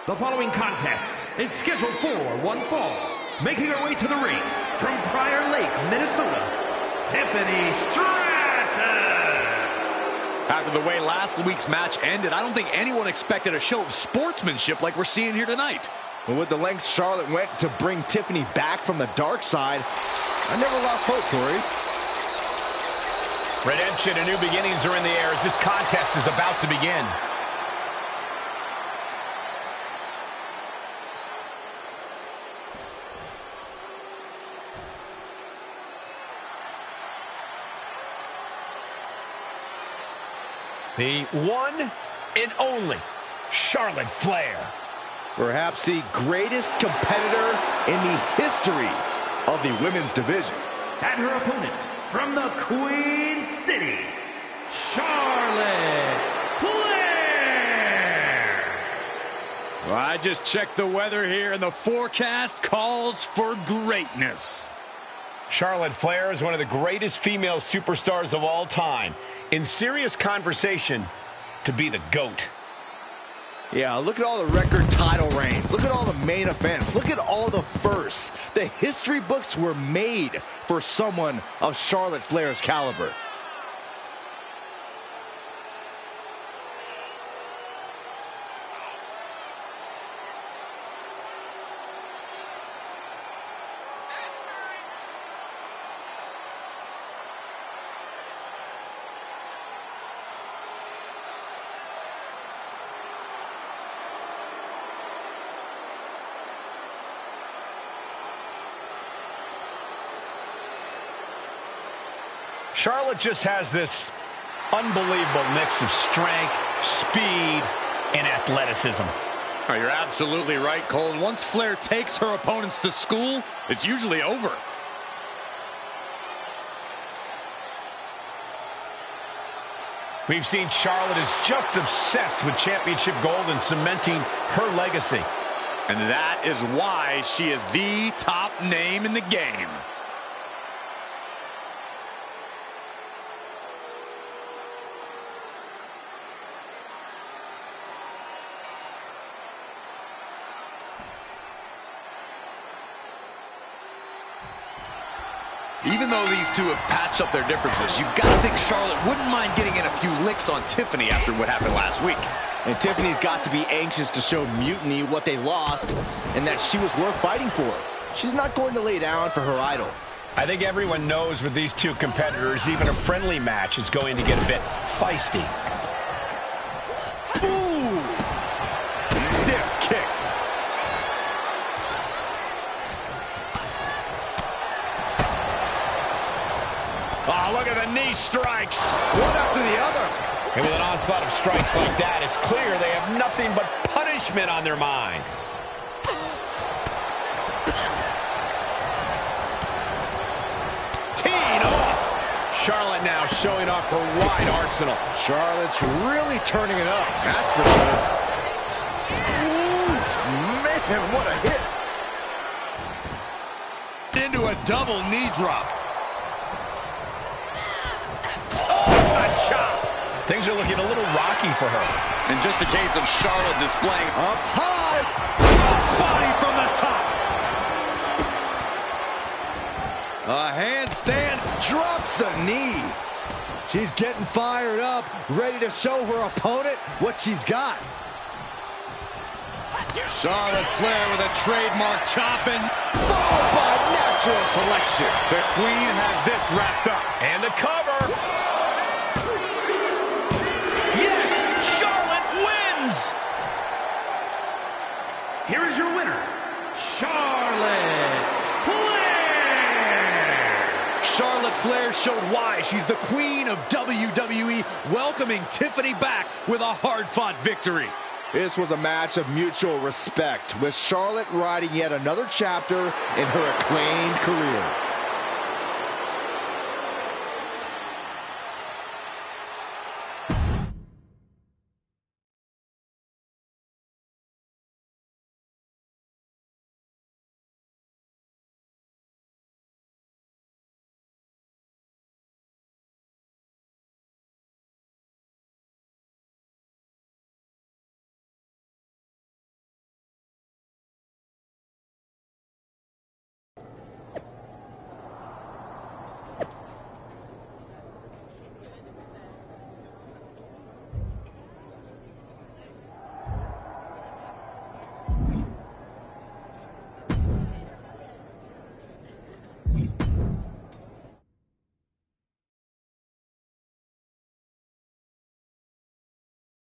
The following contest is scheduled for one fall. Making her way to the ring from Prior Lake, Minnesota, Tiffany Stratton. After the way last week's match ended, I don't think anyone expected a show of sportsmanship like we're seeing here tonight. But with the lengths Charlotte went to bring Tiffany back from the dark side, I never lost hope, Corey. Redemption and new beginnings are in the air as this contest is about to begin. The one and only Charlotte Flair. Perhaps the greatest competitor in the history of the women's division. And her opponent from the Queen City, Charlotte Flair. I just checked the weather here, and the forecast calls for greatness. Charlotte Flair is one of the greatest female superstars of all time. In serious conversation to be the GOAT. Yeah, look at all the record title reigns. Look at all the main events. Look at all the firsts. The history books were made for someone of Charlotte Flair's caliber. Charlotte just has this unbelievable mix of strength, speed, and athleticism. Oh, you're absolutely right, Cole. Once Flair takes her opponents to school, it's usually over. We've seen Charlotte is just obsessed with championship gold and cementing her legacy. And that is why she is the top name in the game. Even though these two have patched up their differences, you've got to think Charlotte wouldn't mind getting in a few licks on Tiffany after what happened last week. And Tiffany's got to be anxious to show Mutiny what they lost and that she was worth fighting for. She's not going to lay down for her idol. I think everyone knows with these two competitors, even a friendly match is going to get a bit feisty. Ooh! Stiff kick. Oh, look at the knee strikes. One after the other. And with an onslaught of strikes like that, it's clear they have nothing but punishment on their mind. Teeing off. Charlotte now showing off her wide arsenal. Charlotte's really turning it up, that's for sure. Ooh, man, what a hit. Into a double knee drop. Chop. Things are looking a little rocky for her. In just a case of Charlotte displaying up high. Body from the top. A handstand. Drops a knee. She's getting fired up, ready to show her opponent what she's got. Charlotte Flair with a trademark chopping. Followed by natural selection. The Queen has this wrapped up. And the cover. Here is your winner, Charlotte Flair. Charlotte Flair showed why she's the queen of WWE, welcoming Tiffany back with a hard-fought victory. This was a match of mutual respect, with Charlotte riding yet another chapter in her acclaimed career.